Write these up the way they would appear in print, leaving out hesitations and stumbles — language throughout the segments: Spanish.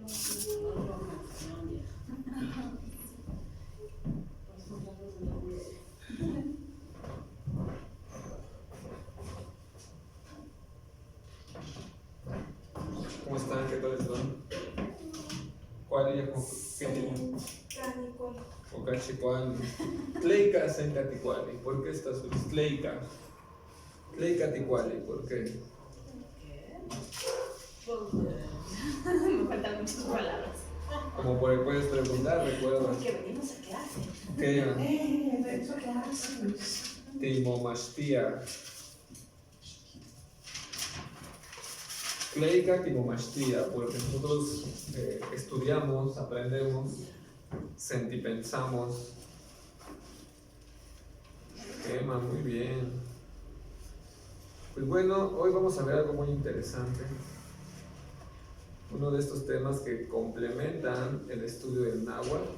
¿Cómo están? ¿Qué tal están? ¿Cuál es qué tienen? Okachicuali. Tleika sencaticuali. ¿Por qué estás feliz? Tleika. Tleika ticuali. ¿Por qué? Me faltan muchas palabras. Como puedes preguntar, recuerda. Porque venimos a clase. ¿Qué? Venimos a clase. Timomashtia. Tleika timomashtia. Porque nosotros estudiamos, aprendemos, sentipensamos. Quema, muy bien. Pues bueno, hoy vamos a ver algo muy interesante. Uno de estos temas que complementan el estudio del náhuatl.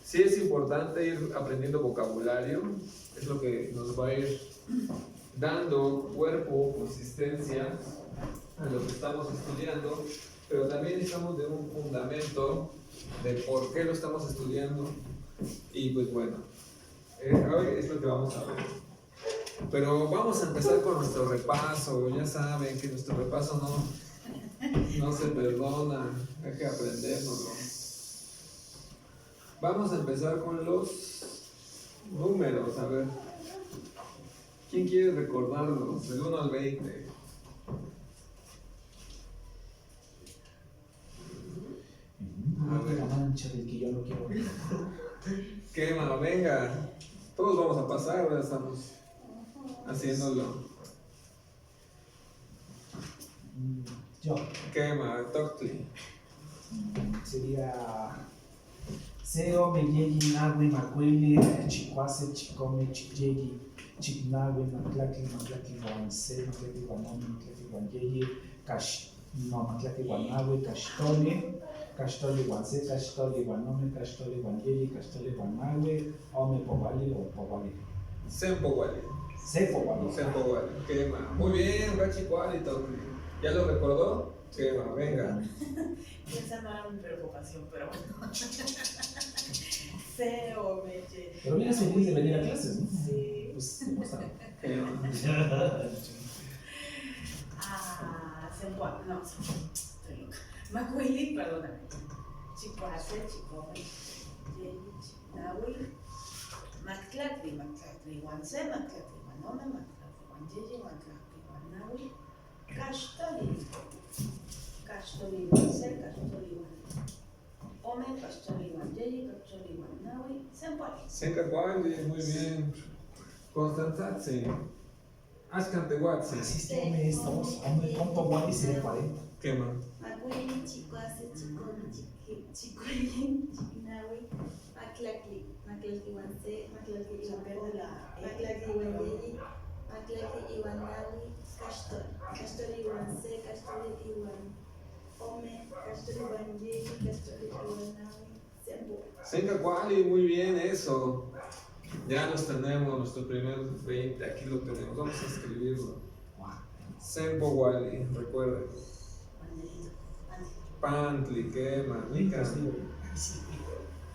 Sí es importante ir aprendiendo vocabulario, es lo que nos va a ir dando cuerpo, consistencia a lo que estamos estudiando, pero también necesitamos de un fundamento de por qué lo estamos estudiando y pues bueno, hoy es lo que vamos a ver. Pero vamos a empezar con nuestro repaso. Ya saben que nuestro repaso no se perdona, hay que aprendérnoslo. Vamos a empezar con los números, a ver. ¿Quién quiere recordarlos? Del 1 al 20. No te la mancha del que yo no quiero ver. Quema, venga. Todos vamos a pasar, ahora estamos haciéndolo. Yo. Quema, Toctli. Sería Seo, Meyegi, Nagui, Macuili, Chicuase, Chicome, Chikyegi, Chicnagui, Maclaki, Guanse, Maclaki, Guanome, Maclaki, Guanyegi, Maclaki, Guanagui, Cashtoli, Guanse, Cashtoli, Guanome, Cashtoli, Guanyegi, Cashtoli, Guanagui, Ome, Povali o Povali. Sempowali. Sepowali. Sempowali. Quema. Muy bien, Gachicuali, Toctli. ¿Ya lo recordó? Quema, venga. Esa no era mi preocupación, pero bueno. Cero, meche. Pero vienes feliz de venir a clases, ¿no? Sí. Pues, ¿cómo está? Sempoa, no, estoy loca. Macuili, perdóname. Chicuase, Chicome, Yeyi, Chicnahui, Mactlatli, Guanse, Mactlatli, Guanome, Mactlatli, Guanyeyi, Mactlatli, Guanahui, Cashtoli, Guanse, Cashtoli, Ome, Cashtoli, Guanyeyi, Cashtoli, Guanahui, Sempoali. Sencacuali, muy bien. Constanzatzi. Ascantehuatzi. Así es que hombre, estamos, hombre, ¿cuánto guay sería 40? Quema. Macuili, Chicuase, Chicome, Chicueli, Chicnahui, Maclacli, Guanse, Maclacli, Guanyegi, Maclacli, Guanahui, Cashtoli, Guanse, Cashtoli, Ome, Cashtoli, Guanyegi, Cashtoli, Guanahui, Sempo. Sencacuali, muy bien, eso. Ya nos tenemos, nuestro primer 20, aquí lo tenemos, vamos a escribirlo. Sempowali, recuerden. Pantli, quema, Nika.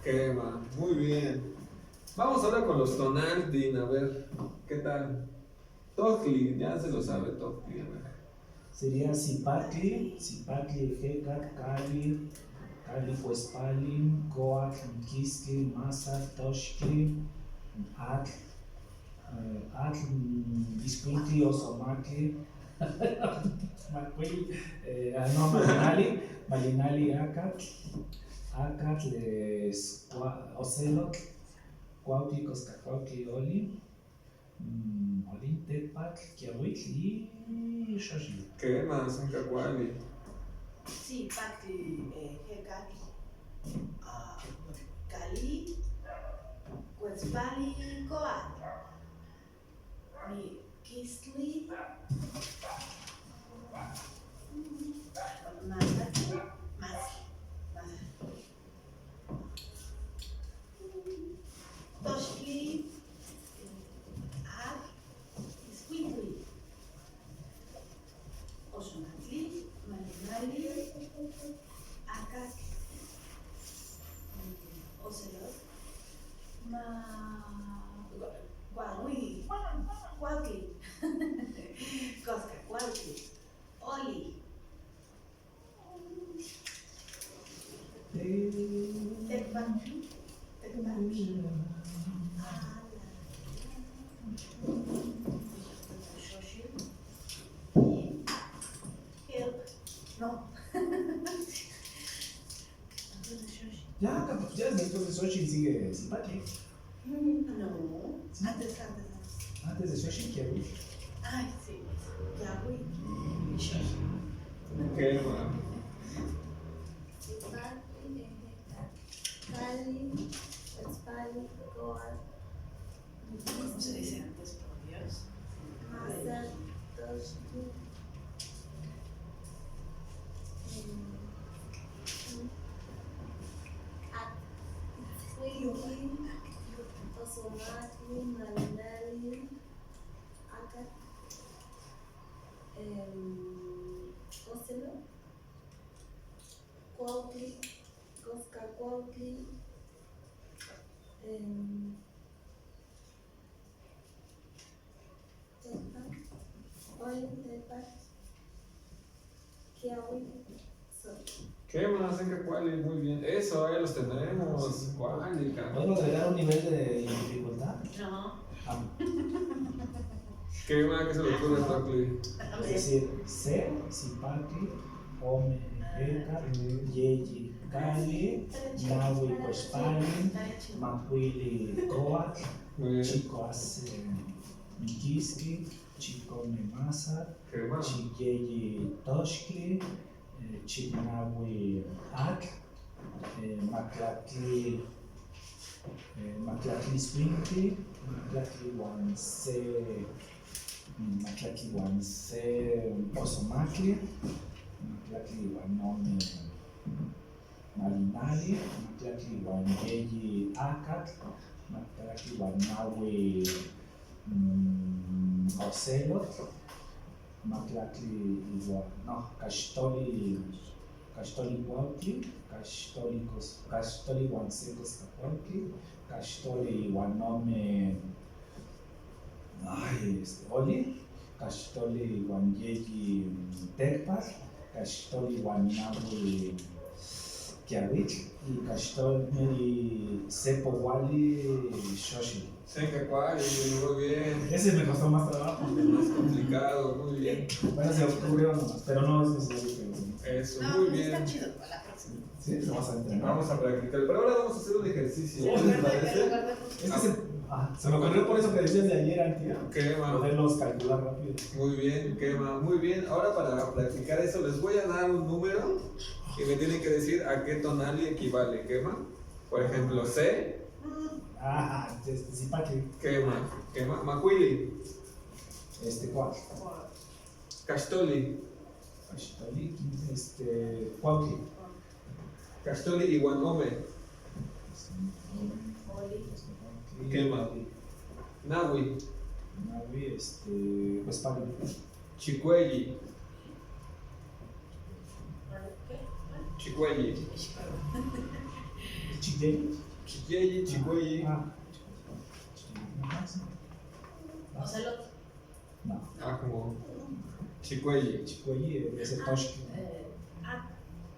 Quema, muy bien. Vamos ahora con los tonaldin, a ver, ¿qué tal? Tocli, ya se lo sabe Tocli, a ver. Sería Zipatli, Hecat, Cali, Huespalin, Coatl, Quisqui, Masa, Toshkli, Atl, Iscuintli, Osomatli, Macuil, Malinali, Acatl, Ocelotl, Cuautli, Coscacuautli, Oli, Olin, Tepatl, Quiahuitl y Xochitl. Quema, Sencacuali. Sí, Pacli, Hecatl, Cali, Huetzpali, Coatl, mi Quisli, Mazatli, Toshkli, Ag, Iscuintli, Oxomatli, Malinali, Acac. Ocelot. Guagui. Guagui. Cosca. Guagui. Oli. Tecpan. Shoshi. Help. No. Antes de Shoshi. Ya, ya después de Xochitl sigue Simpatli. No. Antes. Antes de Xochitl, Kiawi. Ay, sí. Yahweh. Y Shoshi. Quema. Simpatli, Cali, Espali, Goa, ¿Cómo se dice antes, por Dios? Masa, Toshki, Atwiki, Osomaki, Malinali, Akat, Ocelo, Cuautli, Cosca Cuautli, Tepa, Kiawi, Sochi. Quema, Senka Kuali, muy bien. Eso, ahí los tendremos. Kualika. ¿Puedo agregar un nivel de dificultad? No. Ah, Quema, que se le ocurre a Tocli. es decir, C, Simpatli, Ome, Eka, Yeji, Cali, Nahui, Cospali, Macuili, Coat, Muy bien. Chico hace Mikiski, Chico Memasa, Quema. Chiqueyi Toshki, Chignawi Ak, Maclatli Swinki, Maclatli Wanse, Maclatli Wanse Osomakli, Maclatli Wanome Malinali, Maclatli Wanyeyi Akat, Maclatli Wanawi Ocelot, Maclatli Caxtoli Cuautli, Caxtoli Guansecos Cacuautli, Caxtoli Guanome Oli, Caxtoli Guanyeyi Tecpar, Caxtoli Guanawi Kiawit y Caxtoli Sepo Wali Xochitl. Senka Kuali, muy bien. Ese me costó más trabajo. Más complicado, muy bien. Bueno, se ocurrió nomás, pero no es necesario que Eso, No, muy pues está bien. chido para la próxima. sí, lo vas a entrenar. Vamos a practicar. Pero ahora vamos a hacer un ejercicio. ¿Qué En les lugar de- en parece? lugar de- Es que se me ocurrió por eso que decías de ayer, Antía. Quema. Poderlos calcular rápido. Muy bien, Quema. Muy bien. Ahora para practicar eso les voy a dar un número y me tienen que decir a qué tonali equivale. Quema. Por ejemplo, C. Zipatli, Quema. Quema. Macuili. ¿cuál? Caxtoli. Caxtoli, Cuautli. Caxtoli y Guanome. Oli. Quema. Nahui. Nahui, Cuespali. Chicuelli. ¿Qué? Chicuelli. Chiqueyi. Chicuelli, Chicuelli. Ocelot. No, Ah, como Chicuelli. Chiqueyi es el Toshki.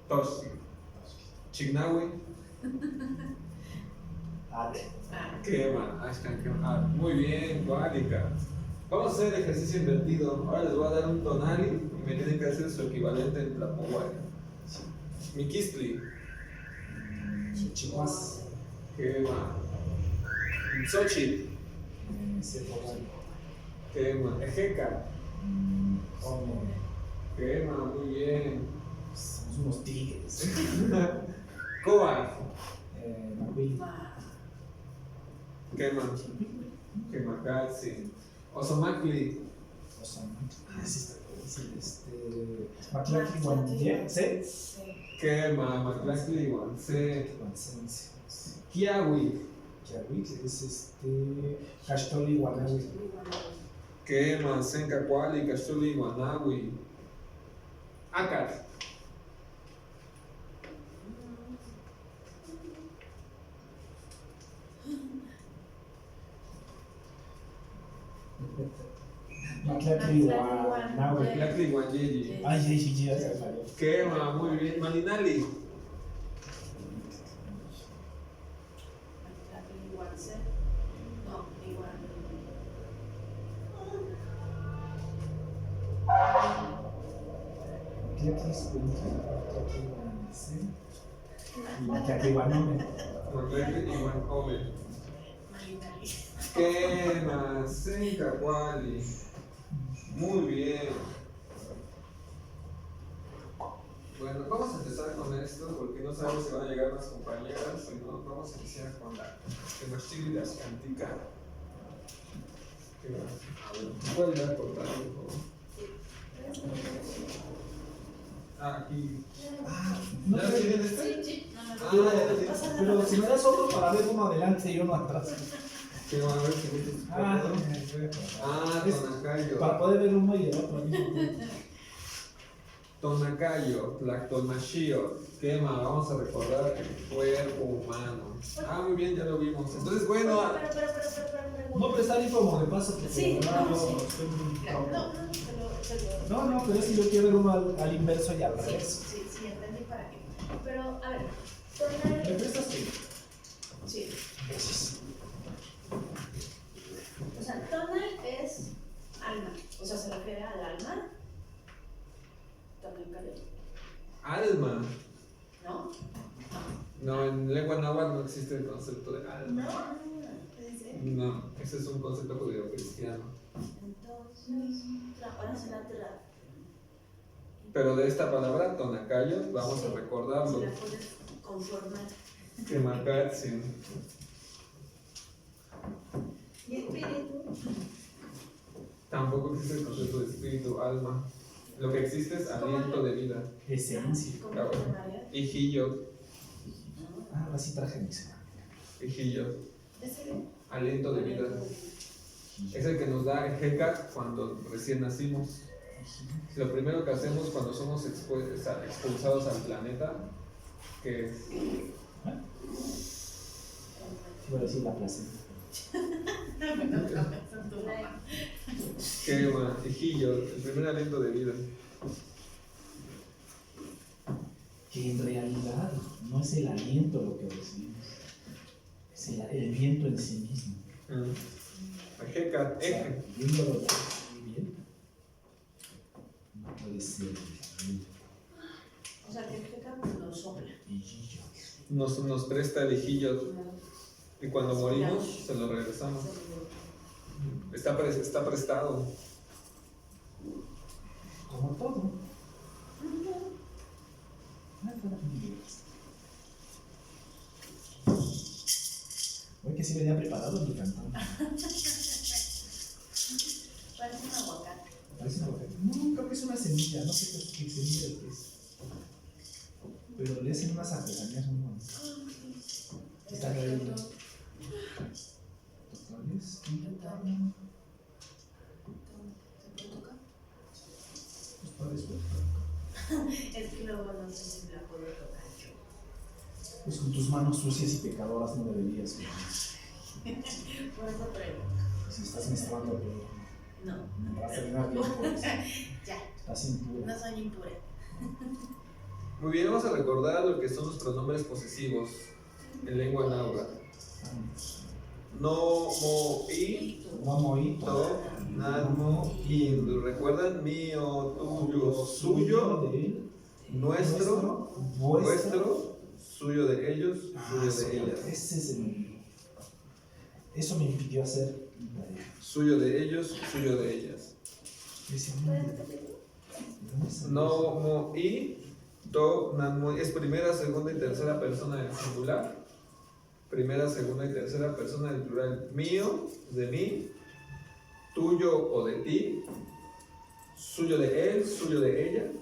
Tos. Chignahui. Quema. Ashkan quema. Ah, muy bien, Kualika. Vamos a hacer el ejercicio invertido. Ahora les voy a dar un tonali y me tienen que hacer su equivalente en Tlapohuaya. Miquistli. Chihuas. Quema. Xochitl. Sepo Wali. Quema. Ejeca. Ome. Quema, muy bien. Somos unos tigres. Coa. Macuili. Quema. Quema, casi. Osomacli. Sí está difícil. Maclatli Guanye. ¿Sí? Quema. Maclacli, Guanse. Guansense. Kiawi. Kiawit es Caxtoli Guanawi. Quema. Senka Kuali, Caxtoli, Guanawi. Acat. Maclatliwan, Nahue. Tlactli Guanyeyi. Ay, ay, sí, ya se falló. Quema, muy bien. Malinali. No, igual. Maclatliwan, Tlactli Iguan Ome. Malinali. Quema, Sencacuali. Muy bien. Bueno, vamos a empezar con esto porque no sabemos si van a llegar más compañeras. Si no, vamos a iniciar con la Temachili de Ascantica. ¿Puedes dar por favor? Aquí. No, ¿Ya lo tienen este? Sí, sí, no me Pero, Ah, ya lo tienes. pero si me das otro para ver uno adelante y uno atrás. Sí, van a ver si gustas. Tonacayo. Para poder ver uno y el otro al mismo tiempo. Tonacayo, Tlactolmachio, quema, vamos a recordar el cuerpo humano. Muy bien, ya lo vimos. Entonces, bueno, No, pero está bien como de paso. Porque Sí, la verdad no, yo sí. estoy muy Claro, traumado. no, No, pero es que yo quiero ver uno al inverso y al Sí, revés. sí, entendí para qué. Pero, a ver, ¿Me tonal, prestas tú? Sí. Gracias. O sea, tonal es alma. O sea, se refiere al alma. También creo. alma. ¿No? No, en lengua náhuatl no existe el concepto de alma. No. No, ese es un concepto judeocristiano. Entonces, ahora será tra. Pero de esta palabra, tonacayo, vamos a Se recordarlo. la puedes conformar. Que Macatsin. y espíritu, Tampoco existe el concepto de espíritu, alma. Lo que existe es aliento de vida. Esencia. ¿Cómo Claro. te llamarías? Hijillo, Ah, ahora sí traje mi semana. hijillo, Ese. aliento de vida. Es el que nos da el Hecat cuando recién nacimos. Lo primero que hacemos cuando somos expulsados al planeta, que es Iba a decir la placenta. quema, hijillo, el primer aliento de vida. Que en realidad no es el aliento lo que recibimos, es el viento en sí mismo. El Hecat, O sea, eje. viéndolo muy bien, no puede ser O sea, que el jeca lo sopla. hijillo. Nos presta el hijillo y cuando morimos se lo regresamos. Está prestado. Como todo. Hoy que sí venía preparado mi cantón. Parece un aguacate. Parece una hoja. No, creo que es una semilla, no sé qué semilla es. Pero le hacen unas artesanías muy buenas. Está rellenos. Totales. ¿Te puedo tocar? Los padres, pues. Es que luego no sé si me la puedo tocar yo. Pues con tus manos sucias y pecadoras no deberías. ¿No? Por eso pregunto. Si estás mezclando, pero No, me vas a terminar bien. Pues. ya, Estás impura. no soy impura. Muy bien, vamos a recordar lo que son los pronombres posesivos en lengua náhuatl. No, mo, i, No moito. to, namo, in. ¿Recuerdan? Mío, tuyo, suyo, de él. nuestro, vuestro, suyo de ellos, suyo de ellas. Ese es el. Eso me impidió hacer. Suyo de ellos, suyo de ellas. Ese No, mo, i, to, namo. Es primera, segunda y tercera persona del singular. Primera, segunda y tercera persona del plural. Mío, de mí. Tuyo o de ti. Suyo de él, suyo de ella.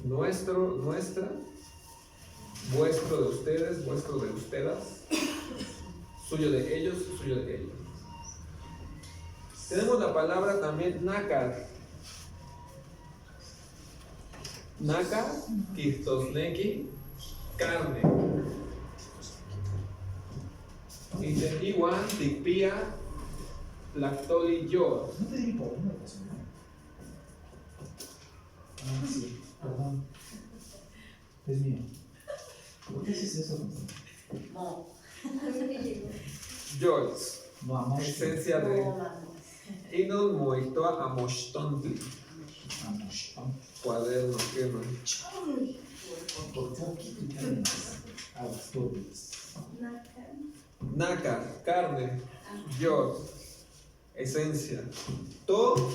Nuestro, nuestra. Vuestro de ustedes, vuestro de ustedes. Suyo de ellos, suyo de ellas. Tenemos la palabra también nácar. Nácar, kistosneki, carne. Iguan, tikpia, lactoli, yod. No te di por una cosa, ¿no? Ah, sí, perdón. Es mío. ¿Por qué haces eso? Mo. A mí me llegó. Yods. No, amor. Esencia Mo, de vamos. Inon moitoa amostontli. Vamos, vamos. Cuaderno, quema. Por poquito y carne más. Aguas turbias. Naca. Naka, carne. Yod, esencia. To,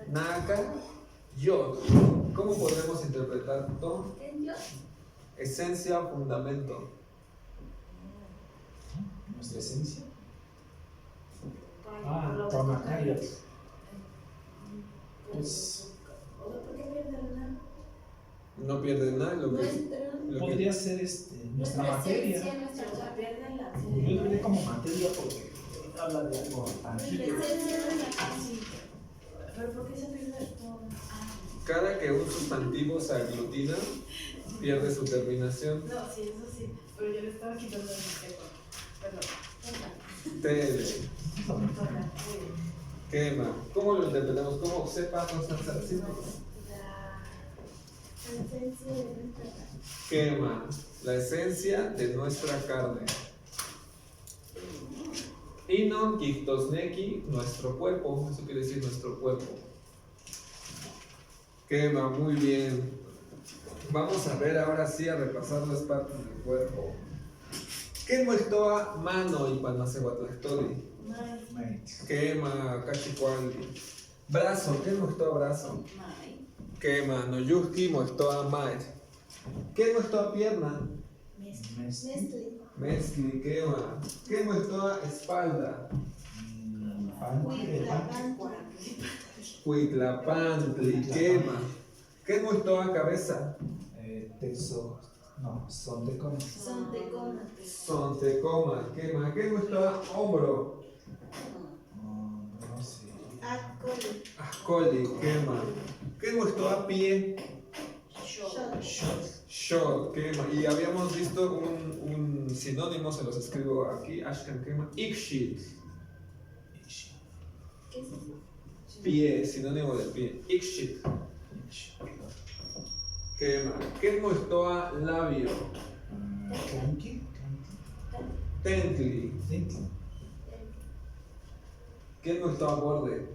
naka, yod. ¿Cómo podemos interpretar to? Entonces, Esencia, fundamento. Nuestra esencia. Lo Tonacayo. Pues. Pues ¿por qué pierde la nada? No pierde nada lo que. Nuestra. Lo que podría ser nuestra materia. esencia, nuestra O sea, pierden la. Yo diré como materia porque habla de algo La tangible. esencia de la Sí. Pero ¿por qué se pierde todo? cada que un sustantivo se aglutina, pierde su terminación. No, sí, eso sí. Pero yo le estaba quitando el seco. Perdón. Tele, Toca. quema. ¿Cómo lo interpretamos? ¿Cómo sepa no estar haciendo? La esencia de nuestra casa. Quema, la esencia de nuestra carne. Inon kiktosneki, nuestro cuerpo. Eso quiere decir nuestro cuerpo. Quema, muy bien. Vamos a ver ahora sí a repasar las partes del cuerpo. ¿Qué muestoa mano y panacehuatlactoli? Mate. Quema, cachicuali. Brazo, ¿qué muestoa brazo? Quema, noyuski muestoa mae. ¿Qué muestoa pierna? Nestle. Mezcli, quema. ¿Qué muestoa espalda? Huitlapantli, quema. ¿Qué muestoa cabeza? Texo. No, son de cómo. Son de coma. Sontecoma, quema. ¿Qué muestoa hombro? No sé. Acoli. Ascoli, quema. ¿Qué muestoa pie? Shot. Shot. Shot, quema. Y habíamos visto un sinónimo, se los escribo aquí, Ashkan quema. Ikshit, ¿Qué es eso? pie, sinónimo de pie. Ikshit, quema. ¿Qué muestoa labio? Clanky. Tentli. Thank ¿Qué muestoa borde?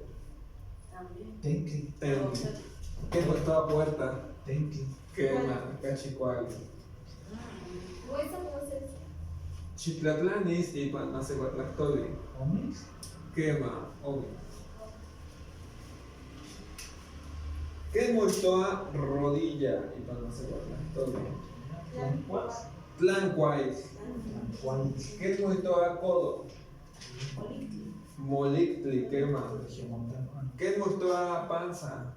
También. you. Tentli. ¿Qué muestoa puerta? Thank you. Quema, cachicuali. Hueso, hueso. Chitlatlanis y panacehuatlactoli. Hombres. Quema, obvio. ¿Qué muestoa rodilla y panacehuatlactoli? Tlancuay. Juan. ¿Qué muestoa codo? Molictli, quema. Regiomontano. ¿Qué muestoa panza?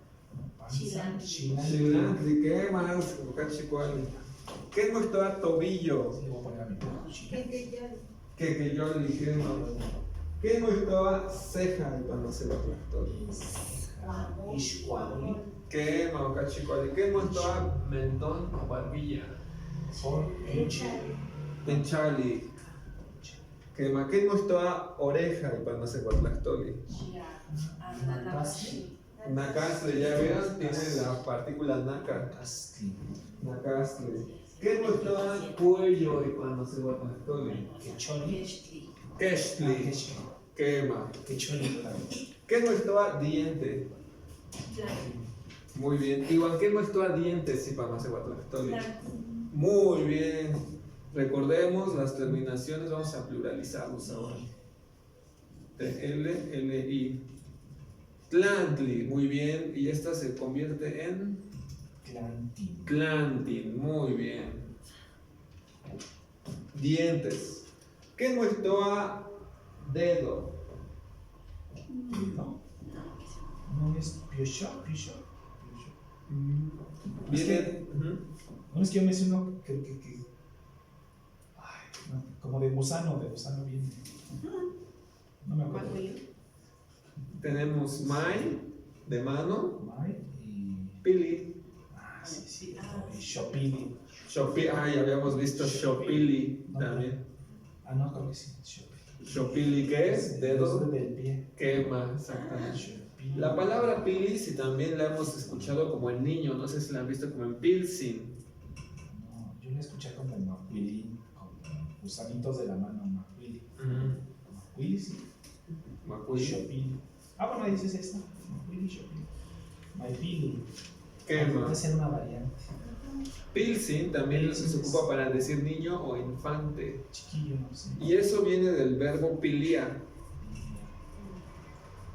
Chilantli. Chilantli, quema. Cachicuali. ¿Qué mustoa tobillo? Sí, voy a poner a mi perro. Chilantli. Quequeyoli, quema. ¿Qué mustoa ceja y panacehuatlactoli? Ixcuadoli. Quema, cachicuali. ¿Qué mustoa mentón o barbilla? Por Tenchali. Quema. ¿Qué mustoa oreja y panacehuatlactoli? Nacastle, ya vieron, tiene la partícula naca. Castli. Nacastle. ¿Qué mustoa cuello y panacehuatlactoli? Quecholi. Keshli. Quema. Quecholi. ¿Qué mustoa diente? Muy bien. Igual, ¿qué mustoa dientes y panacehuatlactoli? Muy bien. Recordemos las terminaciones, vamos a pluralizarlos ahora. De L, L, I. Tlantli, muy bien. Y esta se convierte en Clantin. Clantin, muy bien. Dientes. ¿Qué muestoa dedo? ¿No? No es Piosho. Viene. Ujú. No es que yo me sé uno que ay, no, como de gusano viene. No me acuerdo. Tenemos Mai, de mano. Mai y. Pili. Ah, sí. Y Shopili. Shopi, ya habíamos visto Shopili también. Ah, no, creo que sí. Shopili. Xopili, ¿qué es? Dedo. del pie. Quema, exactamente. Xopili. La palabra pilis, y también la hemos escuchado como en niño, no sé si la han visto como en pilsin. No, yo la escuché como macuilín, como gusanitos de la mano, macuili. Macuili, sí. Macuili. Xopili. Ah, bueno, dices esta. Macuili, Xopili. Maipili. Quema. Puede ser una variante. Pilsin también Pilsin se es- ocupa para decir niño o infante. Chiquillo, no sé. Y eso viene del verbo pilia.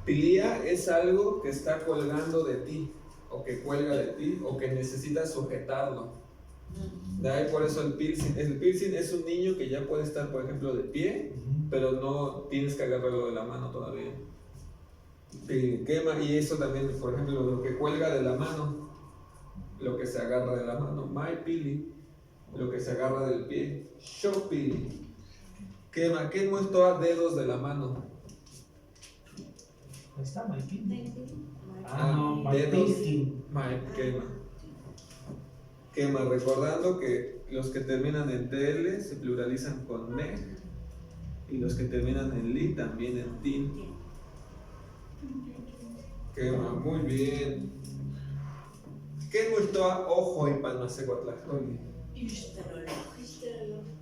Pilia es algo que está colgando de ti, o que cuelga de ti, o que necesitas sujetarlo. De ahí por eso el piercing. El piercing es un niño que ya puede estar, por ejemplo, de pie, pero no tienes que agarrarlo de la mano todavía. Quema, y eso también, por ejemplo, lo que cuelga de la mano, lo que se agarra de la mano, my pili, lo que se agarra del pie, show pili. Quema, ¿qué muestro a dedos de la mano? Ahí está, Maipili. Ah, no, dedos. Maipili. My, quema. Quema, recordando que los que terminan en TL se pluralizan con me, y los que terminan en li también en tin. Quema, muy bien. ¿Qué muestro a ojo y palmasecuatlactoli?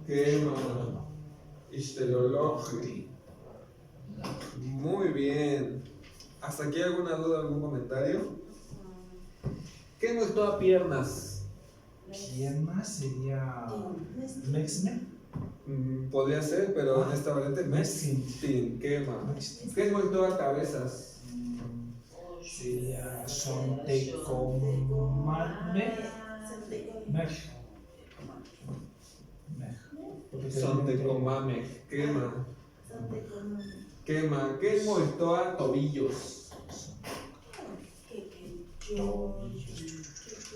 Quema. Ishtelologi. Muy bien. ¿Hasta aquí alguna duda, algún comentario? ¿Qué muestro a piernas? Pierna sería Mexme. Podría ser, pero en esta variante Mexin. Mexin, quema. Mexin. ¿Qué muestro a cabezas? Sería Sontecomadme. Mej. Sontecomame, quema. Quema. ¿Qué muestro a tobillos?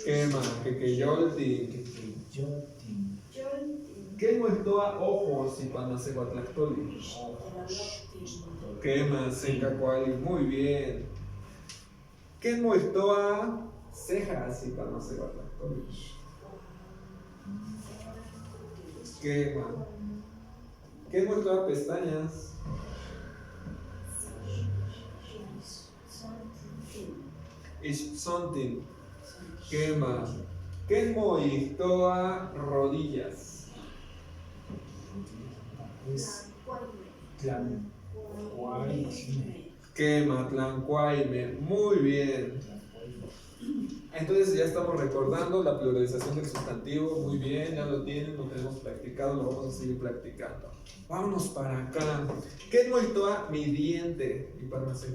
Quema. Quequeyolti. ¿Qué muestro a ojos y panasecuatlactoli? Quema, sencacuali, muy bien. ¿Qué muestro a cejas y panasecuatlactoli? Quema. ¿Qué muestro a pestañas? Ishpsontin. Quema. ¿Qué muestro a rodillas? Es Tlancuaitme. Quema, tlancuaime. Muy bien. Entonces ya estamos recordando la pluralización del sustantivo. Muy bien, ya lo tienen, lo tenemos practicado, lo vamos a seguir practicando. Vámonos para acá. ¿Qué muestro a mi diente? Y para más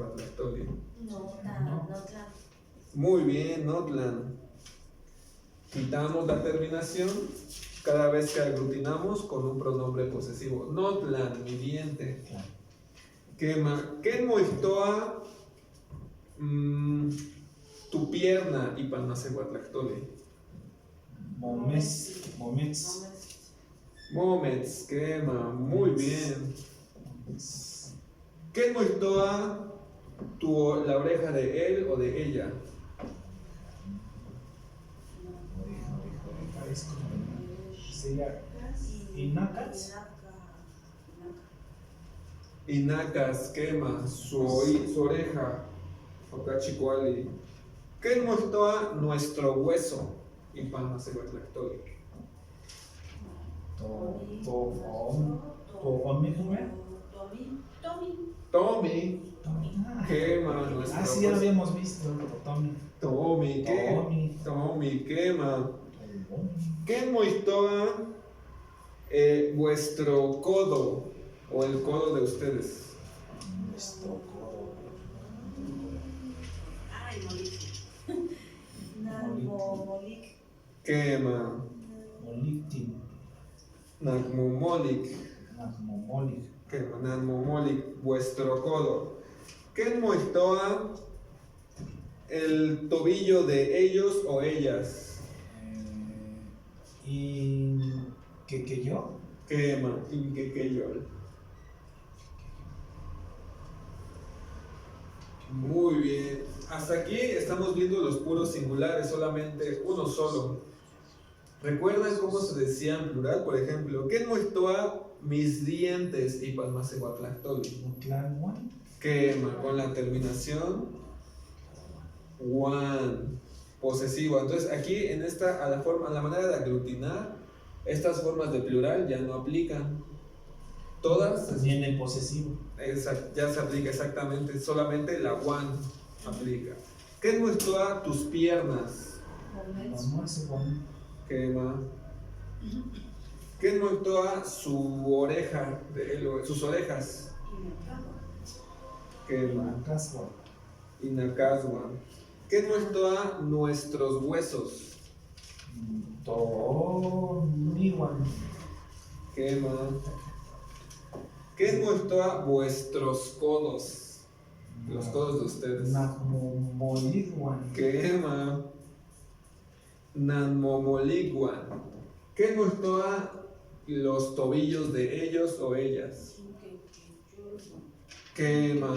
Muy bien, Notlan. Quitamos la terminación cada vez que aglutinamos con un pronombre posesivo. Notlan, mi diente. Quema. ¿Qué muestro a tu pierna? Y palmaseguatlactoli. Momets. Moments, quema. Muy bien. ¿Qué muestro a la oreja de él o de ella? Oreja, es como sería Inacats. Inacas, quema. Su oreja. Ocachicuali. ¿Qué muestro a nuestro hueso? Y palmaseguatlactoli. Tommy. Quema. Nuestro Ah, sí, ya lo hueso. habíamos visto. Tommy. Tommy, ¿qué? Tommy. Tommy, quema. ¿Qué muestro a vuestro codo o el codo de ustedes? Nuestro codo. Quema. Molictin. Nagmumolik. Nagmomolik. Quema. Nagmumolik. Vuestro codo. ¿Qué muestro a el tobillo de ellos o ellas? Y que yo. Quema. Inquequeyol. Muy bien. Hasta aquí estamos viendo los puros singulares, solamente uno solo. ¿Recuerdan cómo se decía en plural? Por ejemplo, ¿qué muestra mis dientes y palmaceguatlactoli? Motlanguan. Quema, con la terminación one, posesivo. Entonces aquí en esta, a la manera de aglutinar, estas formas de plural ya no aplican. Todas Ni en el posesivo. ya se aplica exactamente, solamente la one aplica. ¿Qué muestra tus piernas? No hace one. Quema. ¿Qué muestra su oreja? Sus orejas. Quema. Macaswa. Inacaswa. ¿Qué muestra nuestros huesos? Niwan. Quema. ¿Qué muestra vuestros codos? Los codos de ustedes. Namomoliguan. Quema. Nanmomoliguan. ¿Qué muestra los tobillos de ellos o ellas? Quema.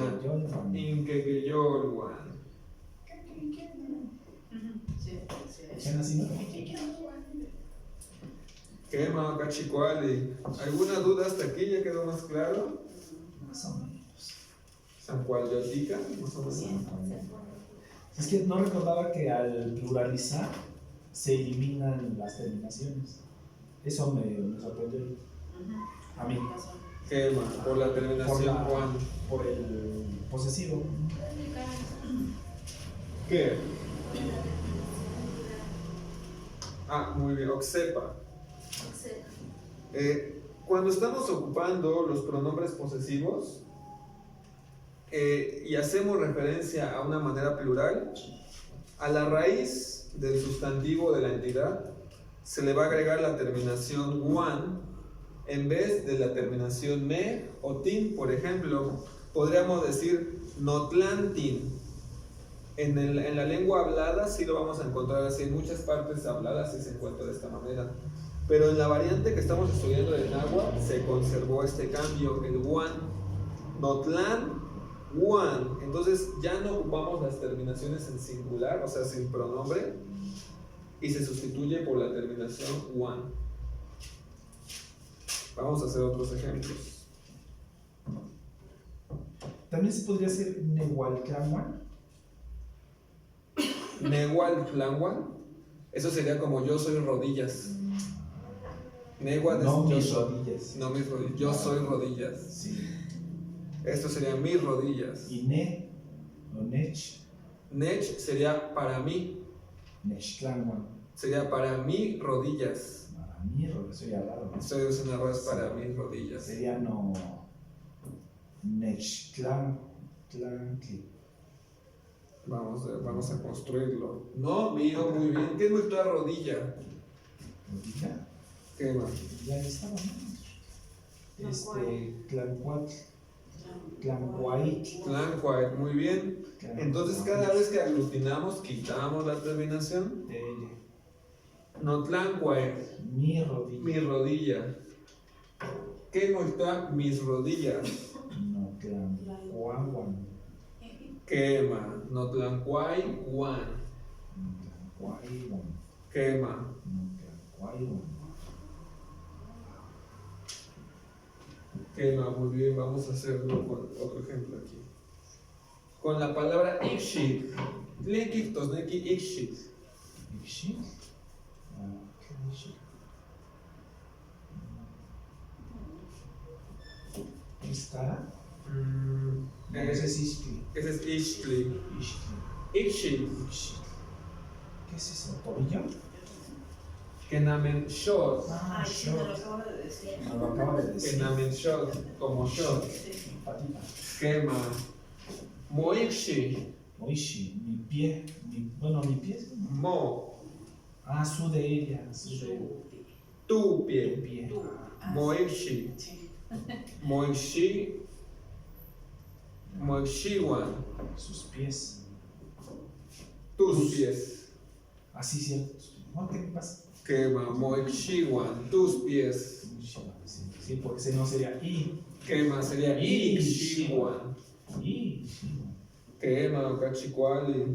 Inkekeyorwan. ¿Quién así, no? Quema, cachicuali. ¿Alguna duda hasta aquí? ¿Ya quedó más claro? Más o menos. San Yotica, más o menos. Es que no recordaba que al pluralizar se eliminan las terminaciones. Eso me sorprendió a mí. Quema, por la terminación Juan. Por el posesivo. ¿Qué? Ah, muy bien, oxepa. Cuando estamos ocupando los pronombres posesivos y hacemos referencia a una manera plural, a la raíz del sustantivo de la entidad se le va a agregar la terminación wan en vez de la terminación me o tin. Por ejemplo, podríamos decir notlantin. En la lengua hablada sí lo vamos a encontrar así, en muchas partes habladas sí se encuentra de esta manera. Pero en la variante que estamos estudiando de náhuatl se conservó este cambio, el wan. Notlan, wan. Entonces ya no ocupamos las terminaciones en singular, o sea, sin pronombre, y se sustituye por la terminación wan. Vamos a hacer otros ejemplos. También se podría hacer Nehualclanguan. Nehualtlanguan, eso sería como yo soy rodillas. Nehuatl No es yo mis soy. rodillas. No mis rodillas, yo soy rodillas. Sí. Esto sería mis rodillas. Y ne o nech. Nech sería para mí, Nechclanguan. sería para mí rodillas. Para mí, soy raro. Estoy usando arroz para mis rodillas. Sería no. Nechclancli. Vamos a construirlo. No, mío, muy bien. ¿Qué es nuestra rodilla? ¿Rodilla? ¿Qué más? Ya estaba, ¿no? Tlancuatl. Tlancuait. Tlancuait, muy bien. Entonces cada vez que aglutinamos, quitamos la terminación. No tlancuait, Mi rodilla. mi rodilla. ¿Qué muestra mis rodillas? No, tlancuaguan. Quema, no tlancuay, guan. Tlancuaiwan. Quema. No, tlancuaiwan. Quema, muy bien. Vamos a hacerlo con otro ejemplo aquí. Con la palabra ikshit. Tlinkik tosneki ikshit. Ixi. ¿Qué ixi? ¿Estará? Ese es Ixtli. Ese es ishtli. Ixtli. Ikshit. Ixtli. ¿Qué es eso? ¿Tobillo? Kenamen shot. Ah, Ay, sí, me lo short. acabo de decir. Me lo acaba de decir. Kenamen shot. Como shot. Patita. Quema. Moikshi. Oishi. Mi pie. Bueno, mi pie. Mo. Ah, su de ella. Su de Tu pie. pie. Moikshi. Moikshi. Moikshiwan. Sus pies. Tus pies. Así cierto. ¿Qué pasa? Quema. Moikshiwan. Tus pies. Sí, porque si no sería I. Quema sería Ikshiwan. I. Quema. Cachicuali.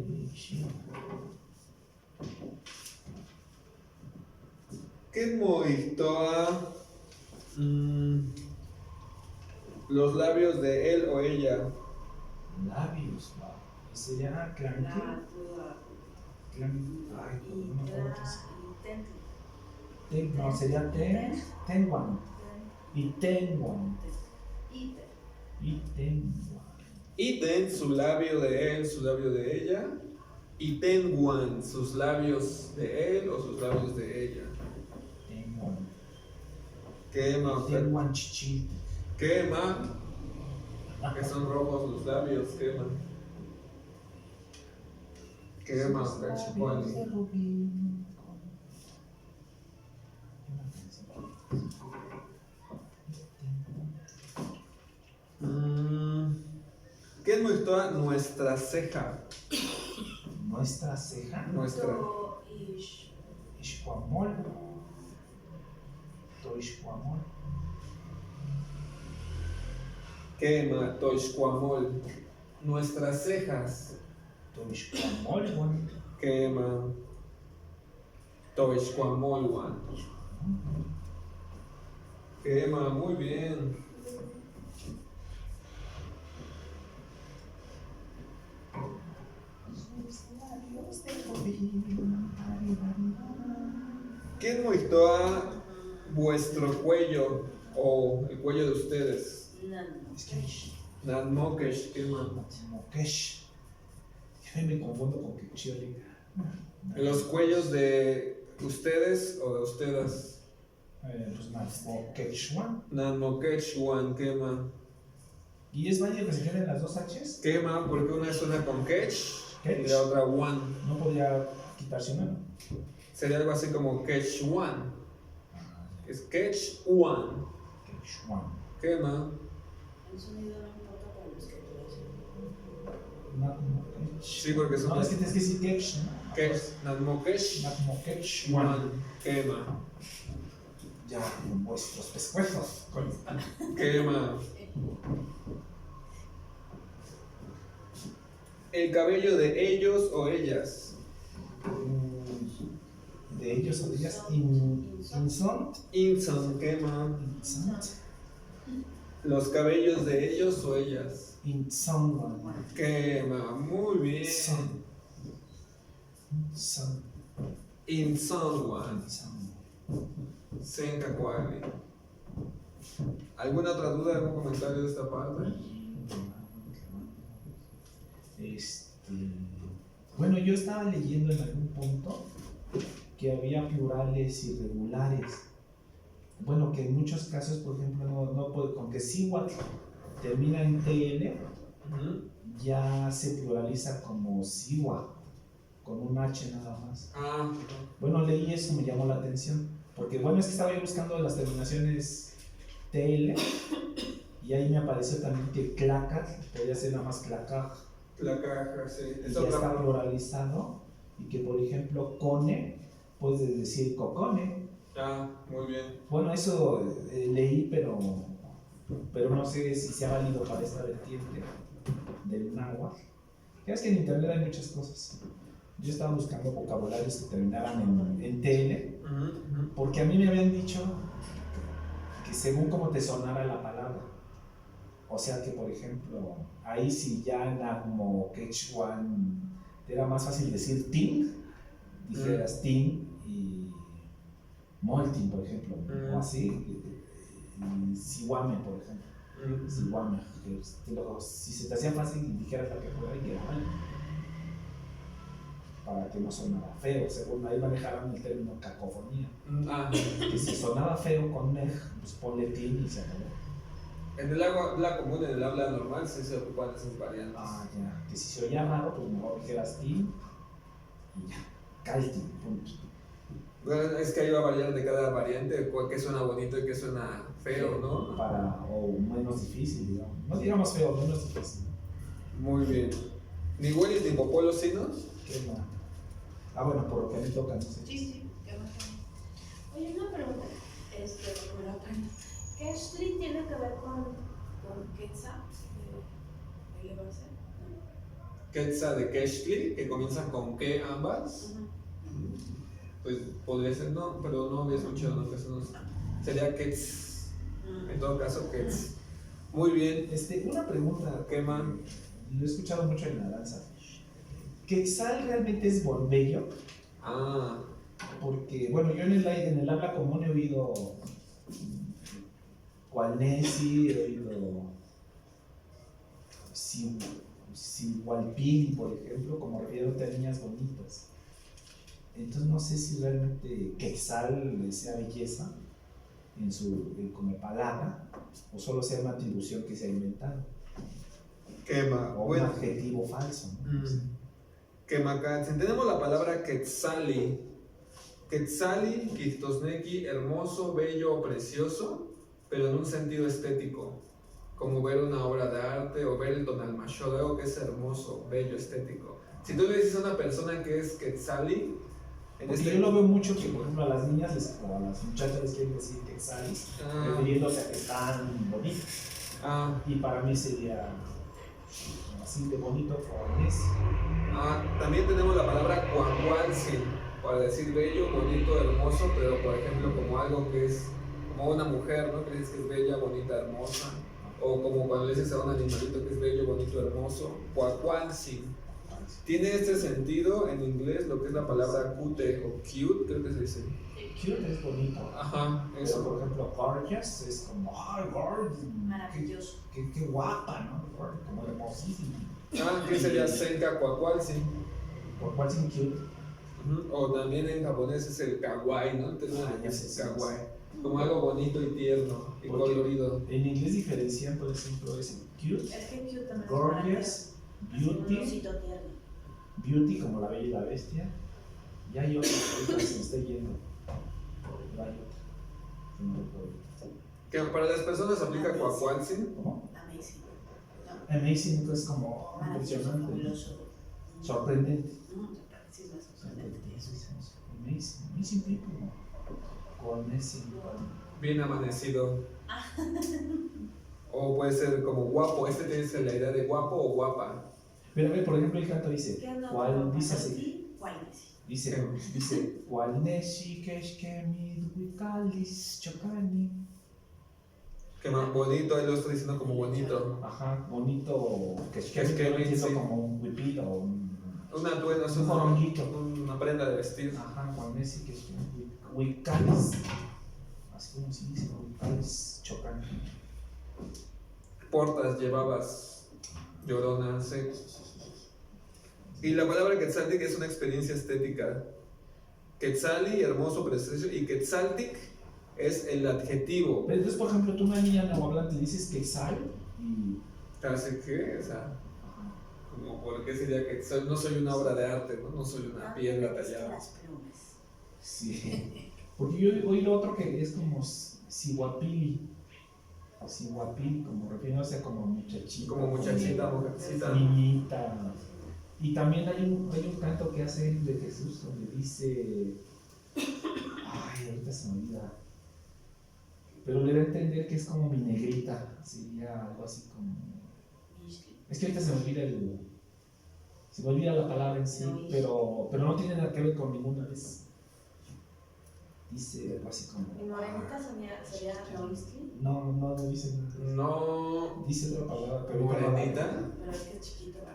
¿Qué moitoa los labios de él o ella? Labios, va. Sería clanky. La, Ay, no me acuerdo qué es. intento. No, sería tenguan. Y tenguan. Iter. Y tenguan. Iten, su labio de él, su labio de ella. Y tenguan, sus labios de él o sus labios de ella. Tenguan. Quema, Tenguan chichi. quema, que son rojos los labios, quema. Quema, cachipuali. ¿Qué moitoa nuestra ceja? Nuestra ceja. Nuestra. To ish. Ixcuamol. Toixcuamol. Quema, toixcuamol. Nuestras cejas. Toixcuamol, bueno. Quema, toixcuamolwan. Quema, muy bien. ¿Quién moitoa vuestro cuello o el cuello de ustedes? Nano. Es que Nanmokesh, quema. Mokesh. Yo me confundo con Kekchioli. ¿Los cuellos de ustedes o de ustedes? Pues más, Mokeshwan. Nanmokeshwan, quema. ¿Y es válido que se queden las dos H's? Quema porque una es una con ketch y Ketch. la otra one. No podría quitarse una, ¿no? Sería algo así como ketch one. Es ketch one. Kekshwan. Quema. El sonido no importa para los que tú haces. Nakmokech. Sí, porque son No, es que tienes que decir Keksh, ¿no? ketch. Nanmokesh Nakmokechwan. one. Quema. Ya, con vuestros pescuezos. Quema. El cabello de ellos o ellas. De ellos o de ellas. Insont. Inson, quema. Insont. Los cabellos de ellos o ellas. Insont. Quema. Muy bien. Insont. Insont. Inson one. Insont. Senka Kwali. ¿Alguna otra duda, algún comentario de esta parte? Bueno, yo estaba leyendo en algún punto que había plurales irregulares. Bueno, que en muchos casos, por ejemplo, no puede, con que Siwat termina en TL, ya se pluraliza como Siwa, con un H nada más. Ah, Bueno, leí eso, me llamó la atención, porque bueno, es que estaba yo buscando las terminaciones TL y ahí me apareció también que Clacat podría ser nada más Clacaj. la caja, sí. Y Es ya otra. está pluralizado y que por ejemplo Cone puedes decir Cocone. Ah, muy bien. Bueno, eso leí, pero no sé si sea válido para esta vertiente del náhuatl. Ya es que en internet hay muchas cosas. Yo estaba buscando vocabularios que terminaran en TL, porque a mí me habían dicho que según cómo te sonara la palabra. O sea que, por ejemplo, ahí si ya en Agmo, Quechuan, era más fácil decir Ting, dijeras Ting y Moltin, por ejemplo, o así, y Siwame, por ejemplo, Siwame, si se te hacía fácil, dijeras la que fuera y que era mal, para que no sonara feo, según ahí manejaron el término cacofonía, Ah, que si sonaba feo conNej, pues ponle Ting y se acabó. en el habla común, en el habla normal, sí se ocupan esas variantes. Ah, ya. Que si se oía raro, pues mejor dijeras ti y ya. Calti, punto. Bueno, es que ahí va a variar de cada variante, qué suena bonito y qué suena feo, ¿no? O menos difícil, digamos. No digamos feo, menos difícil. Muy bien. ¿Ni huelis ni popolos sinos? ¿Qué más? Ah, bueno, por lo que a mí toca, no sé. Sí, sí, ya me acuerdo. Oye, una pregunta, porque me la aprendo. ¿Keshli tiene que ver con Quetzal? ¿Elevarse? Quetza de Keshli, que comienzan con que ambas. pues podría ser, no, pero no había escuchado, ¿no? Que eso sería Quetz. En todo caso, Quetz. Muy bien. Una pregunta, ¿Qué más? lo he escuchado mucho en la danza. ¿Quetzal realmente es bello? Ah, Porque, bueno, yo en el habla común he oído Cualnesi, he oído Sihualpili, por ejemplo, como refiriéndote a niñas bonitas. Entonces no sé si realmente Quetzal sea belleza como palabra, o solo sea una atribución que se ha inventado, quema. o un Bueno, adjetivo falso, ¿no? Quemacatzin. Tenemos la palabra Quetzali. Quetzali, Quistosneki, hermoso, bello o precioso, pero en un sentido estético. Como ver una obra de arte o ver el Tonalmashoh, algo que es hermoso, bello, estético. Si tú le dices a una persona que es Quetzali, Porque yo lo veo mucho que, por ejemplo, a las niñas o a las muchachas les quieren decir Quetzalis, refiriéndose a que están bonitas. Y para mí sería así de bonito como es. También tenemos la palabra Cuacualtzin, para decir bello, bonito, hermoso, pero por ejemplo como algo que es como una mujer, ¿no? Que dices que es bella, bonita, hermosa. O como cuando le dices a un animalito que es bello, bonito, hermoso. Cuacualtzin. Tiene este sentido en inglés lo que es la palabra cute o cute, creo que se dice. Cute es bonito. Ajá, Pero, eso. por ejemplo, gorgeous es como, ay, gorgeous. Maravilloso. Qué guapa, ¿no? Como hermosísima. ¿Qué sería Senka Cuacualtzin? ¿Por cuál sin cute? O también en japonés es el kawaii, ¿no? Ya sé, Kawaii. Como algo bonito y tierno y Porque colorido. En inglés diferencian, por ejemplo, es cute, Es que cute también gorgeous, es un beauty, osito tierno. beauty como la bella y la bestia. Y hay otra, ahorita se me está yendo. Pero hay otra. Que no recuerdo. Que para las personas aplica Cuacualtzin. ¿Cómo? Amazing. Amazing es como impresionante, Fabuloso. sorprendente. Sí, es más sorprendente. Amazing people. Con ese Bien amanecido. O puede ser como guapo. Este tiene la idea de guapo o guapa. Pero a ver, por ejemplo, el canto dice, ¿Qué onda? ¿cuál dice así? ¿Cuál es? Dice, ¿cuál nesi keshkemi duikalis chocani? Que más bonito, ahí lo estoy diciendo como bonito. Ajá, bonito, keshkemi, Keshkemi, yo entiendo sí. como un huipil o un Atuendo, es Un moronguito. una prenda de vestir. Ajá, cuál nesi keshkemi duikalis. Así como se dice, duikalis chocani. Portas, llevabas, llorona, sí. Y la palabra Quetzaltic es una experiencia estética. Quetzali, hermoso, precioso, y Quetzaltic es el adjetivo. Pero entonces, por ejemplo, tú a una niña neohablante le dices quetzal y... ¿Hace qué? O sea, como por qué sería Quetzal, no soy una obra de arte, no, no soy una piedra tallada. Las plumas. Sí. Porque yo he oído otro que es como Sihuapili. Sihuapili, como refiriéndose a como muchachita. Como muchachita, mujercita. Niñita. Y también hay un canto que hace él de Jesús donde dice. Ay, ahorita se me olvida. Pero le da a entender que es como mi negrita. Sería algo así como. Es que ahorita se me olvida la palabra en sí, pero no tiene nada que ver con ninguna vez. Dice algo así como. ¿Y morenita sería Noisky? No dice nada. No, Dice otra palabra, pero morenita. Pero es que es chiquito, ¿verdad?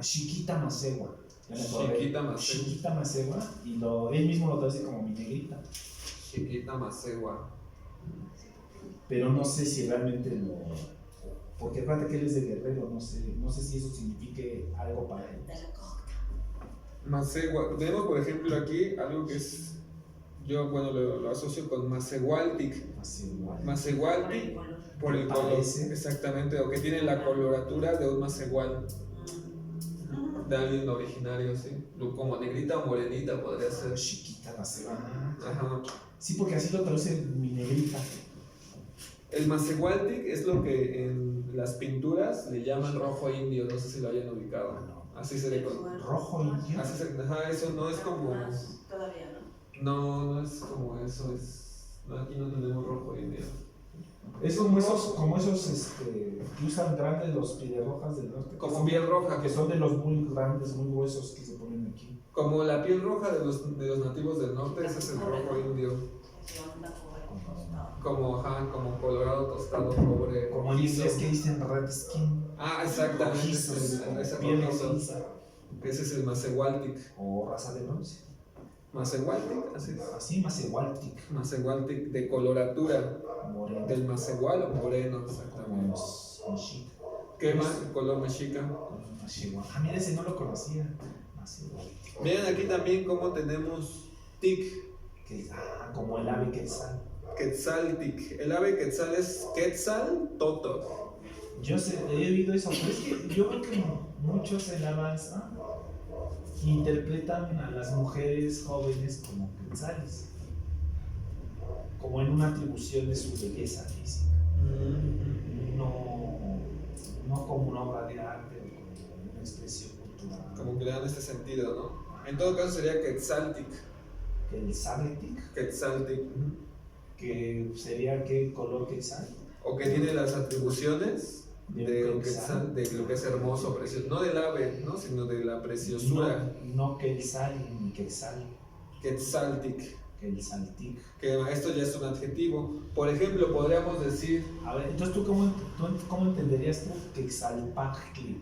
Chiquita Macegua. Ya me acordé. Chiquita Macegua. Chiquita Macegua. Y él mismo lo traduce como mi negrita. Chiquita Macegua. Pero no sé si realmente lo. Porque acuérdate que él es de Guerrero, no sé si eso signifique algo para él. De la coca. Macegua. Tenemos, por ejemplo, aquí algo que es. Yo, bueno, lo asocio con Macehualtic. Macegua. Macehualtic por el color. Parece. Exactamente, o que tiene la coloratura de un macehual. De alguien originario, sí. Como negrita o morenita podría ser. Chiquita Macegua. Ajá. Sí, porque así lo traduce mi negrita. El Macehualtic es lo que en las pinturas le llaman rojo indio, no sé si lo hayan ubicado. Así se le conoce. Rojo indio. Ajá, eso no es como. Todavía, ¿no? No es como eso, no, aquí no tenemos rojo indio. Es como esos que usan grandes los pielerrojas del norte. Como piel roja, Que son de los muy grandes, muy gruesos que se ponen aquí. como la piel roja de los nativos del norte, ese es el rojo indio. Como colorado tostado, pobre. Como en inglés que dicen red skin. Ah, exactamente. Rojizos, Ese piel rojizo. rojiza. Ese es el Mazewaltic. O raza de bronce. Mazewaltic, así es. Así, Mazewaltic. Mazewaltic de coloratura. Moreno. Del Mazewal o moreno, Como exactamente. los mexica. ¿Qué más? Color mexica. Ah, mira, ese no lo conocía. Mazewaltic. Vean aquí también cómo tenemos tic, Como el ave quetzal. quetzaltic. El ave quetzal es quetzal toto. Yo sé, he oído eso, pero es que yo creo que muchos en la danza interpretan a las mujeres jóvenes como quetzales, como en una atribución de su belleza física, no como una obra de arte o como una expresión cultural. Como que le dan este sentido, ¿no? En todo caso sería quetzaltic. El Sagetic, Quetzaltic. que sería qué color quetzal. O que tiene las atribuciones de un quetzal, de lo que es hermoso, precioso. No del ave, ¿no? Sino de la preciosura. No quetzal ni quetzal, Quetzaltic. quetzaltic. Que esto ya es un adjetivo. Por ejemplo, podríamos decir A ver, entonces tú cómo entenderías tú quetzalpactli?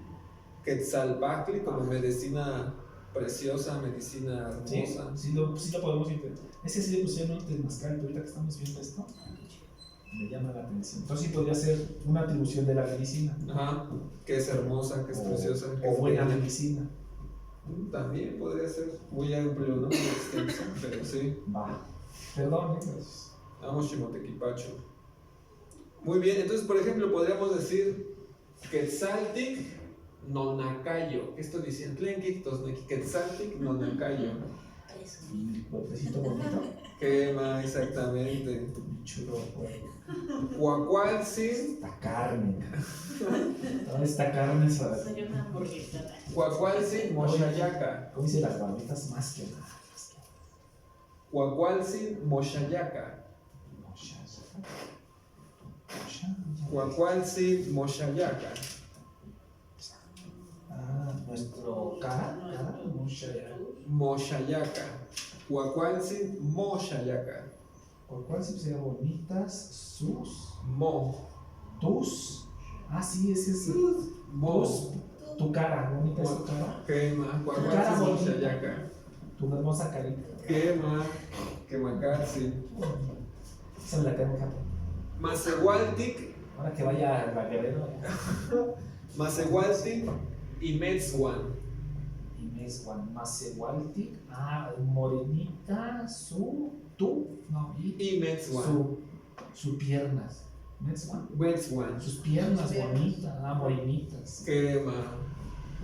Quetzalpactli como medicina preciosa, medicina hermosa. Sí lo podemos entender. Es que sí le pusieron un temazcal, pero ahorita que estamos viendo esto, me llama la atención. Entonces sí podría ser una atribución de la medicina. Ajá, que es hermosa, que es preciosa. Que O es buena bella. medicina. También podría ser muy amplio, ¿no? Muy extenso, pero sí. Va. Perdón, pues. Vamos, Chimotequipacho. Muy bien, entonces, por ejemplo, podríamos decir Quetzaltic Nonacayo. ¿Qué estoy diciendo? Quetzaltic Nonacayo. Y cuerpecito bonito. Quema, exactamente. Chulo, güey. Cuacualtzin, Esta carne. Toda esta carne es para. Soy una hamburguesa. Cuacualtzin Mochayaca. ¿Cómo dice las barbitas más que nada? Cuacualtzin Mochayaca. Cuacualtzin Mochayaca. Nuestro cara, Mochayaca. Cuacualtzin Mochayaca. ¿Por cuál sería bonitas? Sus. Tus. Sí, ese es. Mo. Tu cara, bonita es tu cara. Quema, Cara Cuacualtzin bonita. Mochayaca. Tu hermosa carita. Quemacatzi. Esa me la tengo que. Mazewaltic, Ahora que vaya a la Guerrero. Mazewaltic y Metzwan. Y Meswan, Mazewaltic. Morenita, Y Metzwan. Su piernas. Meswan. Metzwan. Sus piernas bonitas, morenitas. Quema.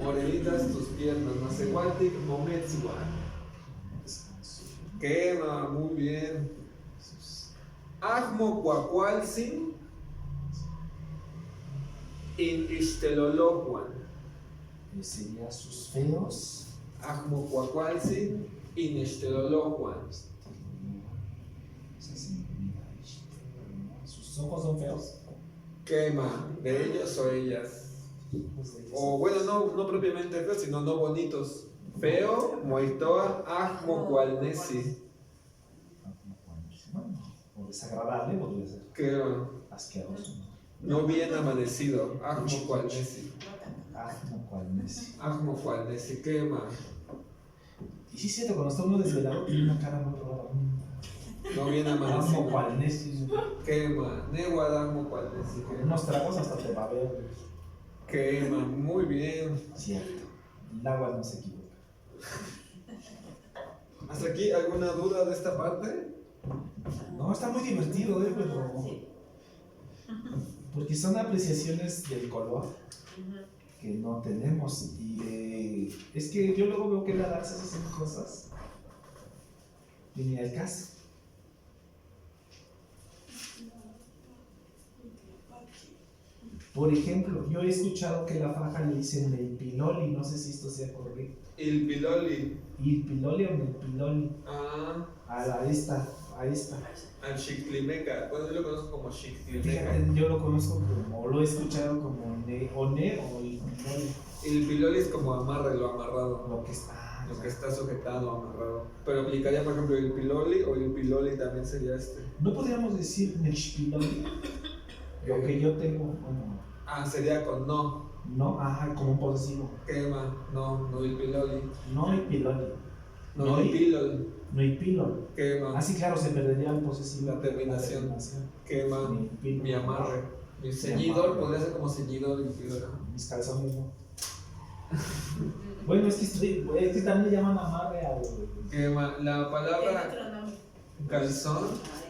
Morenitas tus piernas. Mazewaltic o Metzwan. Quema, muy bien. Ajmo Cuacualtzin in Ixtelolocuan. Sería sus feos. Ajmo Cuacualtzin in Ixtelolocuan. Sus ojos son feos. Quema, de ellos o ellas. O bueno, no propiamente feos, sino no bonitos. Feo, Moitoa, Ajmo Cualnesi. O desagradable podría ser. Quema, Asqueroso. no bien amanecido. Ajmo Cualnesi. Como cual Messi. Ajmo Cualnesi, quema. Y sí, es cierto, cuando está uno desvelado tiene una cara muy rara. No bien Como amanecido. cual Messi. Quema, Neguadamo Cualnesi. Con unos tragos hasta te va a ver. Quema, muy bien. Cierto. El agua no se equivoca. ¿Hasta aquí alguna duda de esta parte? No, está muy divertido, pero. Porque son apreciaciones del color que no tenemos. Y es que yo luego veo que la danza se hacen cosas. Y ni al caso. Por ejemplo, yo he escuchado que la faja le dicen el piloli, no sé si esto sea correcto. Il Piloli. ¿Il piloli o el piloli? Ah, A Ahí está. Al Xictlimeca. Bueno, yo lo conozco como Xictlimeca. Fíjate, yo lo conozco como, o lo he escuchado como ne o el piloli. El piloli es como amarre, lo amarrado. Lo que está. Lo que está sujetado, amarrado. Pero aplicaría, por ejemplo, el piloli o el piloli también sería este. No podríamos decir nechpiloli. Lo que yo tengo como. Ah, sería con no. No, ajá, como un posesivo. Quema, no el piloli. No hay piloli. No el pilol. No hay piloli. Quema, Ah, sí, claro, se perdería el posesivo. La terminación. quema, Ni piloli. mi amarre. Mi ceñidor podría ser como ceñidor el piloli. Mis calzones no. Bueno, es que también le llaman amarre al. Quema, la Tiene palabra otro nombre. calzón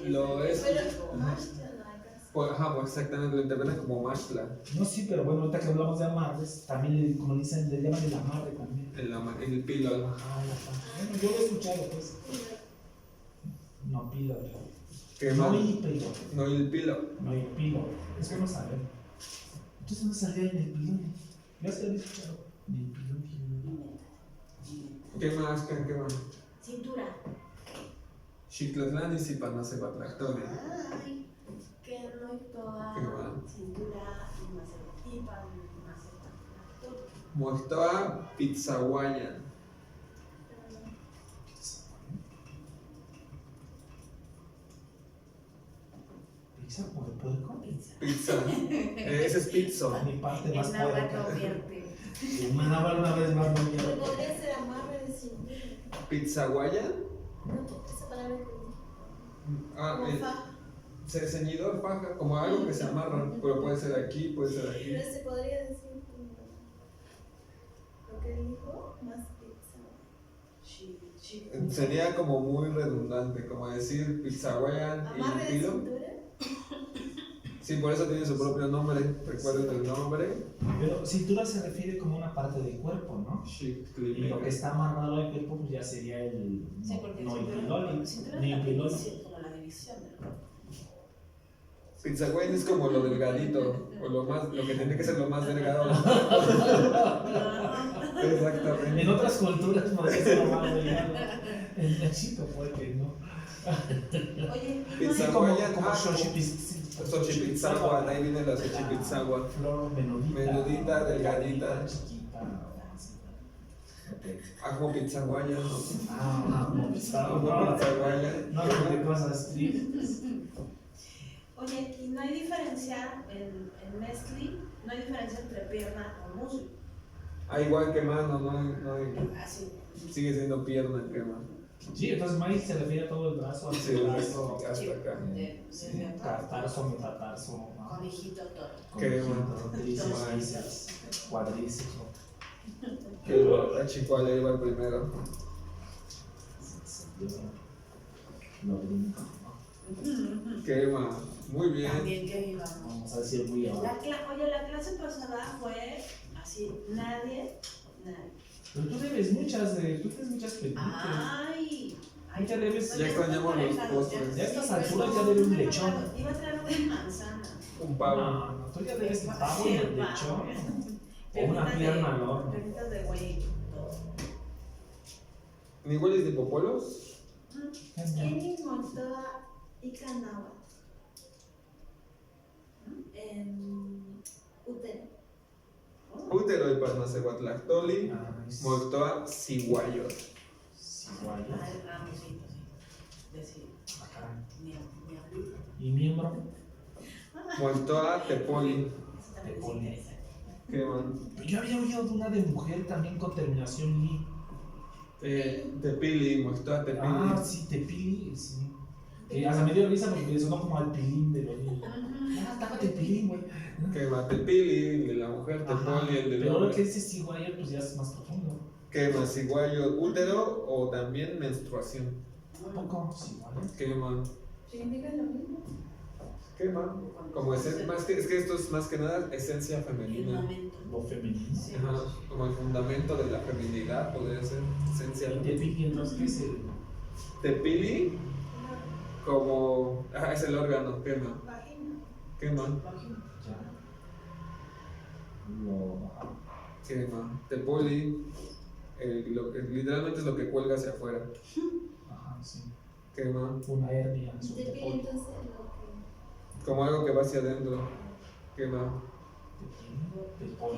lo es. Pero más te la casa. Pues, ajá, pues exactamente lo interpretan como mashla. No, sí, pero bueno, ahorita que hablamos de amarres, también, como dicen, le llaman el amarre también. El pilol. Ajá, ya está. Bueno, yo lo he escuchado, pues. No, pilol. Quema, No hay pilol. no el pilo. No hay pilol. Es que no saber. Entonces no salía en el pilol. Ya se lo he escuchado. En el pilol. ¿Qué más? ¿Qué más? Cintura. Xictlatlán y Zipanacebactlactoli. Ay, que no hay toda Qué mal. cintura y más el Mostoa Pizzahuayan. ¿Pizza por el puerco? Pizza. Ese es pizzo. Mi parte más En agua puerca. no vierte. Una vez más no quiero. Podría ser amarre de cintura. Pizzahuayan. No, esa palabra que Ah, como faja. ceñidor, faja, como algo que se amarra. Pero puede ser aquí, puede ser aquí. Pero se podría decir como lo que dijo, más pizza. Sería como muy redundante, como decir Pizzahuayan y Amarre de pilo. cintura. Sí, por eso tiene su propio nombre. Recuerden el nombre. Pero cintura se refiere como una parte del cuerpo, ¿no? Y lo que está amarrado al cuerpo pues ya sería el. Sí, porque No, el cintura piloli. es Ni la el piloli. división, como la división del cuerpo. Pizzahuayan es como lo delgadito, o lo que tiene que ser lo más delgado. Exactamente. En otras culturas podría ser más delgado. En México puede que no. Oye, y Pizza no Como Ah, Xochipizzahuan, ahí viene la Xochipizzahuan. Flor menudita. Menudita, delgadita. Chiquita. Ajo Pizzahuayan. No, Pizzahuayan. no, de cosas tristes. Oye, y no hay diferencia en mezcli, no hay diferencia entre pierna o muslo. Ah, igual que mano, no hay. Así. Sigue siendo pierna que mano. Sí, entonces maíz se refiere a todo el brazo, al Sí, brazo, hasta acá. Desde atrás. catarzo, metatarso, Conejito todo. Qué tríceps, cuadríceps. Que la chicuala iba el primero. No brinco. Quema. Muy bien. También que íbamos. Vamos a decir muy abajo. Oye, la clase pasada fue así, nadie. Pero tú tienes muchas películas. Ay, Ya debes- Ya extrañamos los postres. Ya a estas alturas ya debe un lechón. Iba a traer una manzana. Un pavo. No, tú ya debes el pavo y el lechón. O una Piernitas pierna al horno. Piernitas de güey. Todo. ¿Ni hueles de popolos? Eni Montoa y Canagua. En Utero. Útero y Parnacehuatlactoli. Mostoa Ciguayo. Ciguayo. Ay, ramosito, sí. Decir, Ah, caray. mi abuelita. Y miembro. Mostoa Tepoli. Eso también es Tepoli. interesante. Quema. Yo había oído de una de mujer también con terminación li. Tepili, Mostoa Tepili. Ah, sí, tepili, sí. Hasta me dio risa porque sonó como al pilín de los niños. Ah, tápate el pilín, güey. Quema Tepili, el de la mujer, Ajá, Tepoli, el del pero ahora que hombre. dices ciguayo, pues ya es más profundo. Quema Ciguayo, útero o también menstruación. ¿A poco? Ciguayo. Quema. ¿Significa lo mismo? Quema. Como es que esto es más que nada esencia El femenina. momento. Lo femenino. Sí. Ajá, como el fundamento de la feminidad podría ser esencia El femenina. tepili, entonces, ¿qué es el? Tepili, como. Ah, es el órgano, quema. Vagina. Quema, Ya. Lo. quema. Tepoli, literalmente es lo que cuelga hacia afuera. Ajá, sí. Quema. Una hernia en su Te pide tepol. entonces lo Como algo que va hacia adentro. Quema. Tepol.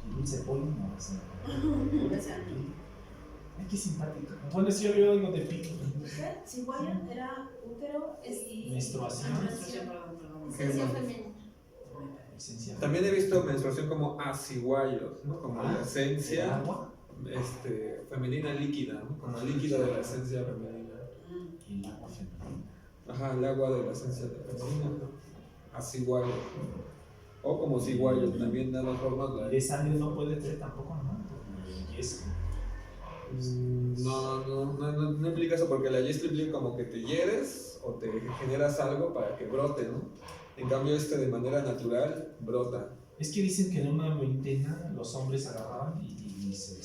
¿Y dulce poli? No, eso no. Ay, qué simpático. Bueno, sí, yo algo de pito. ¿Qué? Ciguaya era útero y Menstruación. perdón. esencia femenina. Esencia. También he visto menstruación como aciguayos, ¿no? Como la ¿El esencia agua? femenina líquida, ¿no? Como líquido de la esencia femenina. Y el agua femenina. Ajá, el agua de la esencia femenina. Aciguayo. O como ciguayo, también dan las formas. De sangre no puede ser tampoco, ¿no? Porque yeso. No implica eso, porque la yeast implica como que te hieres o te generas algo para que brote, ¿no? En cambio, de manera natural brota. Es que dicen que en una veintena los hombres agarraban y se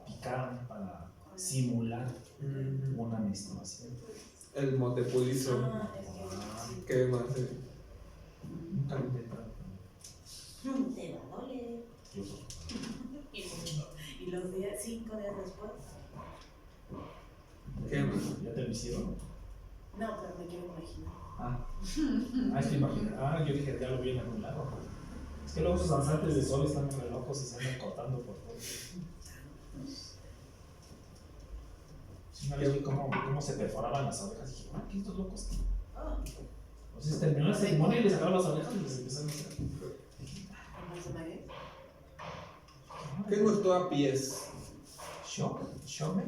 picaban para simular una menstruación. El motepulizo. ¿Qué más? Nunca lo intentaron. Te va a doler. Yo Y los días, 5 días después. ¿Qué más? ¿Ya te lo hicieron? No, pero me quiero imaginar. Es que imagina. Yo dije, ya lo vi en algún lado. Es que luego esos danzantes de sol están muy locos y se andan cortando por todo. Una vez vi cómo se perforaban las orejas y dije, ¿qué estos locos? Entonces terminó la ceremonia y les sacaron las orejas y les empezaron a hacer. ¿Qué gustó a pies? ¿Shome? Shome.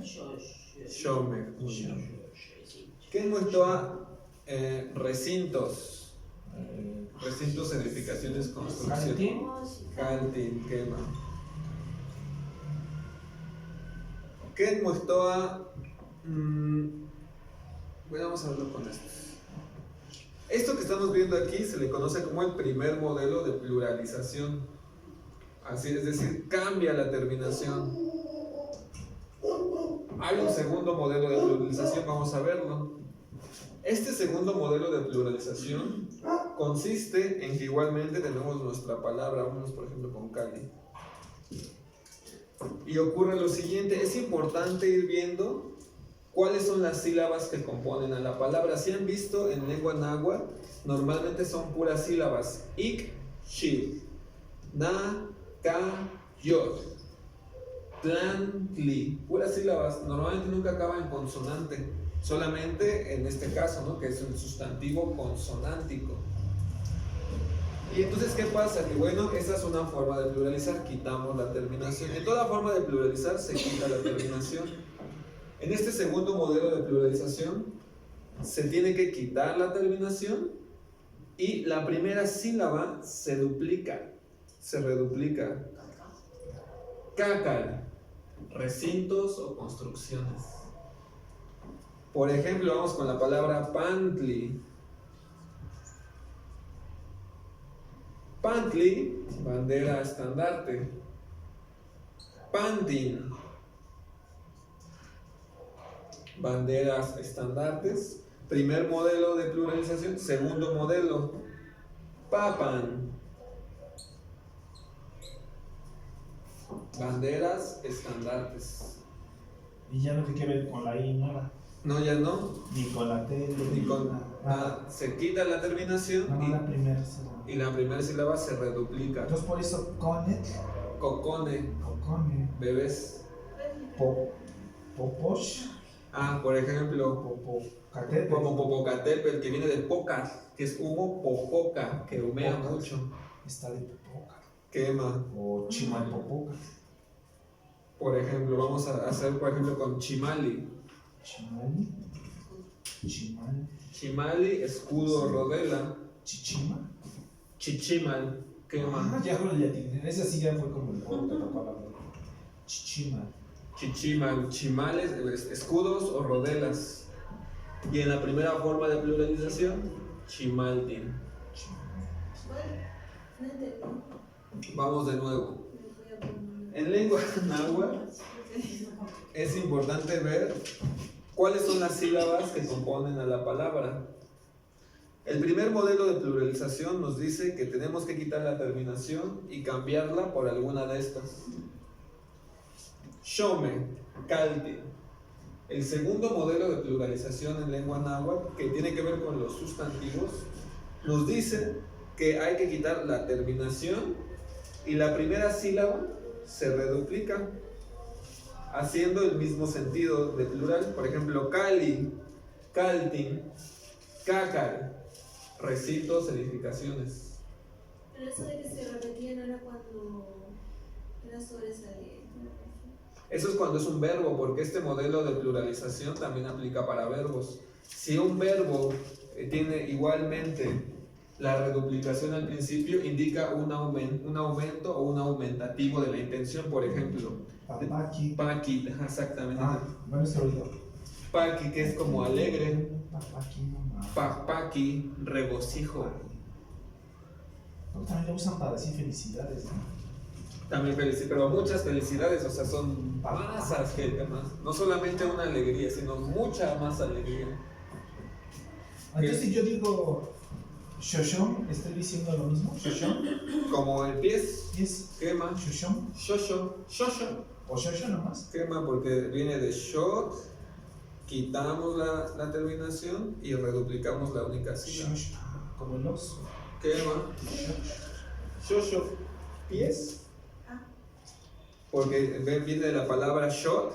¿Qué gustó a recintos? Recintos, edificaciones, construcción. Cantin, quema. ¿Qué gustó a... Bueno, vamos a verlo con esto. Esto que estamos viendo aquí se le conoce como el primer modelo de pluralización. Así es decir, cambia la terminación. Hay un segundo modelo de pluralización, vamos a verlo. Este segundo modelo de pluralización consiste en que igualmente tenemos nuestra palabra, vamos por ejemplo con Cali. Y ocurre lo siguiente, es importante ir viendo cuáles son las sílabas que componen a la palabra. Si han visto en lengua náhuatl, normalmente son puras sílabas. Ik, shil, na, ka, yot, tlan, tli. Puras sílabas, normalmente nunca acaba en consonante. Solamente en este caso, ¿no? Que es un sustantivo consonántico. Y entonces, ¿qué pasa? Que bueno, esa es una forma de pluralizar, quitamos la terminación. En toda forma de pluralizar se quita la terminación. En este segundo modelo de pluralización se tiene que quitar la terminación y la primera sílaba se duplica, se reduplica. Cacal, recintos o construcciones. Por ejemplo, vamos con la palabra pantli. Pantli, bandera estandarte. Pantin, banderas estandartes. Primer modelo de pluralización. Segundo modelo. Papan, banderas estandartes. Y ya no tiene que ver con la I, nada. No, ya no. Ni con la T, Ni con nada. Se quita la terminación No, la primera sílaba. y la primera sílaba se reduplica. Entonces por eso conet, Cocone, cocone, bebés. poposh, Por ejemplo, popocatete, como Popocatépetl, que viene de poca, que es humo, popoca, que humea Popoca. mucho, está de popoca, quema. o chimalpopoca, Por ejemplo, vamos a hacer, por ejemplo, con Chimali. chimali, Chimali, escudo, rodela. chichima. Chichimal, quema. Ya con el latín, ese sí ya fue como el juego que tocó la palabra. Chichima. Chichimal, chimales, escudos o rodelas. Y en la primera forma de pluralización, Chimaltin. Vamos de nuevo. En lengua náhuatl es importante ver cuáles son las sílabas que componen a la palabra. El primer modelo de pluralización nos dice que tenemos que quitar la terminación y cambiarla por alguna de estas. Shome, calti. El segundo modelo de pluralización en lengua náhuatl, que tiene que ver con los sustantivos, nos dice que hay que quitar la terminación y la primera sílaba se reduplica, haciendo el mismo sentido de plural. Por ejemplo, cali, caltin, cácar, recitos, edificaciones. Pero eso de que se repetían era cuando era sobresaliente. Eso es cuando es un verbo, porque este modelo de pluralización también aplica para verbos. Si un verbo tiene igualmente la reduplicación al principio, indica un aumento o un aumentativo de la intención. Por ejemplo, Papaki. paqui, exactamente. Bueno, es oído. Paqui, que es como alegre. Papaki, mamá. Papaqui, regocijo. También lo usan para decir felicidades, ¿no? También pero muchas felicidades, o sea, son masas, más. No solamente una alegría, sino mucha más alegría. Entonces, si yo digo Shoshon, ¿estoy diciendo lo mismo? Shoshon. Como el pies, ¿Es quema, Shoshon? shosho, ¿O Shoshon nomás? quema porque viene de shot, quitamos la terminación y reduplicamos la única sílaba. Shosh. Como el oso. Quema, shosho, pies, porque viene de la palabra shot.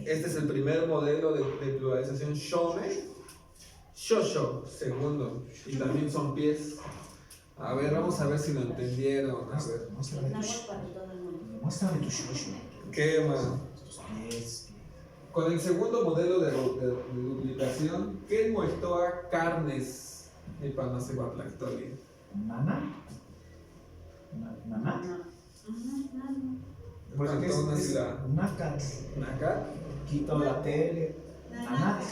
Este es el primer modelo de pluralización, shome, shosho, segundo, y también son pies. A ver, vamos a ver si lo entendieron. A ver, Muéstrame tu Náhuatl para todo el mundo. Muéstrame tu Shoshon. quema. Tus pies. Con el segundo modelo de duplicación, ¿qué muestra carnes y panacebaptlactoli? ¿Nana? ¿Nana? Bueno, ¿Qué es? entonces la Nacat. naca, Quito la tele. Nanak.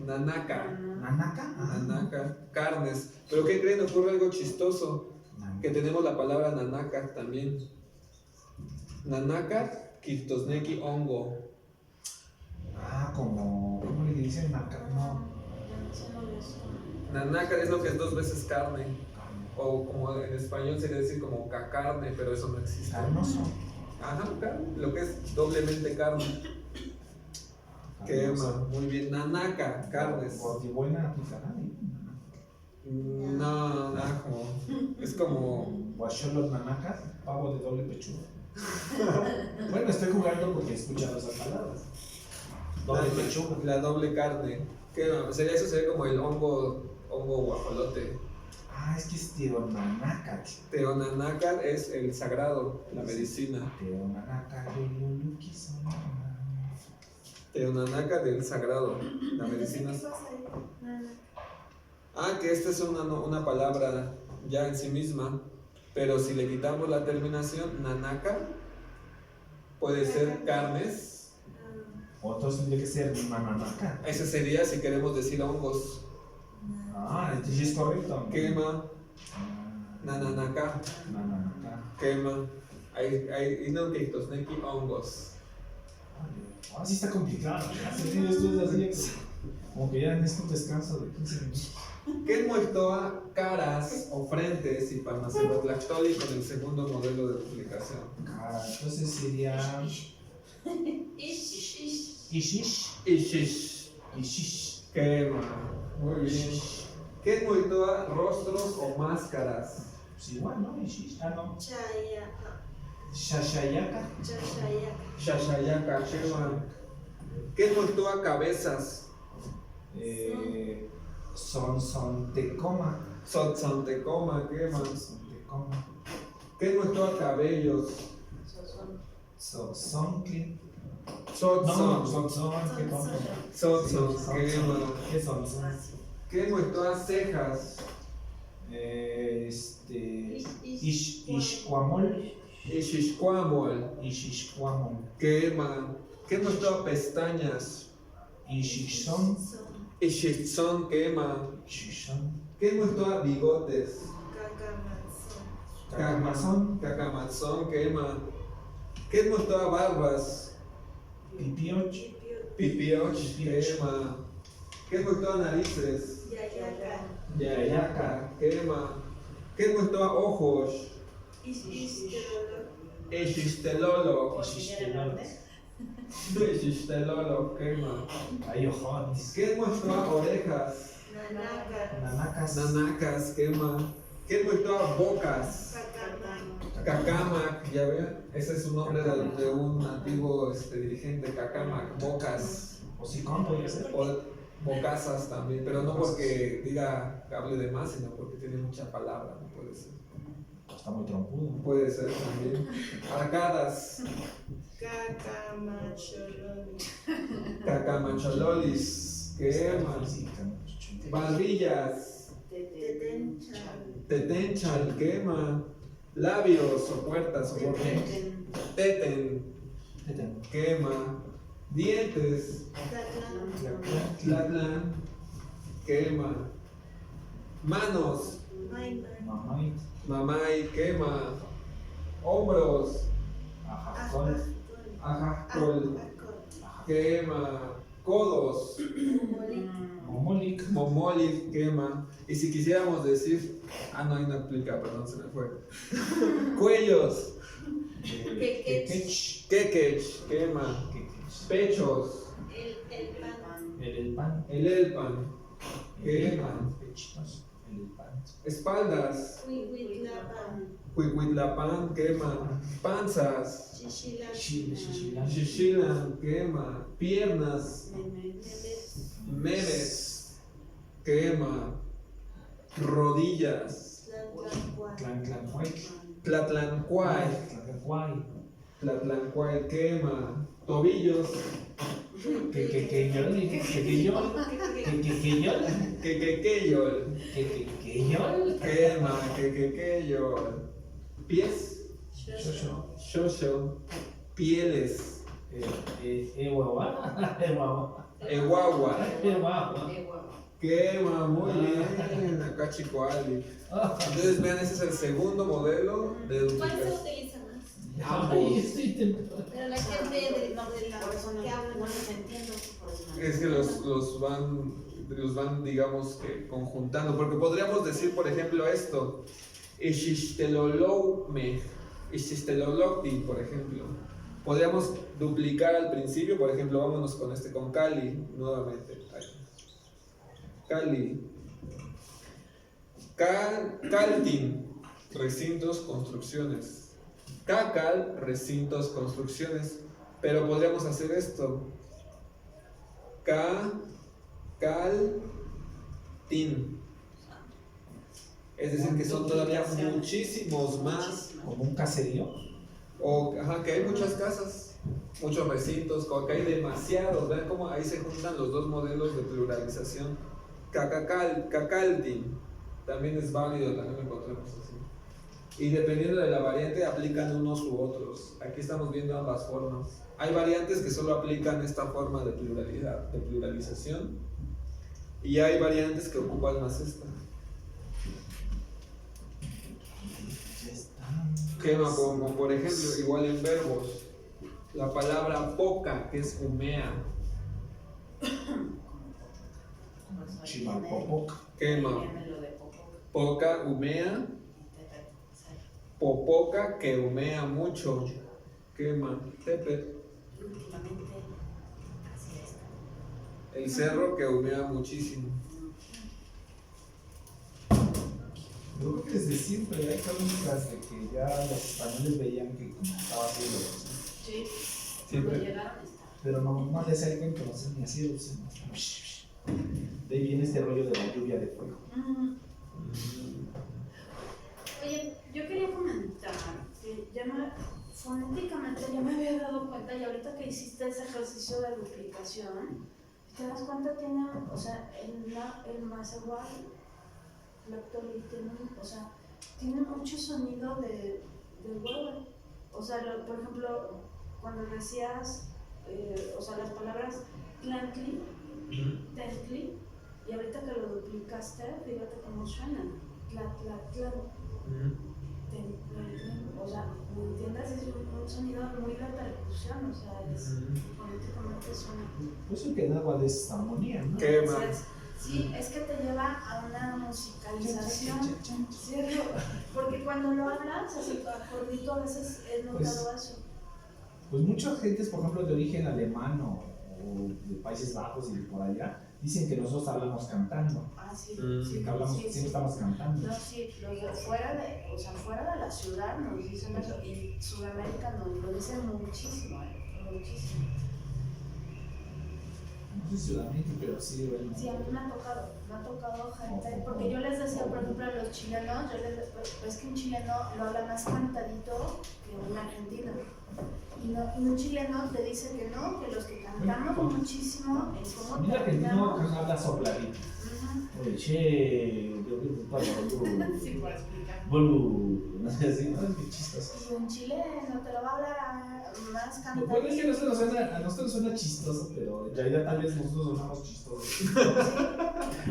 nanaka, Nanaka. nanaka, carnes. Pero ¿qué creen? Ocurre algo chistoso, que tenemos la palabra nanaka también. Nanaka, kirtosneki hongo. ¿Cómo le dicen? No. Nanaka es lo que es dos veces carne. O como en español sería decir como cacarne, pero eso no existe. Carnoso. Ajá, carne, lo que es doblemente carne. Quema, muy bien. Nanaka, carnes. Gordibuena aplicará. No, ajo. Es como. Guacholos nanacas, pavo de doble pechuga. Bueno, estoy jugando porque he escuchado esas palabras. Doble pechuga. La doble carne. Quema. Eso sería como el hongo guajolote. Es que es teonanaca. Teonanaca es el sagrado, la medicina. Teonanaca, Teonanaca del sagrado, la medicina. ¿Qué pasa ahí? Nada. Que esta es una palabra ya en sí misma, pero si le quitamos la terminación, nanaka, puede ser carnes. Otros tendría que ser mananaca. Ese sería si queremos decir hongos. Entonces es correcto. Quema, nananaka, Nananaca. quema. Hay no que tosneki hongos. Sí está complicado. Sí, esto es así como que ya necesito un descanso de 15 minutos. ¿Qué muestra caras o frentes y panacebaptlactoli con el segundo modelo de duplicación? Entonces sería Ishish. Ishish. Quema. Muy bien. ¿Qué muestra rostros o máscaras? Pues igual, ¿no? Ishish. No. Chayaka. Shashayaka. Chayaka. Shashayaka, quema. ¿Qué muestra cabezas? Sontecoma. Sotzantecoma, quema. Sontecoma. ¿Qué muestra cabellos? Sontli. Sotzon. Sotzon. ¿Qué tonto? Sotzon, Sí, quema. ¿Qué sotzon? ¿Qué muestra cejas? Ishquamol. Ishishquamol, Ishishquamol. quema. ¿Qué muestra pestañas? Ishishon. Ishishson, quema. Ishishon. ¿Qué muestra bigotes? Cacamazón. Cacamazón, quema. ¿Qué muestra barbas? Pipioch. Pipioch, quema. ¿Qué muestra narices? Yayaka. Yayaca, quema. ¿Qué muestra ojos? Ishtelolo. Eshistelolo. Cordillera Norte. Xixtelolo, quema. Ay, ojones. ¿Qué muestra orejas? Nanacas. Nanacas, quema. ¿Qué muestra bocas? Cacamac, ya ven, ese es un nombre de un antiguo dirigente, Cacamac, bocas, Hocicón podría ser. o bocazas también, pero no porque diga que hable de más, sino porque tiene mucha palabra, no puede ser. Está muy trompudo. Puede ser también. Arcadas, cacamachololis, quema. Barbillas, tetenchal, quema. Labios o puertas o bordes. Teten, quema. Dientes, tlatlan, quema. Manos, Mamay. mamay, quema. Hombros, Ajacol. ajacol, quema. Codos, Momolik. momolis, quema. Y si quisiéramos decir, no, ahí no aplica, perdón, se me fue. Cuellos, Quequech. quequech, quema. Quequech. Pechos, El pan. el elpan, quema. Pechitos. El pan. Espaldas, huihuitlapan, quema. Panzas, Chile, chichilán. Xixilán, quema. Piernas, memes, quema. Rodillas, Clan, clan, huay. tlatlancuay, Tlacacuay. tlatlancuay, quema. Tobillos, Quequeyol. quequeyol, Quequeyol. quema, quequeyol. Pies, Shosho. shosho. Pieles, Ehuahua. Ehuahua. eguagua, Ehuahua. quema, muy bien, acá chicoali. Entonces vean, ese es el segundo modelo de ¿Cuál se duplicación. utiliza más? Ay, estoy intentando. Pero la gente de la que habla no les entiendo. Es que los van, digamos, que conjuntando, porque podríamos decir, por ejemplo, esto, Ixixtelolome, Ixixtelolocti, por ejemplo. Podríamos duplicar al principio, por ejemplo, vámonos con Cali, nuevamente. Ahí. Cali. Caltin, recintos, construcciones. Cacal, recintos, construcciones. Pero podríamos hacer esto. Caltin. Es decir, que son todavía muchísimos más. Como un caserío. O que hay muchas casas, muchos recintos, como que hay demasiados. Vean cómo ahí se juntan los dos modelos de pluralización. Cacaltin también es válido, también lo encontramos así. Y dependiendo de la variante, aplican unos u otros. Aquí estamos viendo ambas formas. Hay variantes que solo aplican esta forma de pluralidad, de pluralización, y hay variantes que ocupan más esta. Quema, como por ejemplo, igual en verbos, la palabra poca, que es humea, Chimalpopoc. quema. Poca, humea, popoca, que humea mucho, quema. Tepe, el cerro que humea muchísimo. Creo que desde siempre hay crónicas de que ya los españoles veían que como estaba haciendo eso. Sí, Siempre. cuando llegaron está. Pero no les hay cuenta, no sé ni así. De ahí viene este rollo de la lluvia de fuego. Oye, yo quería comentar que fonéticamente ya me había dado cuenta, y ahorita que hiciste ese ejercicio de duplicación, te das cuenta, tiene, o sea, el Mazahual, tiene mucho sonido de huevo. O sea, por ejemplo, cuando decías, las palabras tlantli, tentli, y ahorita que lo duplicaste, fíjate cómo suenan. Tlatlatlan. O sea, ¿me entiendes? Es un sonido muy de percusión, o sea, fonéticamente suena. Por eso que náhuatl es armonía, ¿no? Quema. Sí, es que te lleva a una musicalización. ¿Cierto? Porque cuando lo hablas, así acordito, a veces he notado eso. pues muchas gentes, por ejemplo, de origen alemán o de Países Bajos y de por allá, dicen que nosotros hablamos cantando. Ah, sí, Sí, que hablamos, sí, siempre sí. estamos cantando. No, sí, los de fuera de, o sea, fuera de la ciudad nos dicen eso, y Sudamérica nos lo dicen muchísimo, muchísimo. No sé si Sudamérica, pero sí, bueno. Sí, a mí me ha tocado gente, porque yo les decía, por ejemplo, a los chilenos, yo les decía, pues que un chileno lo habla más cantadito que un argentino. Y un chileno te dice que no, que los que cantamos muchísimo es A como mí el argentino terminamos. habla sopladito. Ujú. Oye, che, yo vi para Sí, por explicar. Bolu, no sé así, no es muy chistoso. Y un chileno te lo va a hablar más cantadito. Bueno, es que a nosotros nos suena chistoso, pero en realidad tal vez nosotros sonamos chistosos. Sí,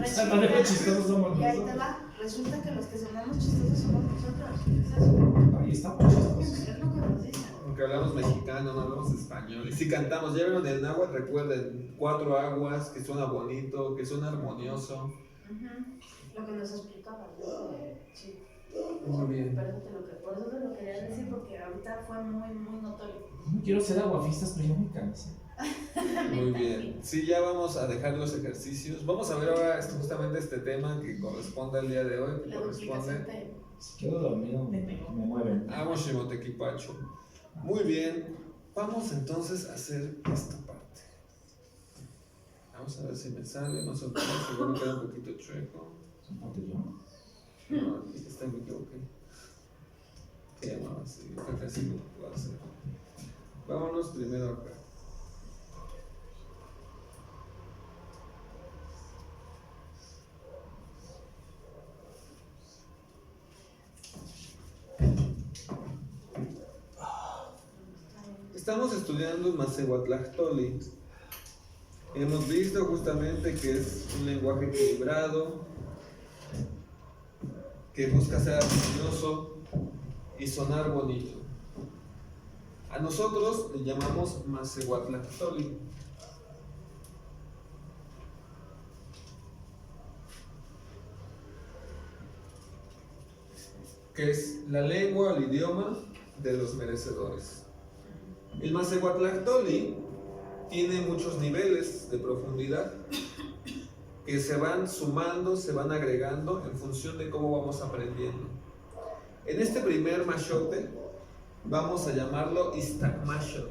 O sea, tal vez los chistosos somos y ahí te nosotros. va, resulta que los que sonamos chistosos somos nosotros. Es eso. Ahí estamos chistosos. Es lo que nos dicen. Aunque hablamos mexicano, no hablamos español. Y si cantamos, ya vieron el náhuatl, recuerden, 4 aguas, que suena bonito, que suena armonioso. Ujú. Lo que nos explicaba, ¿no? Sí. Muy bien. Por eso te lo quería decir, porque ahorita fue muy, muy notorio. No quiero ser aguafistas, pero ya me cansé. Muy bien. Sí, ya vamos a dejar los ejercicios. Vamos a ver ahora justamente este tema que corresponde al día de hoy, que La duplicación corresponde de... Si quedo dormido, me mueven. a Shimotequipacho. Muy bien. Vamos entonces a hacer esta parte. Vamos a ver si me sale, no sé por qué, seguro queda un poquito chueco. ¿Son parte yo? No, aquí está, me equivoqué. Se llamaba así, creo que así lo puedo hacer. Vámonos primero acá. Estamos estudiando Macehuatlactoli. Hemos visto justamente que es un lenguaje equilibrado, que busca ser armonioso y sonar bonito. A nosotros le llamamos Macehuatlactoli. Que es la lengua o el idioma de los merecedores. El Macehuatlactoli tiene muchos niveles de profundidad que se van sumando, se van agregando en función de cómo vamos aprendiendo. En este primer machote vamos a llamarlo Iztacmachot.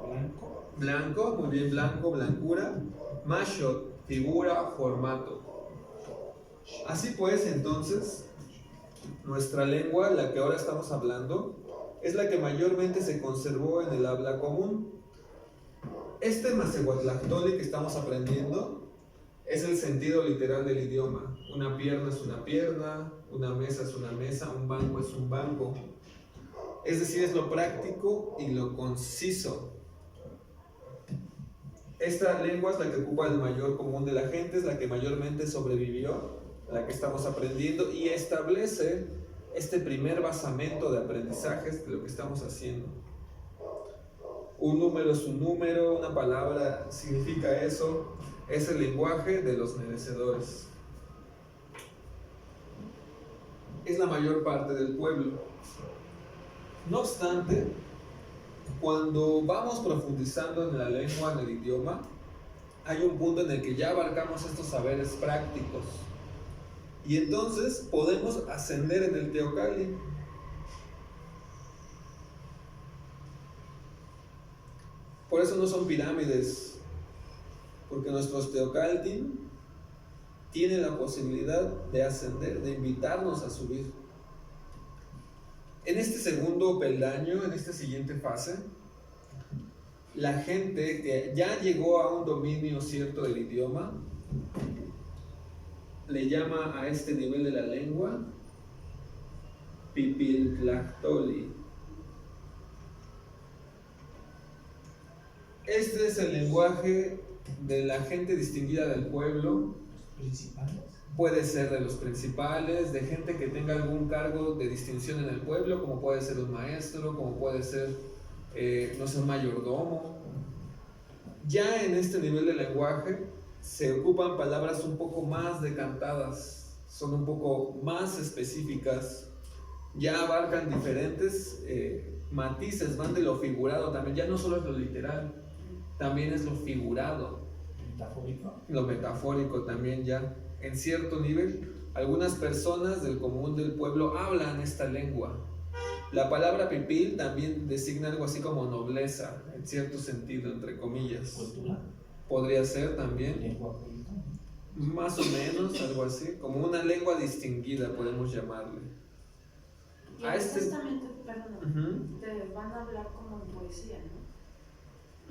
Blanco. Blanco, muy bien, blanco, blancura. Machot, figura, formato. Así pues, entonces, nuestra lengua, la que ahora estamos hablando, es la que mayormente se conservó en el habla común. Este Macehuatlactoli que estamos aprendiendo es el sentido literal del idioma. Una pierna es una pierna, una mesa es una mesa, un banco es un banco. Es decir, es lo práctico y lo conciso. Esta lengua es la que ocupa el mayor común de la gente, es la que mayormente sobrevivió, la que estamos aprendiendo y establece este primer basamento de aprendizajes de lo que estamos haciendo. Un número es un número, una palabra significa eso, es el lenguaje de los merecedores. Es la mayor parte del pueblo. No obstante, cuando vamos profundizando en la lengua, en el idioma, hay un punto en el que ya abarcamos estos saberes prácticos. Y entonces podemos ascender en el teocalli. Por eso no son pirámides, porque nuestros teocaltin tienen la posibilidad de ascender, de invitarnos a subir. En este segundo peldaño, en esta siguiente fase, la gente que ya llegó a un dominio cierto del idioma, le llama a este nivel de la lengua Pipiltlactoli. Este es el lenguaje de la gente distinguida del pueblo. Principales. Puede ser de los principales, de gente que tenga algún cargo de distinción en el pueblo, como puede ser un maestro, como puede ser, no sé, un mayordomo. Ya en este nivel de lenguaje se ocupan palabras un poco más decantadas, son un poco más específicas, ya abarcan diferentes matices, van de lo figurado también, ya no solo es lo literal, también es lo figurado, Metafórico. lo metafórico también ya, en cierto nivel. Algunas personas del común del pueblo hablan esta lengua. La palabra pipil también designa algo así como nobleza, en cierto sentido, entre comillas. Cultura. Podría ser también, Lengua pública. más o menos, algo así, como una lengua distinguida, podemos llamarle. Y A a este- veces también perdón, Ujú. te van a hablar como en poesía,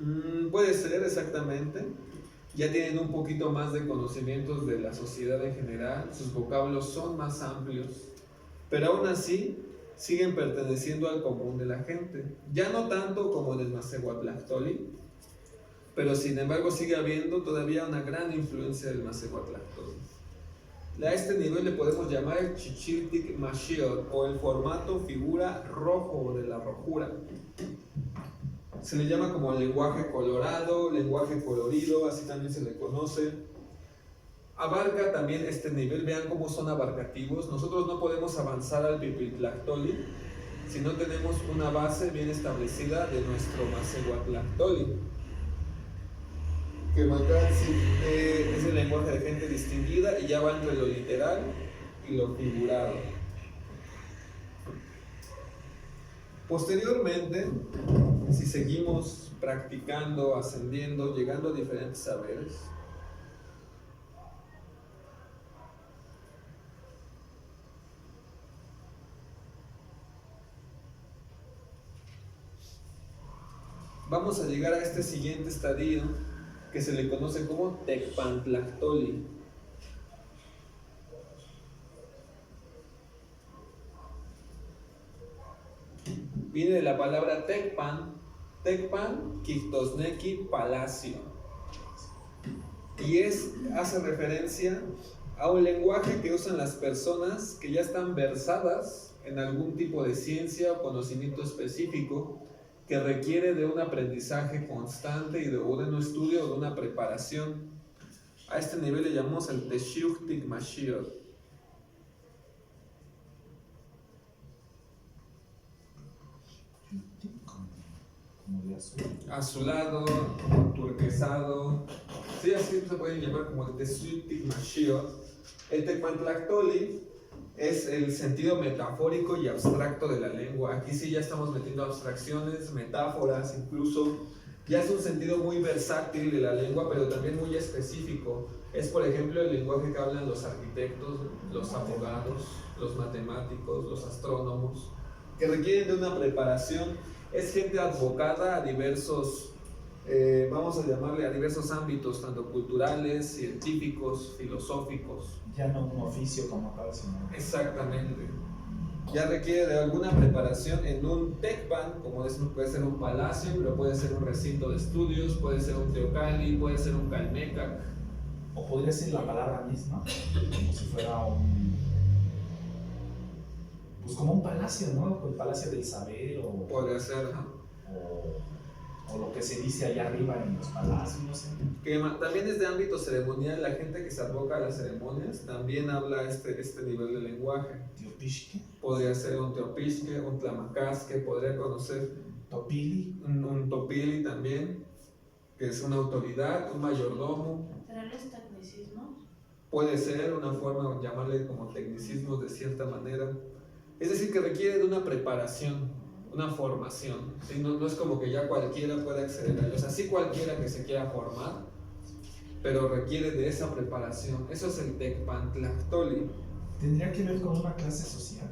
¿no? Puede ser, exactamente. Ya tienen un poquito más de conocimientos de la sociedad en general, sus vocablos son más amplios, pero aún así siguen perteneciendo al común de la gente. Ya no tanto como en el Macehuatlactoli, pero sin embargo sigue habiendo todavía una gran influencia del Macehuatlactoli. A este nivel le podemos llamar el Chichiltic Mashiach, o el formato figura rojo de la rojura. Se le llama como lenguaje colorado, lenguaje colorido, así también se le conoce. Abarca también este nivel, vean cómo son abarcativos. Nosotros no podemos avanzar al Pipitlactoli si no tenemos una base bien establecida de nuestro Macehuatlactoli. Que es el lenguaje de gente distinguida y ya va entre lo literal y lo figurado. Posteriormente, si seguimos practicando, ascendiendo, llegando a diferentes saberes, vamos a llegar a este siguiente estadio que se le conoce como Tecpantlactoli. Viene de la palabra Tecpan, Quictosnequi, palacio. Y hace referencia a un lenguaje que usan las personas que ya están versadas en algún tipo de ciencia o conocimiento específico que requiere de un aprendizaje constante y de un estudio o de una preparación. A este nivel le llamamos el Teshuchtic Mashiach. Como de azul. Azulado, turquesado, sí, así se pueden llamar como el Teshuchtic Mashiach. El Tecpantlactoli es el sentido metafórico y abstracto de la lengua. Aquí sí ya estamos metiendo abstracciones, metáforas, incluso. Ya es un sentido muy versátil de la lengua, pero también muy específico. Es, por ejemplo, el lenguaje que hablan los arquitectos, los abogados, los matemáticos, los astrónomos, que requieren de una preparación. Es gente advocada a diversos, vamos a llamarle a diversos ámbitos, tanto culturales, científicos, filosóficos. Ya no un oficio como tal, sino. Exactamente. Ya requiere de alguna preparación en un Tecpan, como puede ser un palacio, pero puede ser un recinto de estudios, puede ser un teocalli, puede ser un calmecac. O podría ser la palabra misma, como si fuera un. Pues como un palacio, ¿no? El palacio del saber o. Podría ser, ¿no? O lo que se dice allá arriba en los palacios, no sé. Que también es de ámbito ceremonial, la gente que se advoca a las ceremonias también habla este nivel de lenguaje. Teopishke, Podría ser un teopisque, un tlamacasque, podría conocer Topili, un topili también, que es una autoridad, un mayordomo. ¿Serán los tecnicismos? Puede ser una forma de llamarle como tecnicismos de cierta manera. Es decir, que requiere de una preparación, una formación. ¿Sí? No es como que ya cualquiera pueda acceder a ello. O sea, sí cualquiera que se quiera formar, pero requiere de esa preparación. Eso es el Tecpantlactoli. ¿Tendría que ver con una clase social?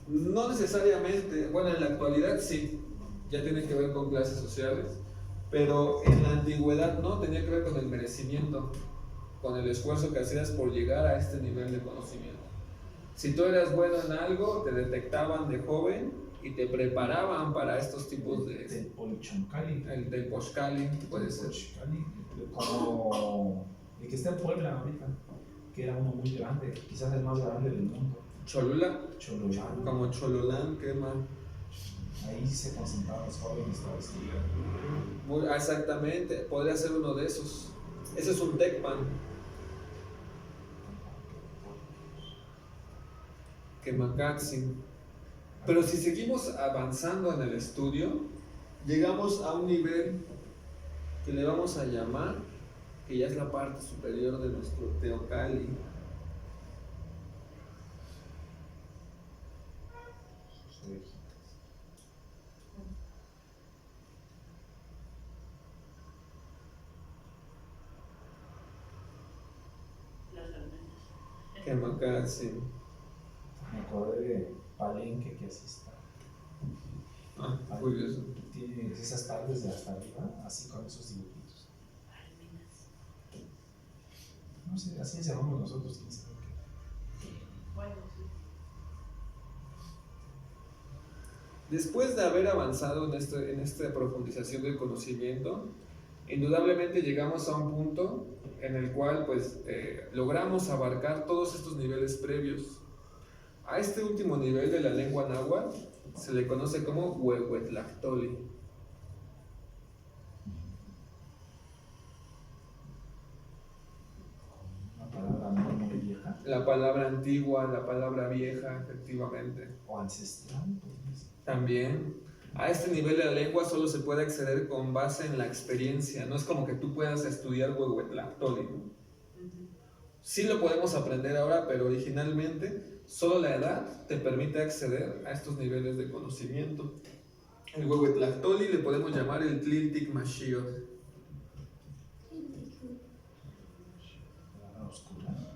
No necesariamente, bueno, en la actualidad sí, ya tiene que ver con clases sociales, pero en la antigüedad no, tenía que ver con el merecimiento, con el esfuerzo que hacías por llegar a este nivel de conocimiento. Si tú eras bueno en algo, te detectaban de joven y te preparaban para estos tipos Del de... Polichoncali. El del Poshkali, puede ser. Como el que está en Puebla ahorita, que era uno muy grande, quizás el más grande del mundo. Cholula, Chololán. como Chololán, ¿qué más? Ahí se concentraban los jóvenes para estudiar. Exactamente, podría ser uno de esos. Ese es un Tecpan. Kemakatsin. Pero si seguimos avanzando en el estudio, llegamos a un nivel que le vamos a llamar, que ya es la parte superior de nuestro Teocalli. Kemakatsin. Me acordé de Palenque, que así está. Ah, curioso. Tiene esas partes de hasta arriba, así con esos dibujitos. No sé, así llamamos nosotros, quién sabe qué. Bueno, sí. Después de haber avanzado en esta profundización del conocimiento, indudablemente llegamos a un punto en el cual pues, logramos abarcar todos estos niveles previos. A este último nivel de la lengua náhuatl se le conoce como Huehuetlactoli. Una palabra muy vieja. La palabra antigua, la palabra vieja, efectivamente. O ancestral, pues. También, a este nivel de la lengua solo se puede acceder con base en la experiencia. No es como que tú puedas estudiar Huehuetlactoli, ¿no? Sí lo podemos aprender ahora, pero originalmente solo la edad te permite acceder a estos niveles de conocimiento. El Huehuetlactoli le podemos llamar el Tliltic Mashiach. Palabra oscura.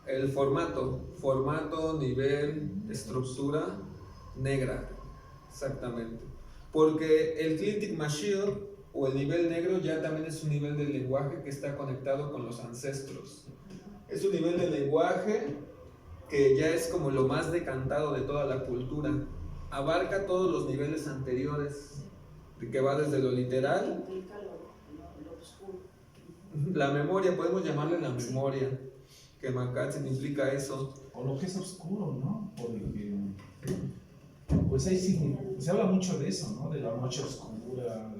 El formato, nivel, estructura negra, exactamente. Porque el Tliltic Mashiach o el nivel negro ya también es un nivel del lenguaje que está conectado con los ancestros. Es un nivel de lenguaje que ya es como lo más decantado de toda la cultura. Abarca todos los niveles anteriores, de que va desde lo literal. Implica lo oscuro. La memoria, podemos llamarle la memoria, que Makatsin implica eso. O lo que es oscuro, ¿no? Porque, pues ahí sí, se habla mucho de eso, ¿no? De la noche oscura,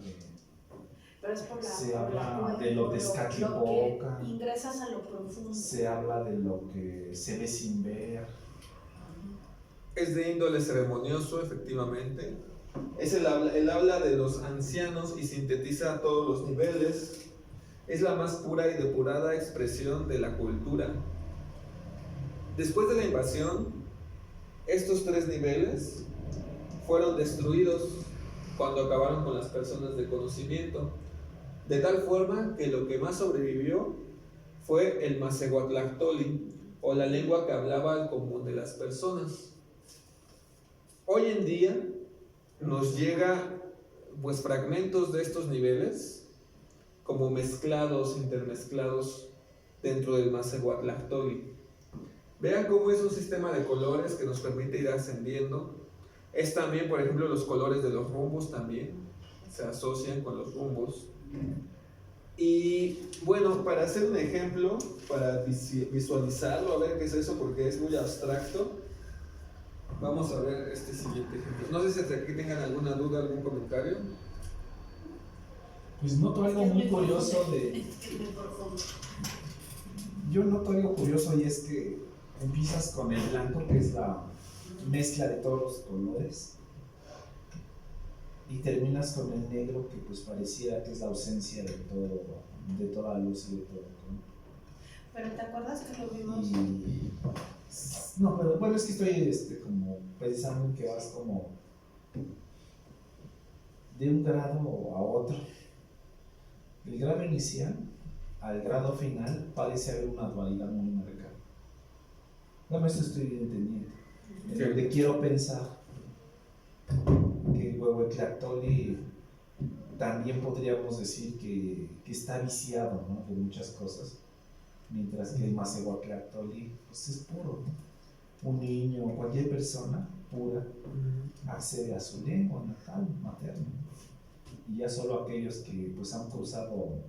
Pero es por la, se por la habla cueva, de lo por de lo Tezcatlipoca. que ingresas a lo profundo. se habla de lo que se ve sin ver. Es de índole ceremonioso, efectivamente. Él habla de los ancianos y sintetiza todos los niveles. Es la más pura y depurada expresión de la cultura. Después de la invasión, estos tres niveles fueron destruidos cuando acabaron con las personas de conocimiento, de tal forma que lo que más sobrevivió fue el Macehuatlactoli, o la lengua que hablaba el común de las personas. Hoy en día nos llega pues fragmentos de estos niveles como mezclados, intermezclados dentro del Macehuatlactoli. Vean cómo es un sistema de colores que nos permite ir ascendiendo. Es también, por ejemplo, los colores de los rumbos también se asocian con los rumbos. Y bueno, para hacer un ejemplo, para visualizarlo, a ver qué es eso, porque es muy abstracto, vamos a ver este siguiente ejemplo. No sé si hasta aquí tengan alguna duda, algún comentario. Pues noto algo muy curioso de... Yo noto algo curioso y es que empiezas con el blanco, que es la mezcla de todos los colores, y terminas con el negro, que pues pareciera que es la ausencia de todo, de toda luz y de todo, ¿no? Pero ¿te acuerdas que lo vimos? Y... No, pero bueno, es que estoy como pensando en que vas como de un grado a otro. El grado inicial al grado final parece haber una dualidad muy marcada. No, esto estoy entendiendo. En donde quiero pensar que el Huehuetlactoli también podríamos decir que está viciado, ¿no? De muchas cosas, mientras que el Macehuatlactoli pues es puro, ¿no? Un niño o cualquier persona pura accede a su lengua natal, materna, y ya solo aquellos que pues han cursado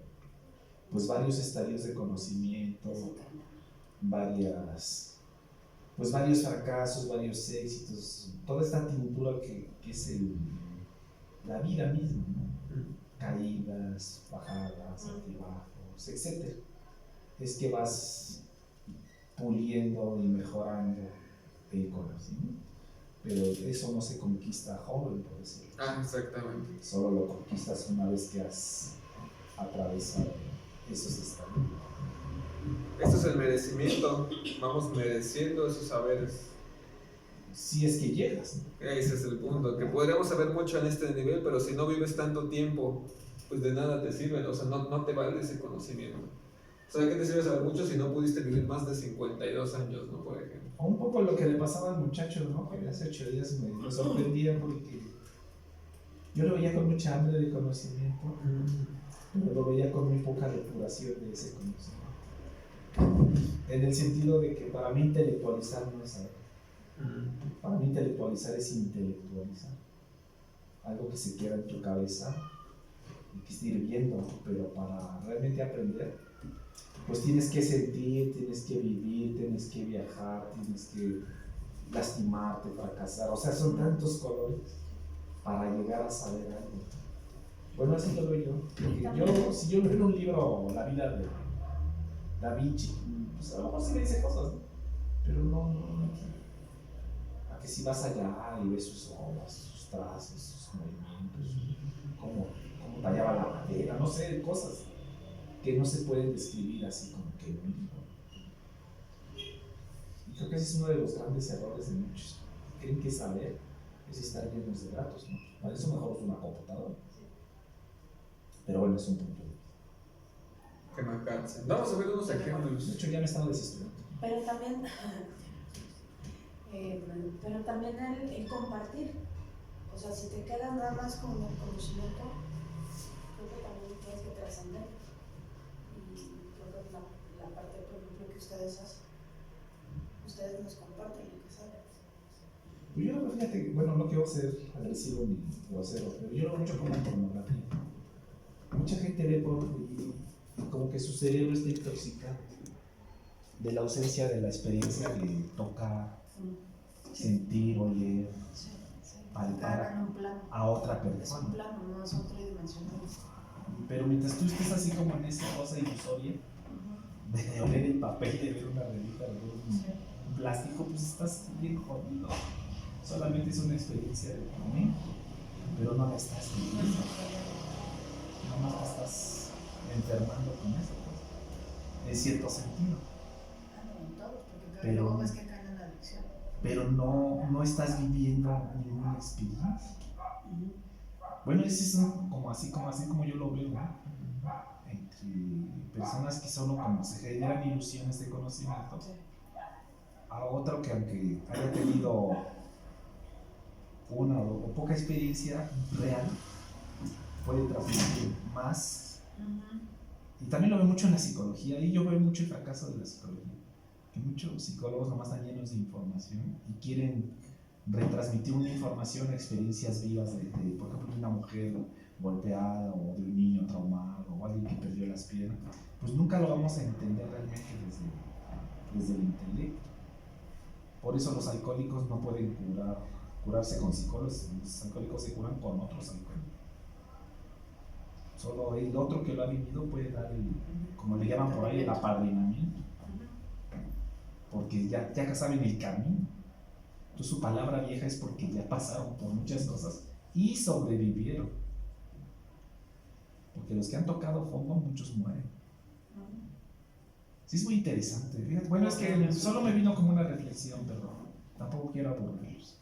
pues varios estadios de conocimiento, varios fracasos, varios éxitos, toda esta tintura que es la vida misma, ¿no? Caídas, bajadas, altibajos, etc. Es que vas puliendo y mejorando el conocimiento. Pero eso no se conquista joven, por decirlo. Exactamente. Solo lo conquistas una vez que has atravesado esos estadios. Esto es el merecimiento. Vamos mereciendo esos saberes. Si es que llegas, ¿no? Ese es el punto. Que podríamos saber mucho en este nivel, pero si no vives tanto tiempo, pues de nada te sirve. O sea, no te vale ese conocimiento. O sea, ¿qué te sirve saber mucho si no pudiste vivir más de 52 años, ¿no? Por ejemplo. O un poco lo que le pasaba al muchacho, ¿no? Que hace 8 días me sorprendía porque yo lo veía con mucha hambre de conocimiento, pero lo veía con muy poca depuración de ese conocimiento. En el sentido de que para mí intelectualizar no es saber. Para mí intelectualizar es intelectualizar. Algo que se queda en tu cabeza y que está hirviendo, pero para realmente aprender, pues tienes que sentir, tienes que vivir, tienes que viajar, tienes que lastimarte, fracasar. O sea, son tantos colores para llegar a saber algo. Bueno, así lo veo yo. Porque si yo leo en un libro la vida de Da Vinci, pues a lo mejor sí me dice cosas, ¿no? Pero no. A que si vas allá y ves sus obras, sus trazos, sus movimientos, cómo tallaba la madera, no sé, cosas que no se pueden describir así como que en un libro. Y creo que ese es uno de los grandes errores de muchos. Creen que saber es estar llenos de datos, ¿no? Para eso mejor es una computadora. Pero bueno, es un punto. Que me alcancen. Vamos a ver unos De ejemplos. hecho, ya me estaba desesperando. Pero también, el compartir. O sea, si te quedas nada más con el conocimiento, creo que también tienes que trascender. Y creo que es la parte, por ejemplo, que ustedes hacen. Ustedes nos comparten lo que saben. Pues yo no, fíjate, bueno, no quiero ser agresivo ni grosero, pero yo lo veo mucho como pornografía. Mucha gente ve porno y como que su cerebro está intoxicado de la ausencia de la experiencia de tocar, sentir, oler, palpar En un plano. a otra Es un persona. plano, no son tridimensionales. Pero mientras tú estés así como en esa cosa ilusoria de oler el papel, de ver una revista, de ver un plástico, pues estás bien jodido. Solamente es una experiencia de comer, pero no la estás viviendo. Nada más te estás enfermando con eso, pues, en cierto sentido. En todos, porque Pero- luego ves que caen en la adicción. Pero no estás viviendo ninguna experiencia. Bueno, ese es como así como yo lo veo, ¿no? Entre personas que solo como se generan ilusiones de conocimiento, a otro que aunque haya tenido una o poca experiencia real, puede transmitir más. Y también lo veo mucho en la psicología, y yo veo mucho el fracaso de la psicología, que muchos psicólogos nomás están llenos de información y quieren retransmitir una información, experiencias vivas de por ejemplo, de una mujer golpeada o de un niño traumado o alguien que perdió las piernas. Pues nunca lo vamos a entender realmente desde el intelecto. Por eso los alcohólicos no pueden curarse con psicólogos, los alcohólicos se curan con otros alcohólicos. Solo el otro que lo ha vivido puede dar como le llaman por ahí, el apadrinamiento. Porque ya saben el camino. Entonces su palabra vieja es porque ya pasaron por muchas cosas y sobrevivieron. Porque los que han tocado fondo, muchos mueren. Sí, es muy interesante. Fíjate, bueno, es que solo me vino como una reflexión, pero tampoco quiero aburrirlos.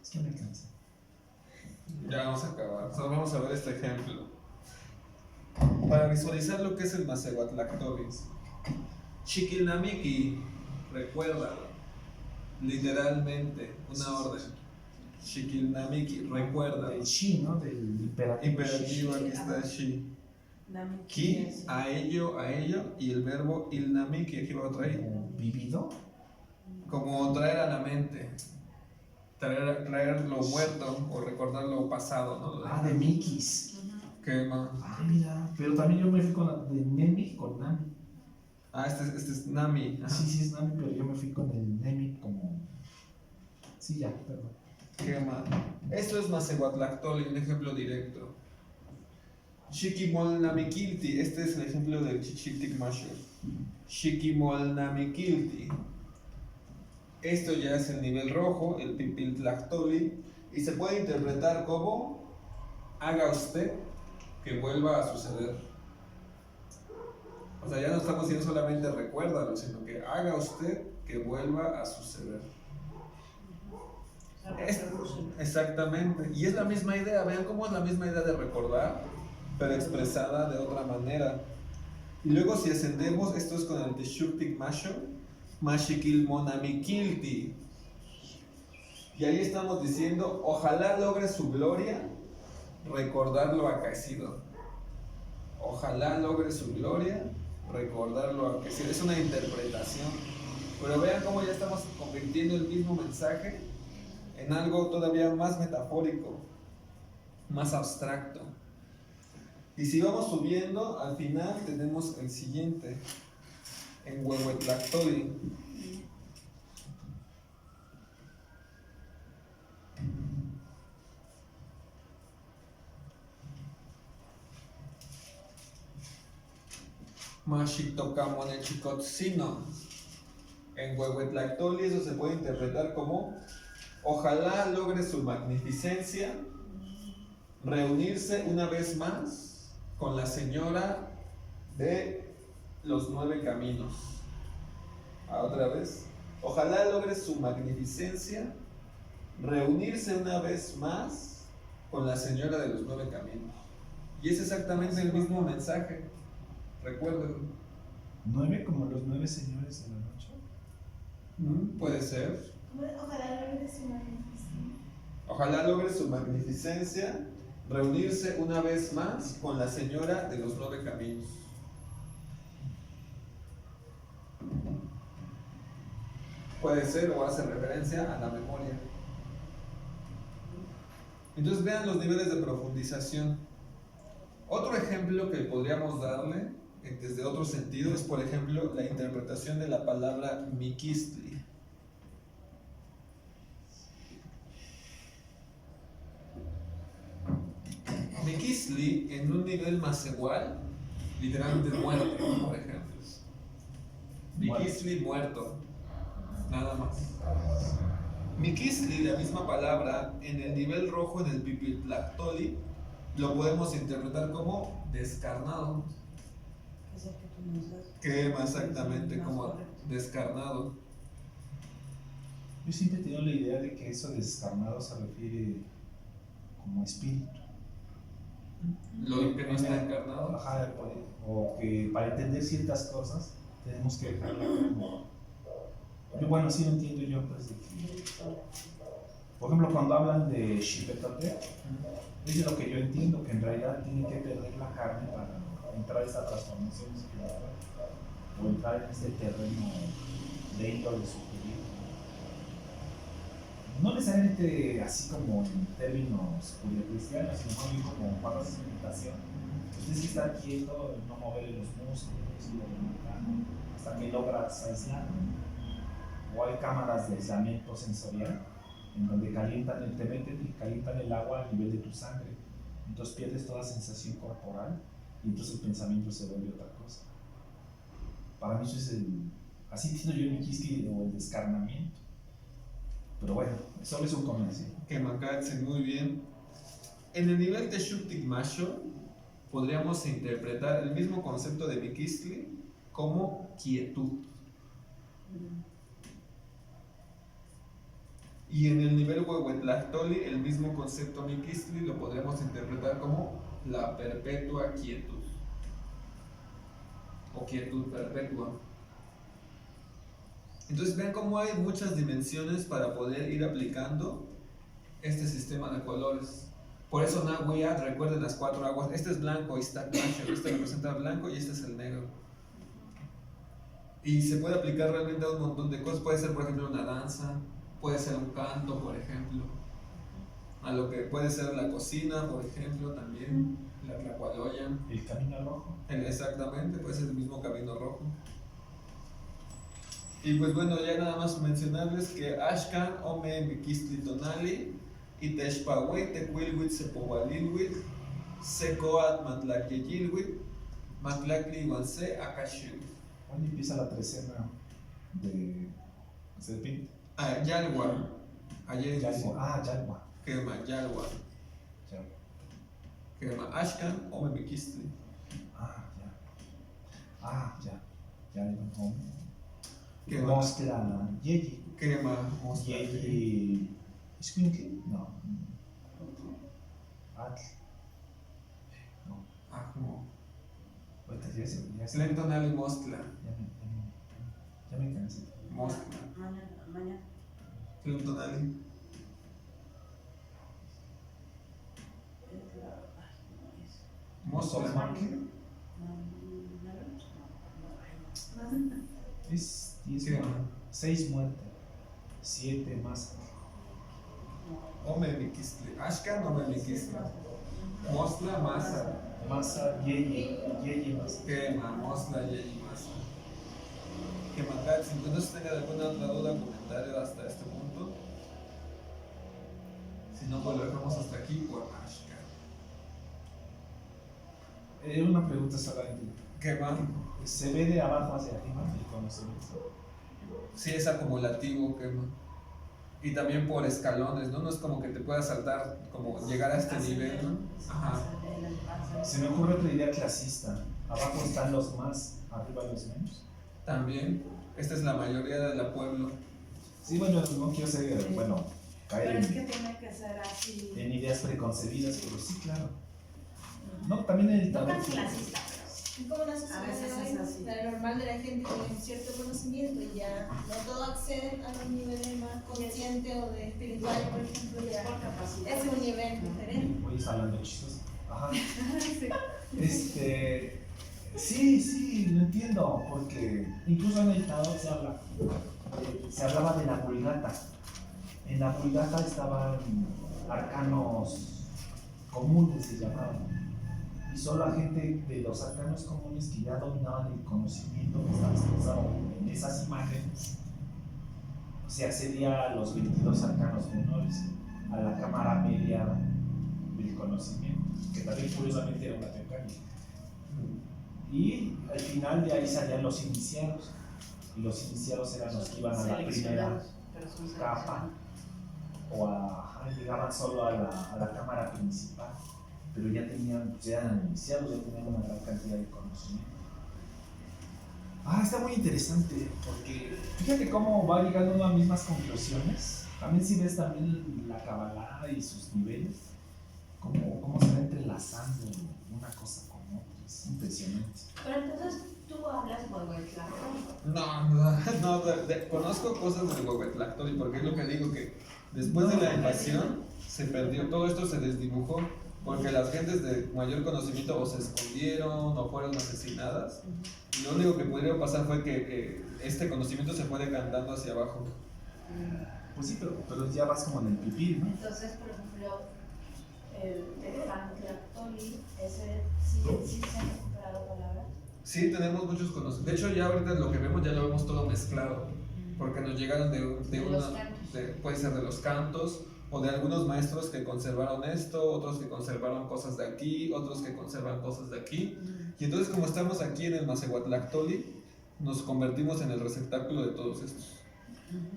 Es que me alcanza. Ya vamos a acabar. Solo vamos a ver este ejemplo. Para visualizar lo que es el Masehuatlactovis. Chiquilnamiki, recuérdalo. Literalmente, una orden. Chiquilnamiki, recuérdalo. Del Shi, ¿no? Del imperativo. Imperativo, aquí está Shi. Ki, a ello, y el verbo ilnamiki, aquí va otra ahí. Como vivido. Como traer a la mente. Traer lo muerto o recordar lo pasado, ¿no? De Mikis. ¿Qué más? Mira, pero también yo me fui con la de Nemi con Nami. Este es Nami. Ajá. Sí, es Nami, pero yo me fui con el Nemi como. Sí, ya, perdón. ¿Qué más? Esto es Masehuatlactoli, un ejemplo directo. Xiquimolnamiquilti, este es el ejemplo del Chichiltic Masher. Xiquimolnamiquilti. Esto ya es el nivel rojo, el Pipiltlactoli, y se puede interpretar como haga usted que vuelva a suceder. O sea, ya no estamos diciendo solamente recuérdalo, sino que haga usted que vuelva a suceder. Exactamente, y es la misma idea, vean cómo es la misma idea de recordar, pero expresada de otra manera. Y luego si ascendemos, esto es con el Teshuktik Masho, Mashikil Monamikilti. Y ahí estamos diciendo, ojalá logre su gloria recordar lo acaecido. Ojalá logre su gloria recordar lo acaecido. Es una interpretación. Pero vean cómo ya estamos convirtiendo el mismo mensaje en algo todavía más metafórico, más abstracto. Y si vamos subiendo, al final tenemos el siguiente, en Huehuetlactoli. Mashitocamonechikotzino. En Huehuetlactoli eso se puede interpretar como ojalá logre su magnificencia reunirse una vez más con la señora de los 9 caminos. Otra vez. Ojalá logre su magnificencia reunirse una vez más con la señora de los 9 caminos. Y es exactamente el mismo mensaje. Recuerden. 9 como los 9 señores de la noche. Puede ser. Ojalá logre su magnificencia. Ojalá logre su magnificencia reunirse una vez más con la señora de los 9 caminos. Puede ser o hace referencia a la memoria. Entonces vean los niveles de profundización. Otro ejemplo que podríamos darle desde otro sentido es, por ejemplo, la interpretación de la palabra Mikistli. Mikistli en un nivel más igual, literalmente muerte, por ejemplo. Mikistli muerto, nada más. Mikistli, la misma palabra, en el nivel rojo, en el Pipiltlactoli, lo podemos interpretar como descarnado. Es el que tú nos das. Que exactamente como descarnado. Yo siempre he tenido la idea de que eso de descarnado se refiere como espíritu. Lo que no está encarnado. Ajá, o que para entender ciertas cosas tenemos que dejarlo como... Bueno, así lo entiendo yo, pues, de que, por ejemplo, cuando hablan de Xipetote, es de lo que yo entiendo, que en realidad tiene que perder la carne para entrar a esta transformación espiritual, o entrar en este terreno de índole superior. No necesariamente así como en términos judio-cristianos, sino más bien como cuando haces meditación. Tienes que estar quieto, no mover los músculos, ir remontando, hasta que logras aislar. O hay cámaras de aislamiento sensorial en donde te meten y calientan el agua al nivel de tu sangre. Entonces pierdes toda sensación corporal y entonces el pensamiento se vuelve otra cosa. Para mí eso es así entiendo yo el Mikistli o el descarnamiento. Pero bueno, solo es un comercio. Que Makatse, muy bien. En el nivel de Shuktik Masho podríamos interpretar el mismo concepto de Mikistli como quietud. Y en el nivel Huehuetlactoli, el mismo concepto Mikistli lo podríamos interpretar como la perpetua quietud. O quietud perpetua. Entonces ven cómo hay muchas dimensiones para poder ir aplicando este sistema de colores. Por eso Nahuayat, recuerden las 4 aguas. Este es blanco, este representa el blanco y este es el negro. Y se puede aplicar realmente a un montón de cosas. Puede ser, por ejemplo, una danza, puede ser un canto, por ejemplo. A lo que puede ser la cocina, por ejemplo, también. La tlacualoya. El camino rojo. Exactamente, puede ser el mismo camino rojo. Y pues bueno, ya nada más mencionarles que Ashkan, Ome, Mikistli Tonali, y Teshpahuit, Tequilwit, Sepowalilwit, Secoat, Matlakyeyilwit, Matlakli, Iwanse, Akashiwit. Hoy empieza la trecena de Serpente. Yalwa. Ayer Yalwa. Ah, Yalwa. Quema, Yalwa. Yalwa. Quema, Ashkan o Memikistli. Ah, ya. Ah, ya. Yalwa. Quema, Mostla. Yeyi. Quema, Mostla. Yeyi. ¿Squinkle? No. Atl. No. Ajmo. Ahorita ya se. Tlentonali Mostla. Ya me cansé. Mostla. Mañana. Tlentonali. Mostla. Es 10 ¿Qué? 6 muertes, 7 más. O Memikistli. Ashkan o Memikistli. Mostla, Masa. Masa, Yeyi Masa. Quema, Mostla, Yeyi, Masa. Quema, Kat, si ustedes tengan alguna otra duda, comentario hasta este punto. Si no, pues lo dejamos hasta aquí por Ashkan. Una pregunta solamente. Quema. ¿Se ve de abajo hacia arriba el conocimiento? Sí, es acumulativo, quema. Y también por escalones, ¿no? No es como que te puedas saltar, como llegar a este nivel, ¿no? Ajá. Se me ocurre otra idea clasista. Abajo están los más, arriba los menos. También, esta es la mayoría de la pueblo. Sí, bueno, no quiero ser, bueno, caer Pero es que tiene que ser así. en ideas preconcebidas, pero sí, claro. No, también en el No tan tarot. clasista, pero. Y como la A sociedad veces de es hoy, así. la normal de la gente tiene cierto conocimiento y ya no todo acceden a los niveles más conscientes o de espiritual, por ejemplo, Es ya por capacidad. es un nivel diferente. Voy hablando chistoso. Ajá. Sí. Sí, lo entiendo, porque incluso en el tarot se hablaba de la vulgata. En la vulgata estaban arcanos comunes, se llamaban. Y solo la gente de los arcanos comunes que ya dominaban el conocimiento que estaba expresado en esas imágenes, se accedía a los 22 arcanos menores, a la cámara media del conocimiento, que también curiosamente era una teocanía. Y al final de ahí salían los iniciados, y los iniciados eran los que iban a la primera Seleccionados, pero son capa, seleccionados. llegaban solo a la cámara principal, pero ya eran iniciados, ya tenían una gran cantidad de conocimiento. Está muy interesante, porque fíjate cómo va llegando uno a mismas conclusiones. También si ves también la Kabbalah y sus niveles, cómo se va entrelazando una cosa con otra, es impresionante. Pero entonces tú hablas huehuetlactoli. No, conozco cosas del Huehuetlactoli, porque es lo que digo, que después de la invasión se perdió, todo esto se desdibujó, porque las gentes de mayor conocimiento o se escondieron o fueron asesinadas. Y lo único que pudieron pasar fue que este conocimiento se fue decantando hacia abajo. Pues sí, pero ya vas como en el pipí, ¿no? Entonces, por ejemplo, el Teflactoli, ese sí se han recuperado palabras. Sí, tenemos muchos conocimientos. De hecho, ya ahorita lo que vemos ya lo vemos todo mezclado, porque nos llegaron de los cantos. puede ser de los cantos, o de algunos maestros que conservaron esto, otros que conservaron cosas de aquí, otros que conservan cosas de aquí. Y entonces, como estamos aquí en el Mazahuatlactoli, nos convertimos en el receptáculo de todos estos.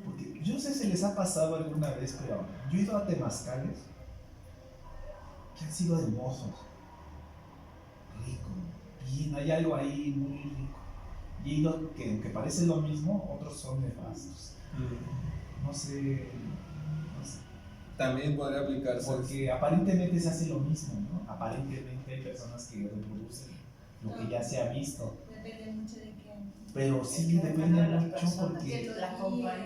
Porque yo no sé si les ha pasado alguna vez, pero yo he ido a temazcales que han sido hermosos, rico, bien, hay algo ahí muy rico. Y he ido que aunque parece lo mismo, otros son nefastos. No sé. También podría aplicarse. Porque aparentemente se hace lo mismo, ¿no? Aparentemente hay personas que reproducen lo que ya se ha visto. Depende mucho de quién. Pero sí depende mucho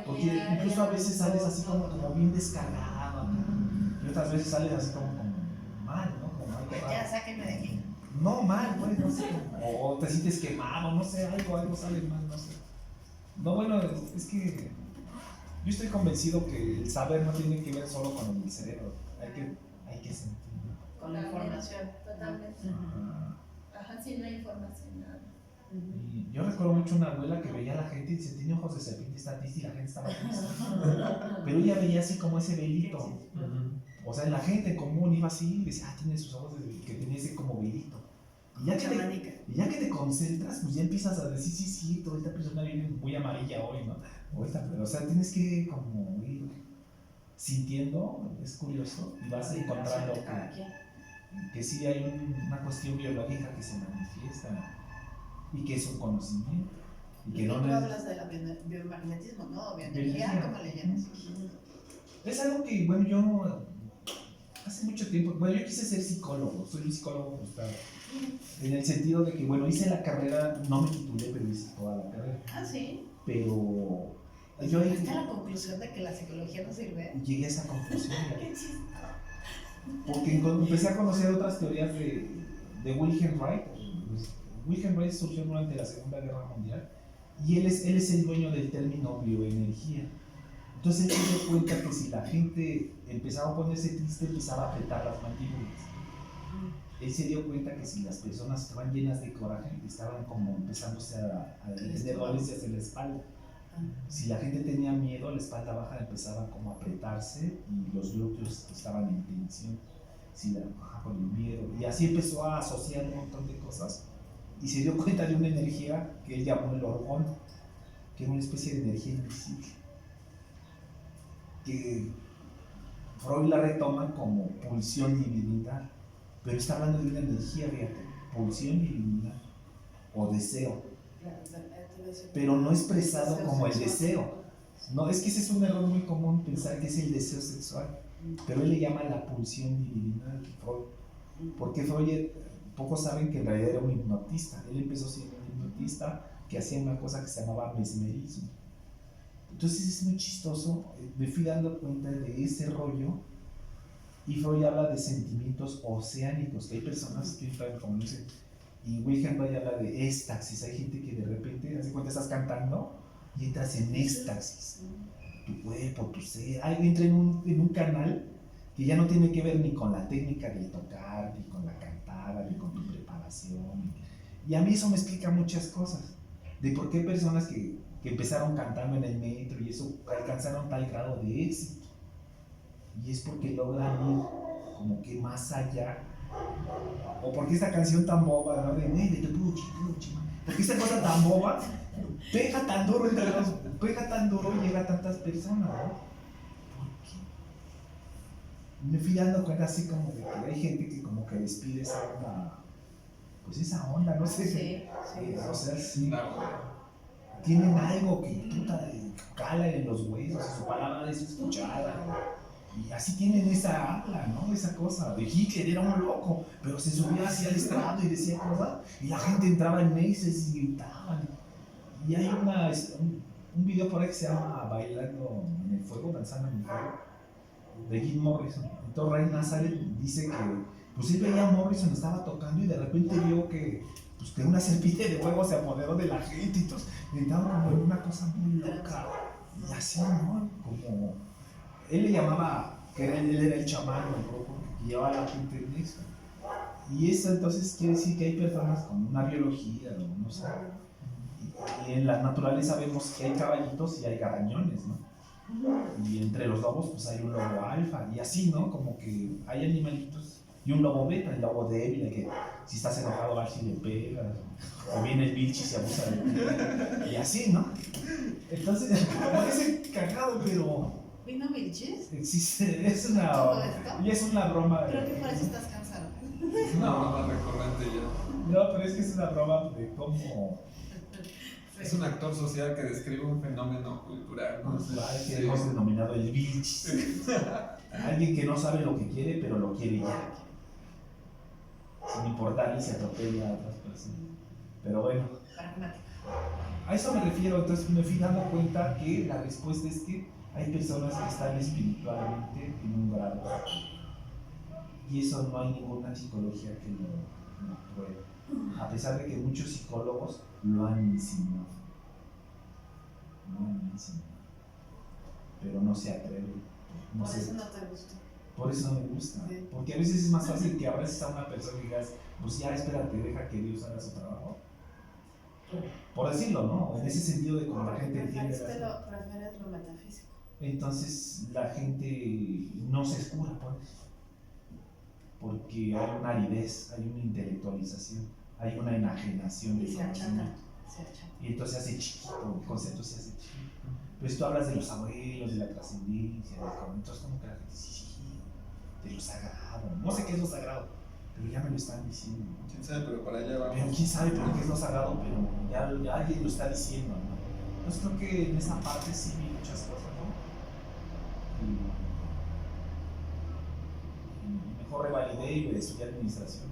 porque incluso a veces sales así como bien descargado acá, y otras veces sales así como mal, ¿no? Como algo Ya, raro. sáquenme de aquí. No mal, pues, no sé. O te sientes quemado, no sé, algo sale mal, no sé. No, bueno, es que yo estoy convencido que el saber no tiene que ver solo con el cerebro, hay que sentir, ¿no? Con la información. Totalmente. Ajá, si no hay información, nada. Y yo recuerdo mucho una abuela que veía a la gente y dice, tiene ojos de serpiente, está triste, y la gente estaba triste. Pero ella veía así como ese velito. O sea, la gente común iba así y decía, tiene sus ojos de que tenía ese como velito. Chamánica. Y ya que te concentras, pues ya empiezas a decir, sí, toda esta persona viene muy amarilla hoy, ¿no? O sea, tienes que como ir sintiendo, es curioso, y vas encontrando que sí hay una cuestión biológica que se manifiesta y que es un conocimiento. Y que Tú no hablas de la biomagnetismo, ¿no? Bioenergía, ¿cómo le llamas? es algo que, bueno, yo hace mucho tiempo, bueno, yo quise ser psicólogo, soy un psicólogo frustrado, en el sentido de que, bueno, hice la carrera, no me titulé, pero hice toda la carrera, Ah, sí. pero yo ¿Llegaste a la conclusión de que la psicología no sirve? llegué a esa conclusión, Qué chiste. porque empecé a conocer otras teorías de Wilhelm Reich. Wilhelm Reich surgió durante la Segunda Guerra Mundial y él es el dueño del término bioenergía. Entonces él se dio cuenta que si la gente empezaba a ponerse triste, empezaba a apretar las mandíbulas. Él se dio cuenta que si las personas estaban llenas de coraje, estaban como empezándose a tener dolencias en la espalda. Si la gente tenía miedo, la espalda baja empezaba como a apretarse y los glúteos estaban en tensión. Si la baja por el miedo. Y así empezó a asociar un montón de cosas y se dio cuenta de una energía que él llamó el orgón, que era una especie de energía invisible, que Freud la retoma como pulsión y divinidad, pero está hablando de una energía, fíjate, pulsión y divinidad, o deseo, pero no expresado como el deseo. No, es que ese es un error muy común, pensar que es el deseo sexual, pero él le llama la pulsión divinidad, porque Freud, pocos saben que en realidad era un hipnotista. Él empezó siendo un hipnotista que hacía una cosa que se llamaba mesmerismo. Entonces es muy chistoso, me fui dando cuenta de ese rollo, y Freud habla de sentimientos oceánicos, que hay personas que entran como no sé, y Wilhelm Reich habla de éxtasis. Hay gente que de repente, hace cuenta, estás cantando y entras en éxtasis, tu cuerpo, tu ser, entra en un canal que ya no tiene que ver ni con la técnica de tocar, ni con la cantada, ni con tu preparación. Y a mí eso me explica muchas cosas, de por qué personas que empezaron cantando en el metro y eso alcanzaron tal grado de éxito. Y es porque logran ir como que más allá. O porque esta canción tan boba, ¿no? De puchi, porque esta cosa tan boba pega tan duro y llega a tantas personas, ¿no? Me fui dando cuenta así como de que hay gente que como que despide esa onda, pues esa onda, no sé. Sí. O sea, sí. Tienen algo que puta cala en los huesos, y su palabra es escuchada. Y así tienen esa habla, ¿no? Esa cosa. De Hitler era un loco, pero se subía hacia el estrado y decía cosas, y la gente entraba en meses y gritaban. Y hay un video por ahí que se llama Bailando en el Fuego, Danzando en el Fuego, de Jim Morrison. Entonces Ray Nazareth dice que pues él veía a Morrison, estaba tocando y de repente vio que una serpiente de fuego se apoderó de la gente y todos gritaban como una cosa muy loca. Y así, ¿no? Como él le llamaba, que él era el chamán, el grupo que llevaba a la gente en eso. Y eso entonces quiere decir que hay personas con una biología, no sé. Y en la naturaleza vemos que hay caballitos y hay garañones, ¿no? Y entre los lobos pues hay un lobo alfa y así, ¿no? Como que hay animalitos y un lobo beta, el lobo débil, que si estás enojado vas y le pegas, o viene el bicho y se abusa de ti, y así, ¿no? Entonces, parece cagado, pero ¿Vino Vilchis? existe, ¿Todo esto? y es una broma. Creo que por eso estás cansado. Es una broma recurrente ya. No, pero es que es una broma de cómo Es un actor social que describe un fenómeno cultural, ¿no? cultural que hemos denominado el bicho. Alguien que no sabe lo que quiere, pero lo quiere ya. Sin importarle si atropella a otras personas. Pero bueno, Pragmático. a eso me refiero. Entonces me fui dando cuenta que la respuesta es que hay personas que están espiritualmente en un grado. Y eso no hay ninguna psicología que lo pruebe. A pesar de que muchos psicólogos lo han insinuado. Pero no se atreven. No Por sé. eso no te gusta. Por eso no me gusta. Sí. Porque a veces es más fácil que abraces a una persona y digas, pues ya espérate, deja que Dios haga su trabajo. Por decirlo, ¿no? En ese sentido de cómo la gente entiende. Prefieres lo metafísico. Entonces la gente no se escura, pues. Porque hay una aridez, hay una intelectualización. hay una enajenación Y del se achata. conocimiento. Se achata. Y entonces se hace chiquito, el concepto se hace chiquito. Pero si tú hablas de los abuelos, de la trascendencia, entonces como que la gente dice, sí, de lo sagrado. No sé qué es lo sagrado, pero ya me lo están diciendo. ¿Quién sabe? Pero para allá vamos. Pero quién sabe por qué es lo sagrado, pero ya alguien lo está diciendo, ¿no? Entonces creo que en esa parte sí vi muchas cosas, ¿no? Y mejor revalidé y estudié administración.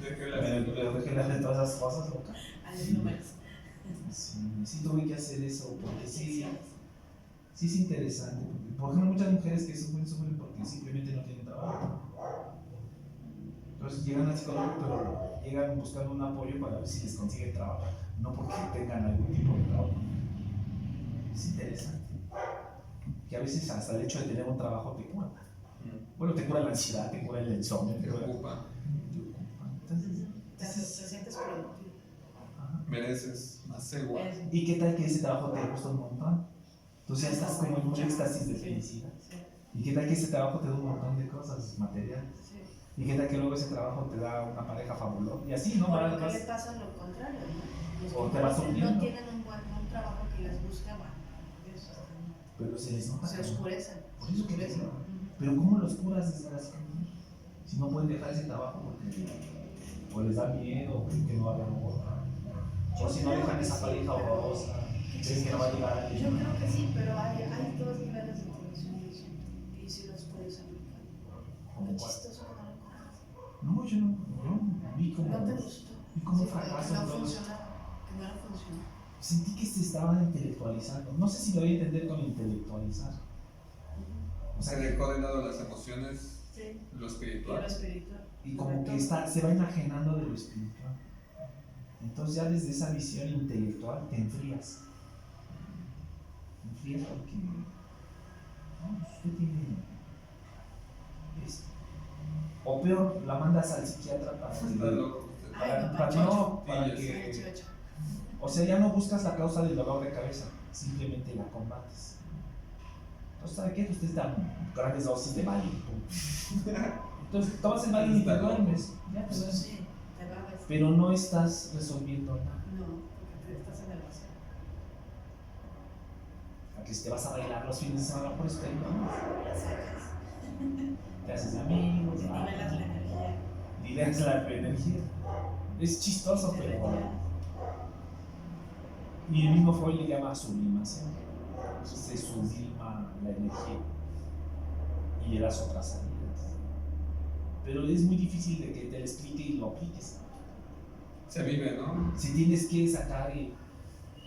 Pero dejé de todas esas cosas, loca. A los números. Sí tuve que hacer eso, porque sí es interesante. Por ejemplo, muchas mujeres que sufren porque simplemente no tienen trabajo. Entonces llegan al psicólogo, pero llegan buscando un apoyo para ver si les consiguen trabajo, no porque tengan algún tipo de trabajo. Es interesante. Que a veces hasta el hecho de tener un trabajo te cura. Bueno, te cura la ansiedad, te cura el insomnio, Te ocupa. Entonces, Te sientes productivo. ajá. Mereces más seguro. ¿Y qué tal que ese trabajo te gusta un montón? Entonces ya estás como en un éxtasis de felicidad. Sí, ¿Y qué tal que ese trabajo te da un montón de cosas materiales? sí. ¿Y qué tal que luego ese trabajo te da una pareja fabulosa? Y así, ¿no? O Vas- lo que vas- le pasa lo contrario, ¿no? Los O que te vas no hundiendo. tienen un trabajo que les gusta, bueno, ellos Pero se les nota. se oscurecen. Por eso que oscurecen. les- Pero ¿cómo los curas desde las cosas? Si no pueden dejar ese trabajo porque o les da miedo, o creen que no va a haber otra. O si no dejan esa pareja horrorosa, creen que no va a llegar Yo alguien. creo que sí, pero hay dos niveles de conocimiento y si los puedes aplicar. ¿Cómo Qué cuál? chistoso que no lo conoces. No, yo vi como, No te gustó. vi como Sí, fracaso que no en todo. funcionaba, que no era funcional. Sentí que se estaban intelectualizando. No sé si lo voy a entender con intelectualizar. O Se sea, dejó de lado las emociones, Sí, lo y lo espiritual. espiritual. y como que se va enajenando de lo espiritual. Entonces ya desde esa visión intelectual te enfrías. Te enfrías porque no, pues, usted tiene esto. O peor, la mandas al psiquiatra para Está que, loco usted. Ay, no, para Panchocho. para Sí, que, 18. o sea, ya no buscas la causa del dolor de cabeza, simplemente la combates. Entonces, ¿sabe qué? Usted está en grandes dosis de Valium. Entonces, tomas el Valium y te duermes. Ya te duermes. Sí, te bajas. Pero no estás resolviendo nada. No, porque estás en el vacío. A que si te vas a bailar los fines de semana por esto, ¿no? La sacas. Te haces de amigos, Nivelas la energía. liberas la energía. Es chistoso, Te pero. retiras. Y el mismo Freud le llama sublimación. Se sublima la energía y le das otras salidas. Pero es muy difícil de que te lo explique y lo apliques. Se vive, ¿no? Si tienes que sacar.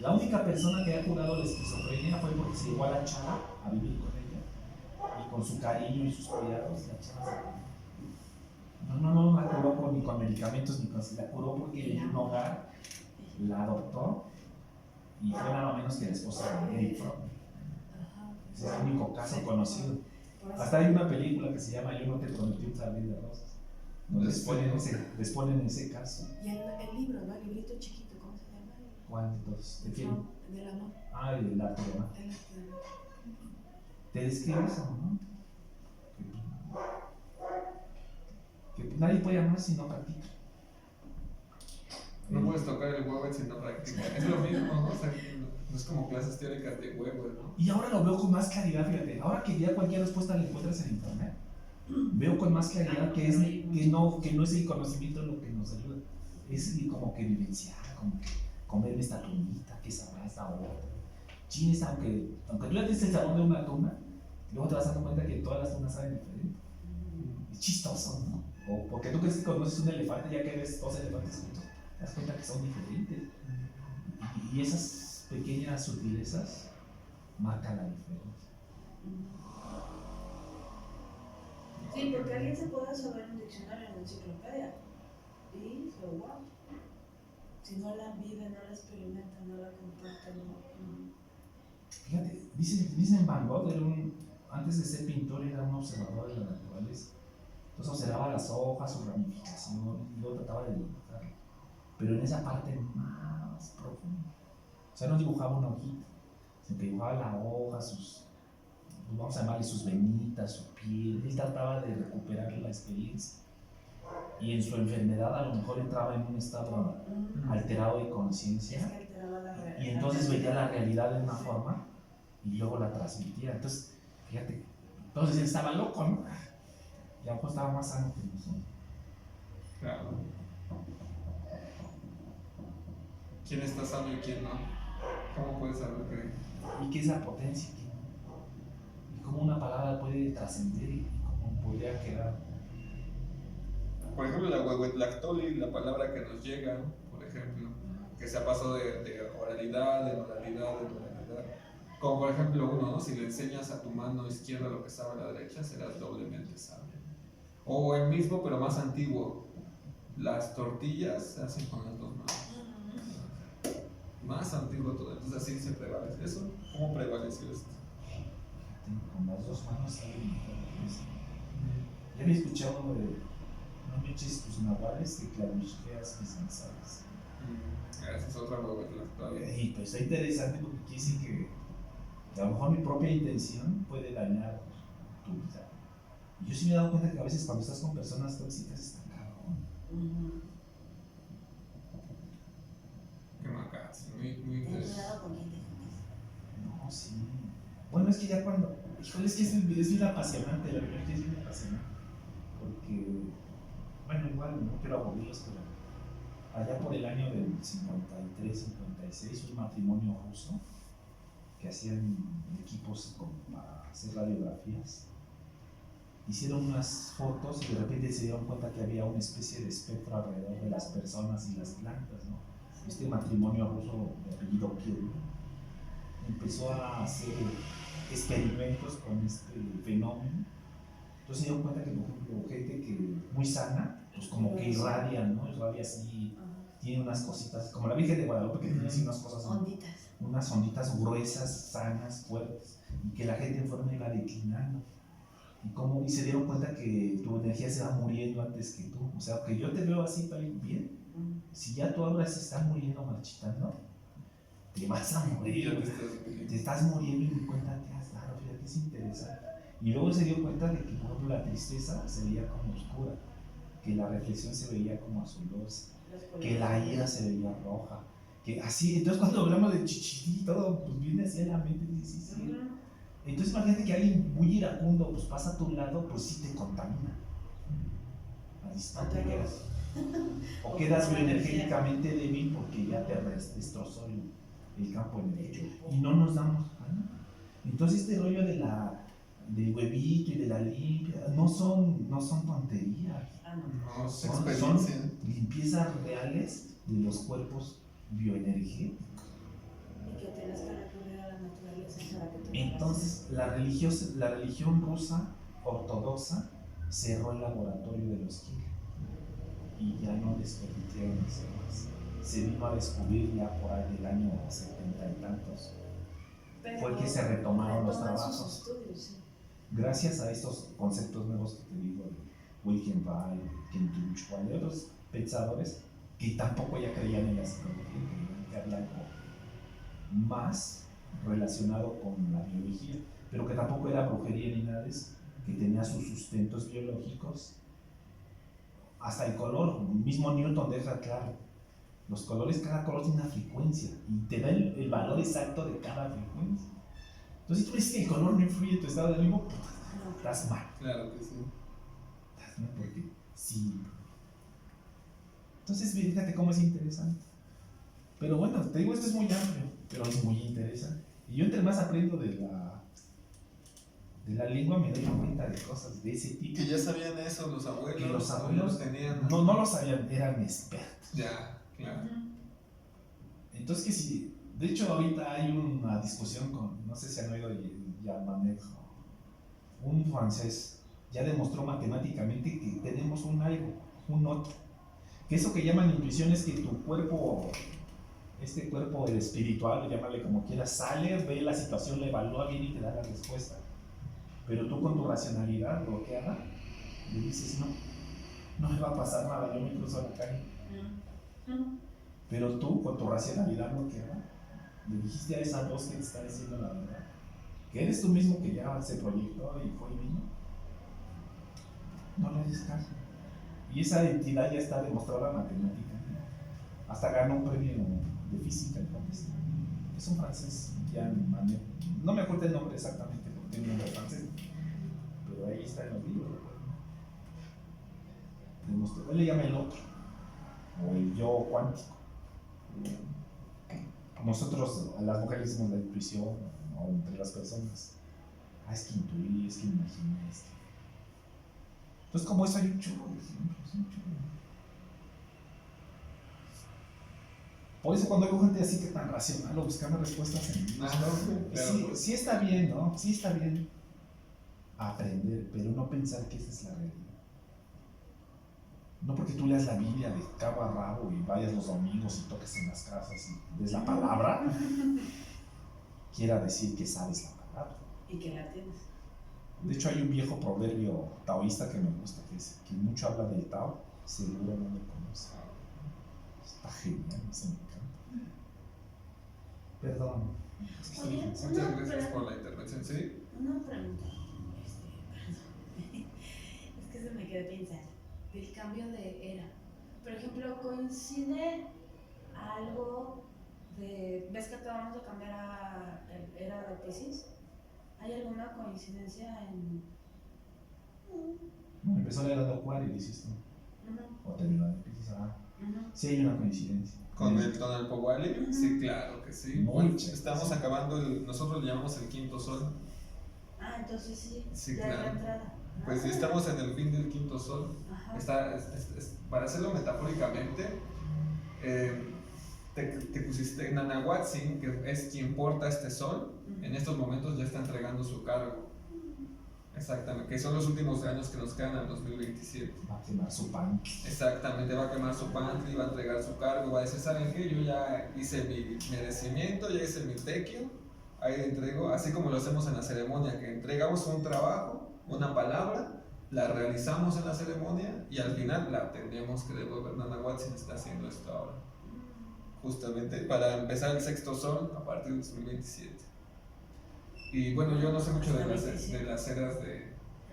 La única persona que ha curado la esquizofrenia fue porque se llevó a la chava a vivir con ella. Y con su cariño y sus cuidados, la chava se. No la curó ni con medicamentos ni con. La curó porque en un hogar la adoptó y fue nada menos que la esposa de Eric Fromm. Ese es el único caso conocido. Hasta hay una película que se llama Yo no te prometí un jardín de rosas, donde les ponen ese caso. Y el libro, ¿no? El librito chiquito, ¿cómo se llama? ¿Cuál de todos? ¿De quién? Del amor. Ah, el arte de amar. El arte del amor. Te describe eso, ¿no? Que nadie puede amar si no practica. No puedes tocar el huevo si no practicas. Es lo mismo, ¿no? O sea, no es como clases teóricas de huevo, ¿no? Y ahora lo veo con más claridad, fíjate. Ahora que ya cualquier respuesta la encuentras en internet, veo con más claridad que no es el conocimiento lo que nos ayuda. Es como que vivenciar, como que comerme esta tunita, que sabrá esta otra. Chines, aunque tú ya tienes el sabor de una tuna, luego te vas dando cuenta que todas las tunas saben diferente. Es chistoso, ¿no? O porque tú crees que conoces un elefante, ya que ves dos elefantes juntos, te das cuenta que son diferentes. Y esas pequeñas sutilezas marcan la diferencia. Sí, porque alguien se puede saber un diccionario en la enciclopedia y so wow. Si no la vive, no la experimenta, no la comparte, no. Fíjate, dicen Van Gogh, antes de ser pintor era un observador de la naturaleza. Entonces observaba las hojas, su ramificación, y luego trataba de dibujarlo. Pero en esa parte más profunda. O sea, no dibujaba una hojita, sino que dibujaba la hoja, vamos a llamarle sus venitas, su piel. Él trataba de recuperar la experiencia. y en su enfermedad a lo mejor entraba en un estado alterado de conciencia Es que alteraba la realidad. y entonces veía la realidad de una forma y luego la transmitía. Entonces, fíjate, entonces él estaba loco, ¿no? Ya pues estaba más sano que nosotros. Claro. ¿Quién está sano y quién no? ¿Cómo puedes saber que...? ¿Y qué es la potencia? ¿Y cómo una palabra puede trascender y cómo podría quedar? Por ejemplo, la huehuetlactoli, la palabra que nos llega, por ejemplo, que se ha pasado de oralidad, de oralidad, de oralidad. Como por ejemplo uno, ¿no? Si le enseñas a tu mano izquierda lo que sabe a la derecha, serás doblemente sabio. O el mismo, pero más antiguo. Las tortillas se hacen con las dos manos. Más antiguo todo. Entonces así se prevalece. ¿Eso? ¿Cómo prevaleció esto? Con las dos manos sale mejor. Ya había escuchado uno de no me eches tus navales que clarifiqueas mis mensajes. Esa es otra huehuetlactoli. Y pues está interesante porque quiere decir que a lo mejor mi propia intención puede dañar tu vida. Y yo sí me he dado cuenta que a veces cuando estás con personas tóxicas está cabrón. Qué macas. Muy, muy Ten interesante. cuidado con quien te juntas. No, sí. Bueno, es que ya cuando. Híjole, es que es bien apasionante, la verdad es que es bien apasionante. Porque, bueno, igual no quiero aburrirlos, pero allá por el año del 53, 56, un matrimonio ruso que hacían equipos para hacer radiografías. Hicieron unas fotos y de repente se dieron cuenta que había una especie de espectro alrededor de las personas y las plantas, ¿no? Este matrimonio ruso de apellido Kirill empezó a hacer experimentos con este fenómeno. Entonces se dieron cuenta que, por ejemplo, gente que muy sana, pues como que irradia, ¿no? Irradia así, tiene unas cositas, como la Virgen de Guadalupe que tiene así unas cosas, Onditas. unas onditas gruesas, sanas, fuertes, y que la gente enferma iba declinando. Y se dieron cuenta que tu energía se va muriendo antes que tú. O sea, que yo te veo así bien. Si ya tú ahora se estás muriendo, marchitando, te vas a morir. Ya te estás viendo. Te estás muriendo y ni cuenta te has dado. Fíjate, es interesante. Y luego se dio cuenta de que, por ejemplo, la tristeza se veía como oscura, que la reflexión se veía como azulosa, que la ira se veía roja, que así. Entonces, cuando hablamos de chichilí y todo, pues viene así a la mente y dices, sí. Entonces imagínate que alguien muy iracundo pues pasa a tu lado, pues sí te contamina. Al instante quedas. O quedas bioenergéticamente débil porque ya te destrozó el campo energético. Y no nos damos cuenta. Entonces este rollo del huevito y de la limpia no son tonterías. No, es Son experiencia. limpiezas reales de los cuerpos bioenergéticos. Y que tienes que recurrir a la naturaleza para que te Entonces, la religión rusa ortodoxa cerró el laboratorio de los Kirill y ya no les permitieron hacer más. Se vino a descubrir ya por ahí del año 70 y tantos. Fue que se retomaron los trabajos. Gracias a estos conceptos nuevos que te digo de Wilhelm Reich, Ken Tuchman y otros pensadores que tampoco ya creían en la psicología, creían que había algo más relacionado con la biología, pero que tampoco era brujería ni nada de eso, que tenía sus sustentos biológicos. Hasta el color, el mismo Newton deja claro, los colores, cada color tiene una frecuencia y te da el valor exacto de cada frecuencia. Entonces, si tú dices que el color no influye en tu estado de ánimo, estás mal. Claro que sí. Estás mal porque sí. Entonces, fíjate cómo es interesante. Pero bueno, te digo, esto es muy amplio, pero es muy interesante. Y yo entre más aprendo de la lengua me doy cuenta de cosas de ese tipo. Que ya sabían eso los abuelos. Que los abuelos tenían. no lo sabían, eran expertos. Ya, claro. Entonces que si, de hecho ahorita hay una discusión con, no sé si han oído Yamanejo, un francés, ya demostró matemáticamente que tenemos un algo, un otro. Que eso que llaman intuición es que tu cuerpo, este cuerpo el espiritual, llámale como quieras, sale, ve la situación, la evalúa bien y te da la respuesta. Pero tú con tu racionalidad bloqueada, le dices, no me va a pasar nada, yo me cruzo la calle. Pero tú con tu racionalidad bloqueada, le dijiste a esa voz que te está diciendo la verdad, que eres tú mismo que ya se proyectó y fue y vino. No le des caso. Y esa entidad ya está demostrada matemáticamente. Hasta ganó un premio de física en Londres. Es un francés, no me acuerdo el nombre exactamente porque tiene un nombre francés, pero ahí está en los libros. Él le llama el otro, o el yo cuántico. Nosotros, a las mujeres, decimos la intuición, o entre las personas. Es que intuí, es que imaginé esto. Entonces, como eso hay un chorro de ejemplos, un chorro. Por eso cuando hay gente así que tan racional o buscando respuestas en libros, claro. sí está bien, ¿no? Sí está bien aprender, pero no pensar que esa es la realidad. No porque tú leas la Biblia de cabo a rabo y vayas los domingos y toques en las casas y des la palabra, quiera decir que sabes la palabra. Y que la tienes. De hecho, hay un viejo proverbio taoísta que me gusta, que es que mucho habla del Tao, seguro no lo conoce. Está genial, se me encanta. Perdón. Es que estoy Oye, pensando. Muchas gracias por la intervención, ¿sí? Una pregunta. Es que se me quedó pensando del cambio de era. Por ejemplo, coincide algo de. ¿Ves que acabamos de cambiar a era de Piscis? ¿Hay alguna coincidencia en.? No, empezó la era de Acuario, dices tú. O terminó de Piscis. Sí hay una coincidencia. Con el tonal Powali, sí, claro que sí. Muy Bueno, chévere. estamos acabando, nosotros le llamamos el quinto sol. Ah, entonces sí. Sí, ya es la claro. entrada. Pues sí, estamos en el fin del quinto sol. Ajá. Para hacerlo metafóricamente, Tecusistec Nanahuatzin, que es quien porta este sol, en estos momentos ya está entregando su cargo. Exactamente, que son los últimos años que nos quedan al 2027. Va a quemar su pan. Exactamente, va a quemar su pantry, va a entregar su cargo, va a decir, ¿saben qué? Yo ya hice mi merecimiento, ya hice mi tequio, ahí le entrego, así como lo hacemos en la ceremonia, que entregamos un trabajo, una palabra, la realizamos en la ceremonia y al final la tenemos que devolver. Nanahuatzin está haciendo esto ahora, justamente para empezar el sexto sol a partir del 2027. Y bueno, yo no sé mucho de las eras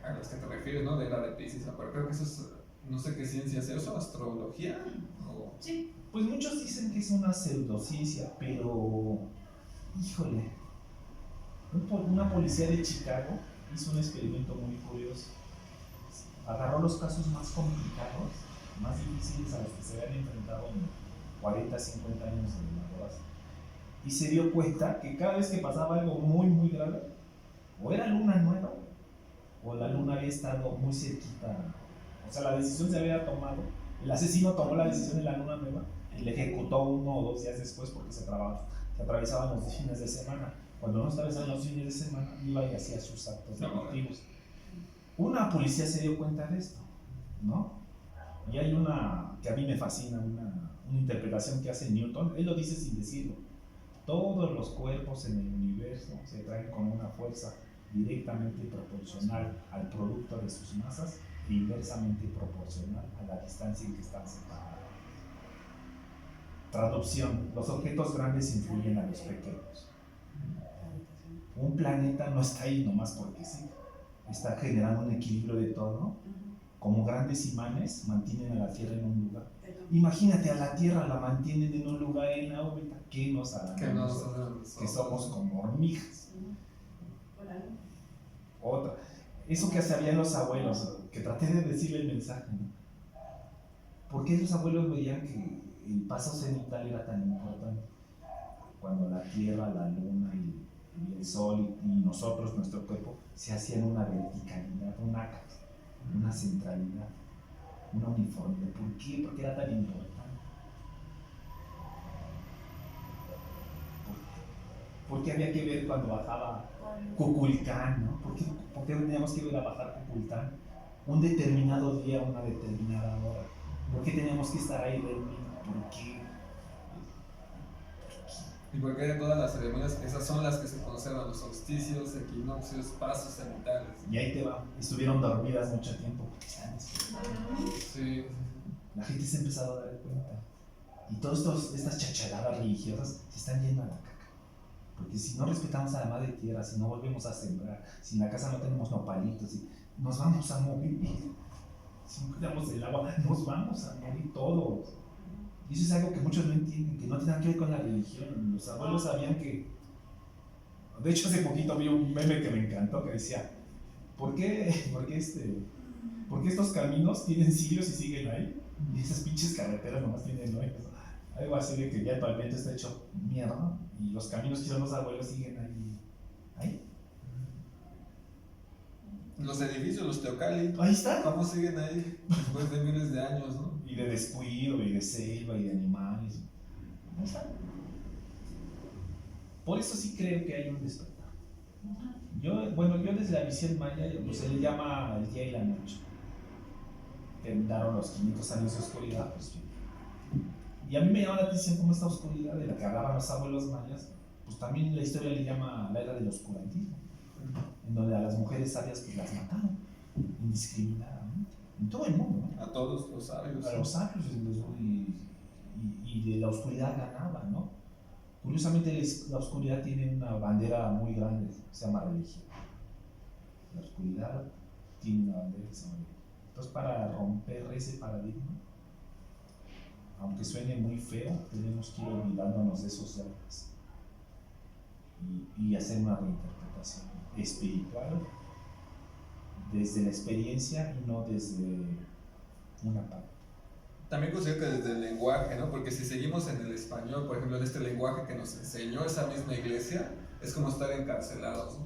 a las que te refieres, ¿no? De la de Piscis, pero creo que eso es, no sé qué ciencia es eso, astrología. O... Sí. Pues muchos dicen que es una pseudociencia, pero híjole, una policía de Chicago hizo un experimento muy curioso. Agarró los casos más complicados, más difíciles a los que se habían enfrentado en 40, 50 años de laboras, y se dio cuenta que cada vez que pasaba algo muy, muy grave, o era luna nueva, o la luna había estado muy cerquita, o sea, la decisión se había tomado, el asesino tomó la decisión en la luna nueva y le ejecutó 1 o 2 días después porque se atravesaban los fines de semana. Cuando no atravesaban los fines de semana, iba y hacía sus actos delictivos. Una policía se dio cuenta de esto, ¿no? Y hay una que a mí me fascina, una interpretación que hace Newton, él lo dice sin decirlo. Todos los cuerpos en el universo se traen con una fuerza directamente proporcional al producto de sus masas e inversamente proporcional a la distancia en que están separados. Traducción: los objetos grandes influyen a los pequeños. Un planeta no está ahí nomás porque sí, está generando un equilibrio de todo. Como grandes imanes mantienen a la Tierra en un lugar. Imagínate, a la Tierra la mantienen en un lugar en la órbita. ¿Qué nos harán? Que somos como hormigas. Otra. Eso que sabían los abuelos, que traté de decirle el mensaje, ¿no? ¿Por qué los abuelos veían que el paso cenital era tan importante? Cuando la Tierra, la Luna y el Sol y nosotros, nuestro cuerpo, se hacían una verticalidad, una centralidad, una uniformidad. ¿Por qué? ¿Por qué era tan importante? ¿Por qué había que ver cuando bajaba Kukulcán, ¿no? ¿Por qué teníamos que ver a bajar Kukulcán un determinado día, una determinada hora? ¿Por qué teníamos que estar ahí reunidos? ¿Por qué? Y porque de todas las ceremonias, esas son las que se conservan, los solsticios, equinoccios, pasos cenitales. Y ahí te va, estuvieron dormidas mucho tiempo porque estaban despertadas. Sí. La gente se ha empezado a dar cuenta. Y todas estas chachaladas religiosas se están yendo a la caca. Porque si no respetamos a la madre tierra, si no volvemos a sembrar, si en la casa no tenemos nopalitos, nos vamos a morir. si no cuidamos del agua, nos vamos a morir todos. Y eso es algo que muchos no entienden, que no tiene nada que ver con la religión. Los abuelos sabían que... De hecho, hace poquito vi un meme que me encantó que decía, ¿por qué estos caminos tienen siglos y siguen ahí? Y esas pinches carreteras nomás tienen hoyos. Algo así de que ya el pavimento está hecho mierda y los caminos que hicieron los abuelos siguen ahí. Los edificios, los teocalli, Ahí está. ¿cómo siguen ahí después de miles de años, no? Y de descuido, y de selva, y de animales. Ahí está. Por eso sí creo que hay un despertar. Yo desde la visión maya, pues se le llama el día y la noche. Que daron los 500 años de oscuridad, pues bien. Y a mí me llama la atención cómo esta oscuridad de la que hablaban los abuelos mayas, pues también la historia le llama la era del oscurantismo, en donde a las mujeres sabias pues las mataron indiscriminadamente, en todo el mundo, ¿no? A todos los sabios. A los sabios y de la oscuridad ganaba, ¿no? Curiosamente la oscuridad tiene una bandera muy grande, se llama religión. La oscuridad tiene una bandera que se llama religión. Entonces, para romper ese paradigma, aunque suene muy feo, tenemos que ir olvidándonos de esos dogmas y hacer una reinterpretación espiritual desde la experiencia y no desde una parte. También considero que desde el lenguaje, ¿no? Porque si seguimos en el español, por ejemplo, en este lenguaje que nos enseñó esa misma iglesia, es como estar encarcelados, ¿no?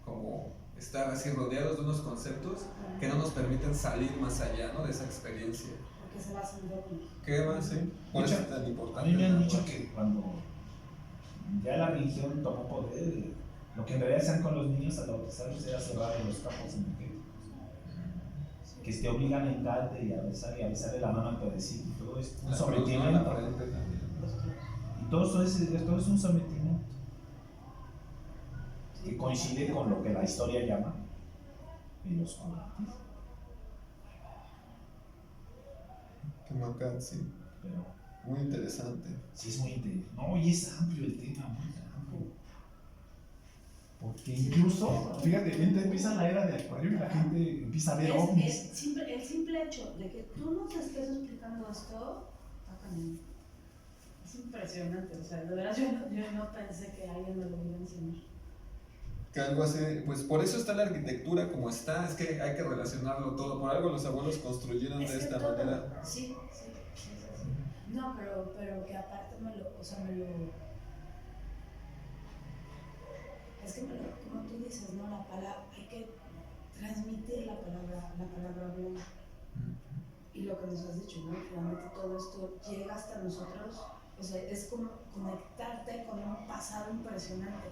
Como estar así rodeados de unos conceptos que no nos permiten salir más allá, ¿no? De esa experiencia. Porque se basa en dogma. ¿Qué más, sí? Por eso es tan A importante. mí me han el dicho lenguaje. que cuando ya la religión tomó poder, lo que en realidad hacían con los niños al bautizarlos era cerrar los campos energéticos, que te obligan a hincarte y a besarle la mano al pedacito y todo es un La cruz, ¿no? sometimiento. La frente también. Y todo es un sometimiento que coincide con lo que la historia llama el oscurantismo. Qué bacán, sí. Pero Muy interesante. sí es muy interesante. No, y es amplio el tema, muy amplio. Porque incluso, fíjate, empieza la era de Acuario y la gente empieza a ver ovnis. El simple hecho de que tú no te estés explicando esto, está cañón. Es impresionante, o sea, de verdad yo no pensé que alguien me lo iba a enseñar. Que algo así, pues por eso está la arquitectura como está, es que hay que relacionarlo todo. Por algo los abuelos construyeron de Es que esta todo- manera. Sí. No, pero que aparte es que como tú dices, ¿no? La palabra, hay que transmitir la palabra hablada. Y lo que nos has dicho, ¿no? Finalmente todo esto llega hasta nosotros, o sea, es como conectarte con un pasado impresionante.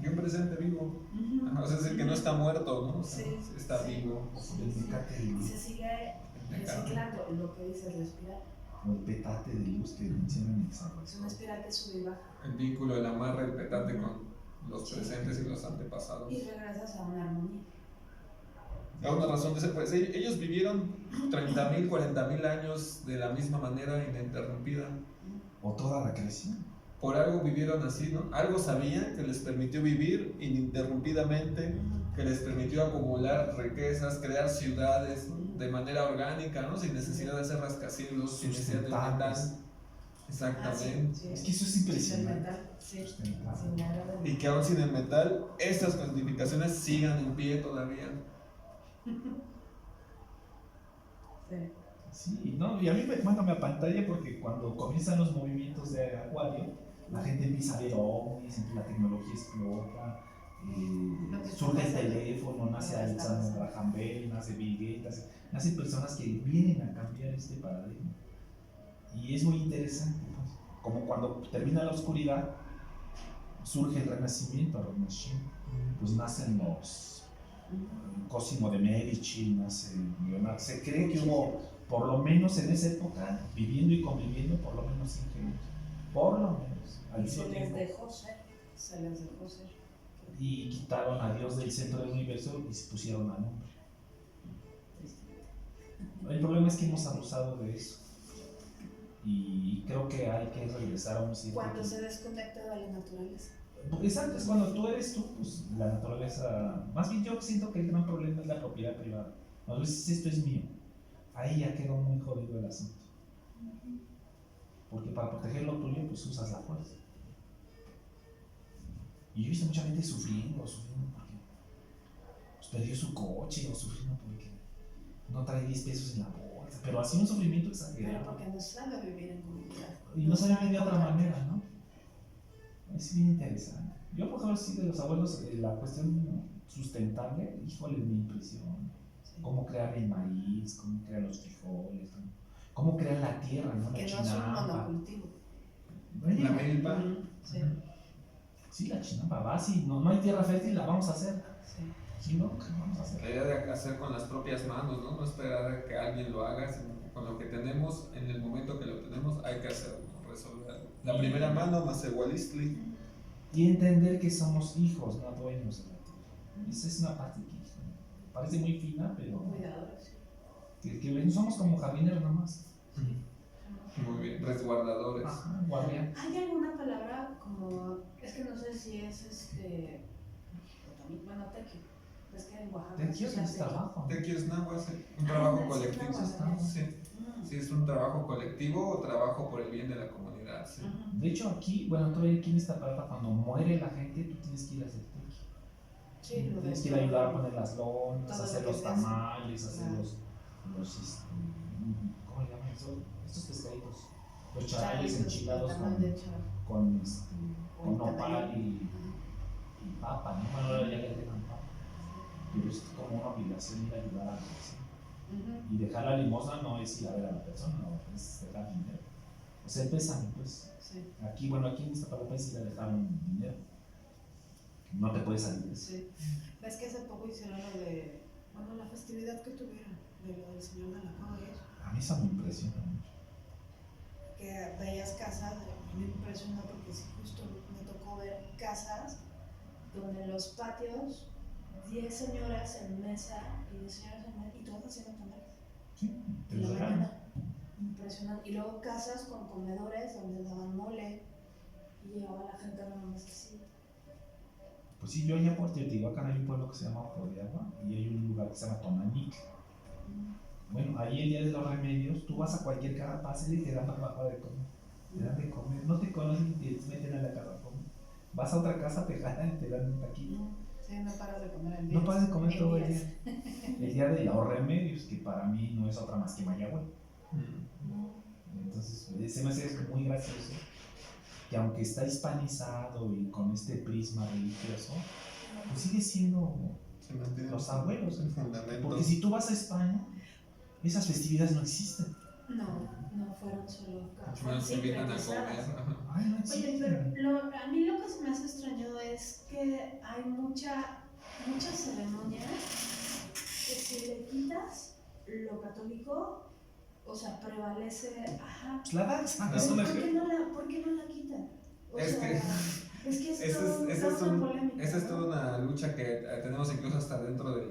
Y un presente vivo. Ajá, o sea, es el que no está muerto, ¿no? O sea, Sí, está sí. vivo. El petate de Y luz, se sigue reciclando, lo que dices, la espiral. o el petate de luz que mencionan en Es Exarras. una espiral que sube y baja. El vínculo, el amarre, el petate con los presentes y los antepasados. Y regresas a una armonía. Es una razón de ser, pues ellos vivieron 30.000, 40.000 años de la misma manera ininterrumpida. O toda la creación. Por algo vivieron así, ¿no? Algo sabían que les permitió vivir ininterrumpidamente, que les permitió acumular riquezas, crear ciudades, ¿no? De manera orgánica, ¿no? Sin necesidad de hacer rascacielos, sin necesidad de metal. Exactamente. Es que eso es impresionante. Sí, Sustentable. sin nada de Y que aún sin el metal, estas codificaciones sigan en pie todavía. Sí. Sí, no, y a mí me apantalla porque cuando comienzan los movimientos de Acuario, la gente empieza a ver ovnis, la tecnología explota, surge el teléfono, nace Alexander Graham Bell, nace Bill Gates, nacen personas que vienen a cambiar este paradigma. Y es muy interesante, pues, como cuando termina la oscuridad, surge el renacimiento, el renacimiento, pues nacen los Cosimo de Medici, nace Leonardo. Se cree que hubo, por lo menos en esa época, viviendo y conviviendo, por lo menos 100 genios. Por lo menos. Al Y mismo se les tiempo. dejó ser. Y quitaron a Dios del centro del universo y se pusieron al hombre. El problema es que hemos abusado de eso. Y creo que hay que regresar a un ciclo. Cuando se desconecta de la naturaleza. Exacto, es cuando tú eres tú, pues la naturaleza. Más bien yo siento que el gran problema es la propiedad privada. A veces esto es mío. ahí ya quedó muy jodido el asunto. Porque para proteger lo tuyo, pues usas la fuerza. Y yo he visto mucha gente sufriendo porque pues, perdió su coche o sufriendo porque no trae 10 pesos en la bolsa. Pero así un sufrimiento Pero exagerado. porque no sabe vivir en comunidad. Y no saben de otra manera, ¿no? Es bien interesante. Yo, por ejemplo, sí, de los abuelos, la cuestión sustentable, híjole, me impresiona. Sí. Cómo crear el maíz, cómo crear los frijoles, cómo crear la tierra, ¿no? La Que no es un chinampa. monocultivo. La milpa. Sí. Sí, la chinampa va, sí, no hay tierra fértil, la vamos a hacer. Sí. Sí, ¿no? ¿Qué vamos a hacer? La idea de hacer con las propias manos, ¿no? No esperar a que alguien lo haga, sino que con lo que tenemos, en el momento que lo tenemos, hay que hacerlo, resolverlo. La primera mano más igualistli. Y entender que somos hijos, no dueños de la tierra. Esa es una parte que parece muy fina, pero Cuidadores. que somos como jardineros nomás. Muy bien, resguardadores. Ajá, guardián. ¿Hay alguna palabra como, es que no sé si es bueno, tequio, es que en Oaxaca Tequio se usa es trabajo. Tequio es náhuatl, un trabajo es colectivo. náhuatl. Sí. Si es un trabajo colectivo o trabajo por el bien de la comunidad. Sí. Ujú. De hecho, aquí, bueno, todavía aquí en esta palabra, cuando muere la gente, tú tienes que ir a hacer tequio. Sí, lo Tienes de- que ir a ayudar a poner las lonas, todo hacer lo los que es- tamales, hacer Claro. ¿cómo le llaman eso? Estos pescaditos. Los Charitos, charales enchilados tamal de chal. con O nopal tamal. y papa, ¿no? Bueno, ahora ya le dejan papa. Pero es como una obligación ir a ayudar a la persona. Ujú. Y dejar la limosna no es ir a ver a la persona, no, es dejar dinero. O sea, pésame, pues. Sí, Aquí, bueno, aquí en esta palabra es ir a dejar un dinero. No te puedes salir de eso. sí. Ves que hace poco hicieron lo de, bueno, la festividad que tuvieron, de lo del Señor de la Coda y eso. A mí eso me impresiona mucho. Que veías casas, a mí me impresionó porque sí, justo me tocó ver casas donde en los patios 10 señoras en mesa y 10 señoras en mesa y todas haciendo tamales. Sí, te En lo la regalan. mañana. Impresionante. Y luego casas con comedores donde daban mole y llegaba la gente a una mesecita. Pues sí, yo allá por Teotihuacán hay un pueblo que se llama Ojo de Agua y hay un lugar que se llama Tonanic. Bueno, ahí el día de los remedios, tú vas a cualquier casa, pásale y te dan barbacoa de comer. Te dan de comer, no te conocen y te meten a la casa a comer. Vas a otra casa, te jalan y te dan un taquito. Sí, no paras de comer en días. No paras de comer En todo el días. día. El día de los remedios, que para mí no es otra más que Mayagüe. Entonces, se me hace muy gracioso que aunque está hispanizado y con este prisma religioso, pues sigue siendo Se mantiene los abuelos. el fundamento. Porque si tú vas a España, esas festividades no existen. No fueron solo No se invitan a comer. sincretizadas. Ajá. Ay, no Oye, existen. pero a mí lo que se me hace extraño es que hay muchas ceremonias que si le quitas lo católico, o sea, prevalece, ajá. Pues la danza, No, es un ¿Por ejemplo. qué no la quitan? O Es sea, que- es que es Esa todo- es, toda una polémica, esa es ¿no? toda una lucha que tenemos incluso hasta dentro del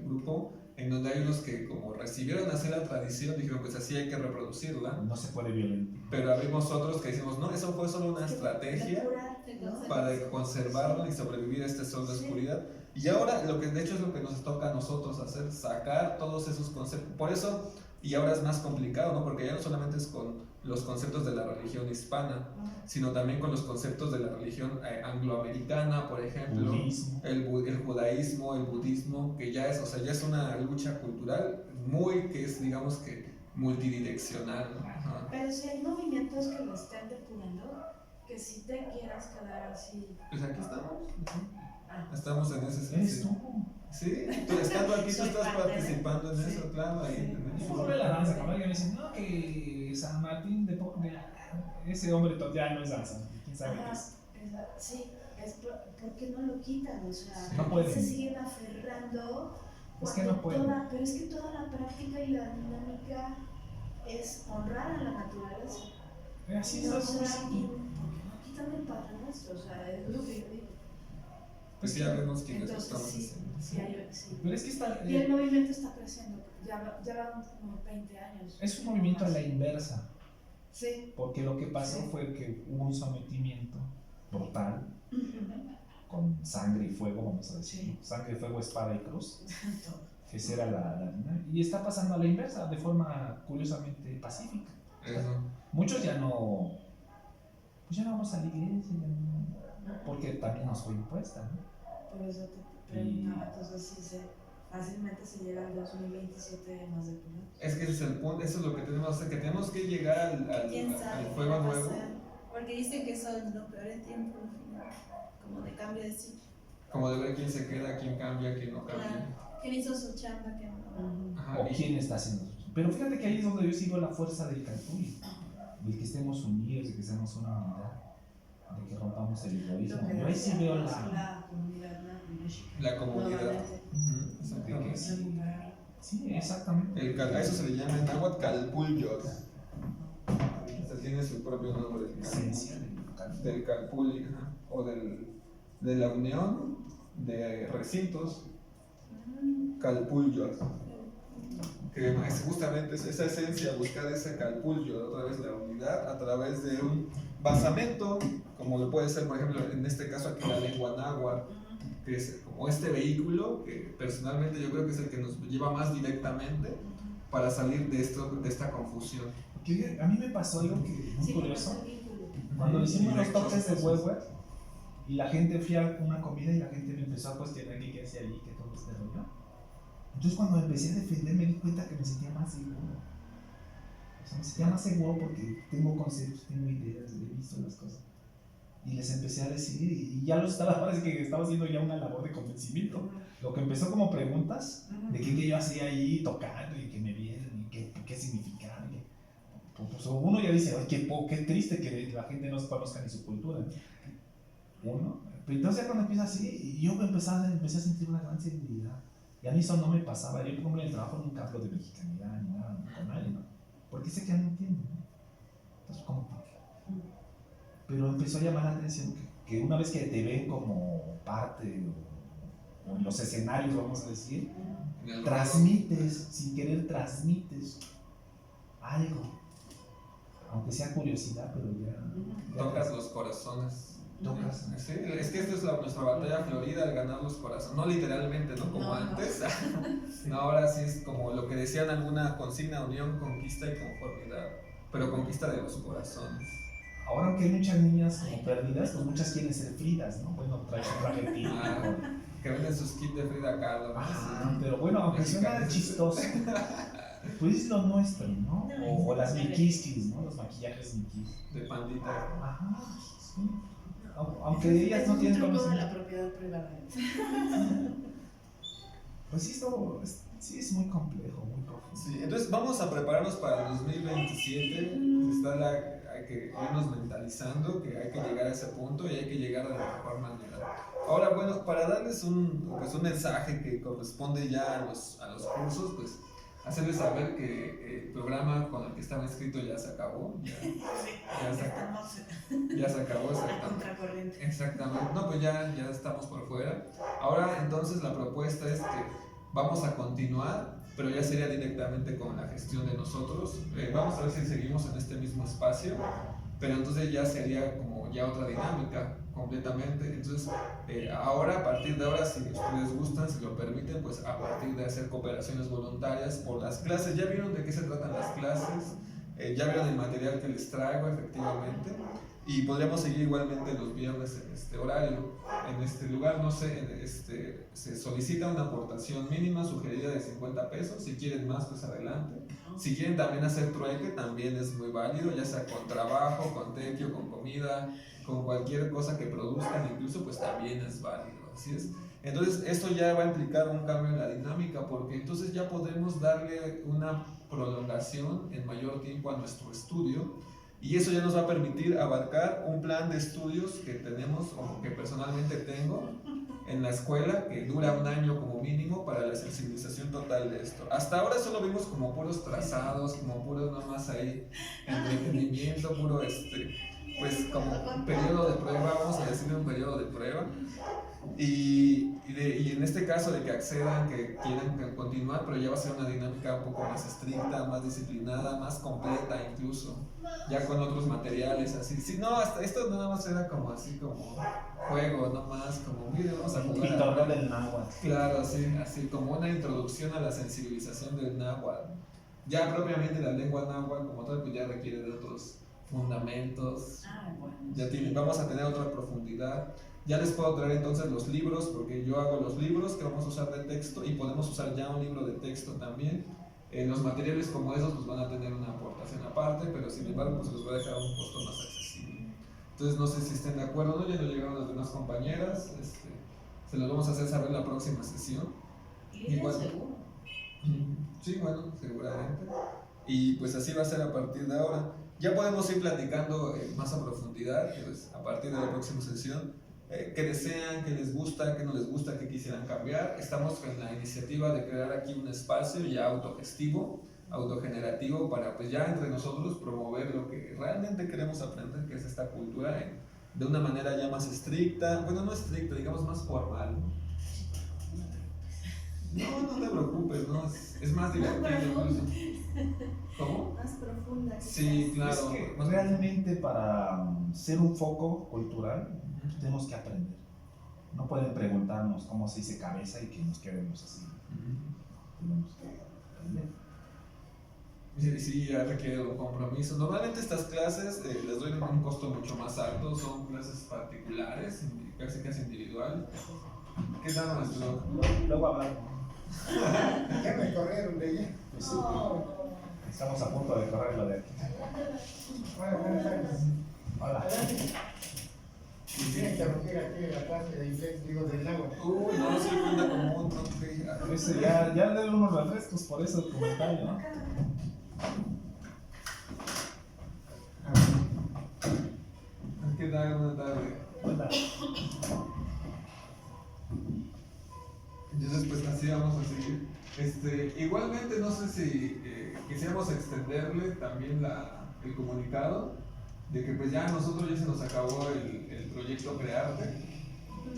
grupo, en donde hay unos que como recibieron así la tradición, dijeron pues así hay que reproducirla, No se puede violentar. pero habemos otros que decimos no, eso fue solo una estrategia Depurar, De ¿no? conservar. para conservarlo y sobrevivir a este sol de Sí. oscuridad. Y ahora, lo que de hecho es lo que nos toca a nosotros hacer, sacar todos esos conceptos. Por eso, y ahora es más complicado, ¿no? Porque ya no solamente es con los conceptos de la religión hispana, sino también con los conceptos de la religión angloamericana, por ejemplo, Budismo. el judaísmo, el budismo, que ya es, o sea, ya es una lucha cultural muy, que es, digamos que, multidireccional, ¿no? Ajá. Pero si hay movimientos que lo estén depurando, que si te quieras quedar así. Pues aquí estamos. Ah, Estamos en ese Eres sentido. tú. Sí, tú estando aquí, tú Soy estás parte de- participando en sí. eso, claro, ahí Sí. tenemos. Yo sobre la danza, cuando alguien me dice, no, que San Martín de Portugal, ese hombre ya no es danza, quién sabe qué ajá, es. sí, ¿por qué no lo quitan? O sea, No pueden. se siguen aferrando. Es que cuando no pueden. pero es que toda la práctica y la dinámica es honrar a la naturaleza. Así es, No, o algo muy sea, simple. ¿y por qué no quitan el Padre Nuestro? O sea, es lo que yo digo. Pues ya vemos quiénes Entonces, estamos sí, diciendo. sí. Pero es que está, Y el movimiento está creciendo, ya van como 20 años. es un movimiento a la inversa, Sí. porque lo que pasó Sí. fue que hubo un sometimiento brutal, con sangre y fuego, vamos a decir, Sí. sangre, fuego, espada y cruz, Esa era la dinámica. Y está pasando a la inversa, de forma curiosamente pacífica. Eso. Muchos ya no, pues ya no vamos a la iglesia, ya no, porque también nos fue impuesta, ¿no? Por eso te preguntaba, entonces si fácilmente se llega al 2027 más de cuidado. Es que ese es el punto, eso es lo que tenemos que hacer, que tenemos que llegar ¿Quién sabe al qué fuego va a nuevo. pasar? Porque dicen que son los peores tiempos, como de cambio de ciclo. Como de ver quién se queda, quién cambia, quién no cambia. Claro. ¿Quién hizo su chamba? ¿Quién no? Ajá, O quién está haciendo eso. Pero fíjate que ahí es donde yo sigo la fuerza del Calpulli, de que estemos unidos, de que seamos una unidad, de que rompamos el egoísmo. Lo que Yo ahí sí decía, veo es la... la comunidad mexicana. La comunidad. Nuevamente. Ujú, exactamente. De que sí. Recuperar. Sí, exactamente. A eso se le llama en náhuatl calpulliot. O sea, tiene su propio nombre. La esencia del Calpulli. Del calpulli, ajá, o de la unión de recintos calpulliot. Que es justamente esa esencia, buscar ese calpulliot, otra vez la unidad, a través de un basamento, como lo puede ser, por ejemplo, en este caso aquí la lengua náhuatl, que es como este vehículo que personalmente yo creo que es el que nos lleva más directamente para salir de esta confusión. Que a mí me pasó algo que muy Sí, curioso. con ese vínculo. Cuando hicimos los toques de huevo y la gente fui a una comida y la gente me empezó a cuestionar qué hacía allí, que todo este rollo. Entonces cuando me empecé a defender me di cuenta que me sentía más seguro. O sea, me sentía más seguro porque tengo conceptos, tengo ideas, he visto las cosas. Y les empecé a decir y ya lo estaba, parece que estaba haciendo ya una labor de convencimiento. Lo que empezó como preguntas de qué yo hacía ahí tocando y que me vieran y qué significaba. Pues uno ya dice, ay, qué triste que la gente no conozca ni su cultura. Uno, pero entonces ya cuando empieza así, yo empecé a sentir una gran seguridad. Y a mí eso no me pasaba. Yo, por ejemplo, en el trabajo nunca hablo de mexicanidad ni nada con nadie, ¿no? Porque sé que ya no entienden, ¿no? Entonces, como que... Pero empezó a llamar la atención que una vez que te ven como parte o en los escenarios, vamos a decir, transmites, sin querer transmites algo. Aunque sea curiosidad, pero ya Tocas los corazones. tocas. Sí, es que esta es nuestra batalla florida, el ganar los corazones. No literalmente, ¿no? Como No, no. antes. No, ahora sí es como lo que decían alguna consigna, unión, conquista y conformidad. Pero conquista de los corazones. Ahora, aunque hay muchas niñas como perdidas, pues muchas quieren ser Fridas, ¿no? Bueno, traen un traje Ah, que venden sus kits de Frida Kahlo. ¿no? Ajá, Sí. pero bueno, aunque suena Mexicanas. chistoso, pues es lo nuestro, ¿no? No, O las miquiskis, ¿no? Los maquillajes miquis. De pandita. Ajá, sí. Aunque ellas no tienen Es un truco de conocimiento. la propiedad privada. Pues sí, sí es muy complejo, muy profundo. Sí, entonces vamos a prepararnos para el 2027. Hay que irnos mentalizando que hay que llegar a ese punto y hay que llegar de la mejor manera. Ahora, bueno, para darles un mensaje que corresponde ya a los cursos, pues hacerles saber que el programa con el que estaba inscrito ya se acabó. Ya se acabó, exactamente. Contracorriente. Exactamente. No, pues ya estamos por fuera. Ahora, entonces, la propuesta es que vamos a continuar, pero ya sería directamente con la gestión de nosotros. Vamos a ver si seguimos en este mismo espacio, pero entonces ya sería como ya otra dinámica completamente. Entonces, ahora, a partir de ahora, si ustedes gustan, si lo permiten, pues a partir de hacer cooperaciones voluntarias por las clases. ¿Ya vieron de qué se tratan las clases? Ya vieron el material que les traigo, efectivamente. Y podríamos seguir igualmente los viernes en este horario. En este lugar, no sé, se solicita una aportación mínima sugerida de 50 pesos. Si quieren más, pues adelante. Si quieren también hacer trueque, también es muy válido, ya sea con trabajo, con tequio, con comida, con cualquier cosa que produzcan, incluso, pues también es válido. Así es. Entonces, esto ya va a implicar un cambio en la dinámica, porque entonces ya podemos darle una prolongación en mayor tiempo a nuestro estudio. Y eso ya nos va a permitir abarcar un plan de estudios que tenemos o que personalmente tengo en la escuela, que dura un año como mínimo para la sensibilización total de esto. Hasta ahora solo vimos como puros trazados, como puros nomás ahí entretenimiento, puro pues como un periodo de prueba, vamos a decirle un periodo de prueba. Y en este caso de que accedan, que quieran continuar, pero ya va a ser una dinámica un poco más estricta, más disciplinada, más completa incluso, ya con otros materiales así. Si no, hasta esto nada más era como así como juego, no más como, mire, vamos a Un jugar. pictorreo del náhuatl. Claro, así como una introducción a la sensibilización del náhuatl. Ya propiamente la lengua náhuatl como tal pues ya requiere de otros fundamentos, Ah, bueno. vamos a tener otra profundidad. Ya les puedo traer entonces los libros, porque yo hago los libros que vamos a usar de texto y podemos usar ya un libro de texto también. Los materiales como esos pues van a tener una aportación aparte, pero sin embargo pues los voy a dejar a un costo más accesible. Entonces no sé si estén de acuerdo, ¿no? Ya nos llegaron las demás compañeras, se los vamos a hacer saber la próxima sesión. Y Igual. seguro. Sí, bueno, seguramente. Y pues así va a ser a partir de ahora. Ya podemos ir platicando más a profundidad, pues, a partir de la próxima sesión. ¿Qué desean, qué les gusta, qué no les gusta, qué quisieran cambiar? Estamos en la iniciativa de crear aquí un espacio ya autogestivo, autogenerativo, para pues ya entre nosotros promover lo que realmente queremos aprender, que es esta cultura, de una manera ya más estricta, bueno, no estricta, digamos más formal. No te preocupes, ¿no? Es más divertido incluso. ¿Cómo? Más profunda. Sí, claro. Es que realmente para ser un foco cultural tenemos que aprender. No pueden preguntarnos cómo se dice cabeza y que nos quedemos así. Tenemos que aprender. Sí, ya requiere un compromiso. Normalmente estas clases les doy un costo mucho más alto, son clases particulares, casi individuales. ¿Qué tal, maestro? Luego hablamos. Ya me corrieron de ella. Pues sí, estamos a punto de correr lo de aquí. Bueno, buenas tardes. Hola. Quisiera interrumpir aquí la clase de inglés, digo, del agua. Uy, no, sí cuenta como un toque. Ese ya le doy unos refrescos por eso el comentario, ¿no? ¿Qué tal? Buenas tardes. Hola. Entonces, pues así vamos a seguir. Igualmente, no sé si quisiéramos extenderle también el comunicado de que pues ya a nosotros ya se nos acabó el proyecto Crearte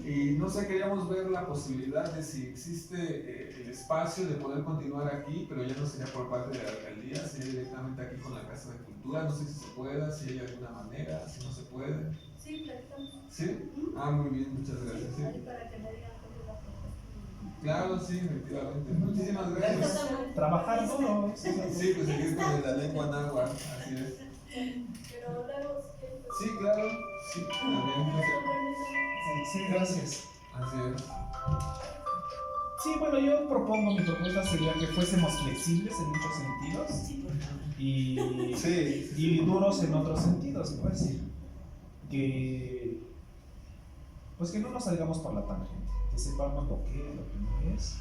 y no sé, queríamos ver la posibilidad de si existe el espacio de poder continuar aquí, pero ya no sería por parte de la alcaldía, sería directamente aquí con la Casa de Cultura. No sé si se pueda, si hay alguna manera, si no se puede. Sí, platicamos. ¿Sí? Ah, muy bien, muchas gracias. ¿Sí? Ahí para que me digan cómo es la propuesta. Claro, sí, efectivamente. Muchísimas gracias. Trabajar duro. Sí, pues seguir con la lengua náhuatl, así es. Pero luego, Sí, claro, sí, también. Sí, gracias. Así es. Sí, bueno, yo propongo, mi propuesta sería que fuésemos flexibles en muchos sentidos y, Sí. y duros en otros sentidos, pues. Pues que no nos salgamos por la tangente, que sepamos lo que no es.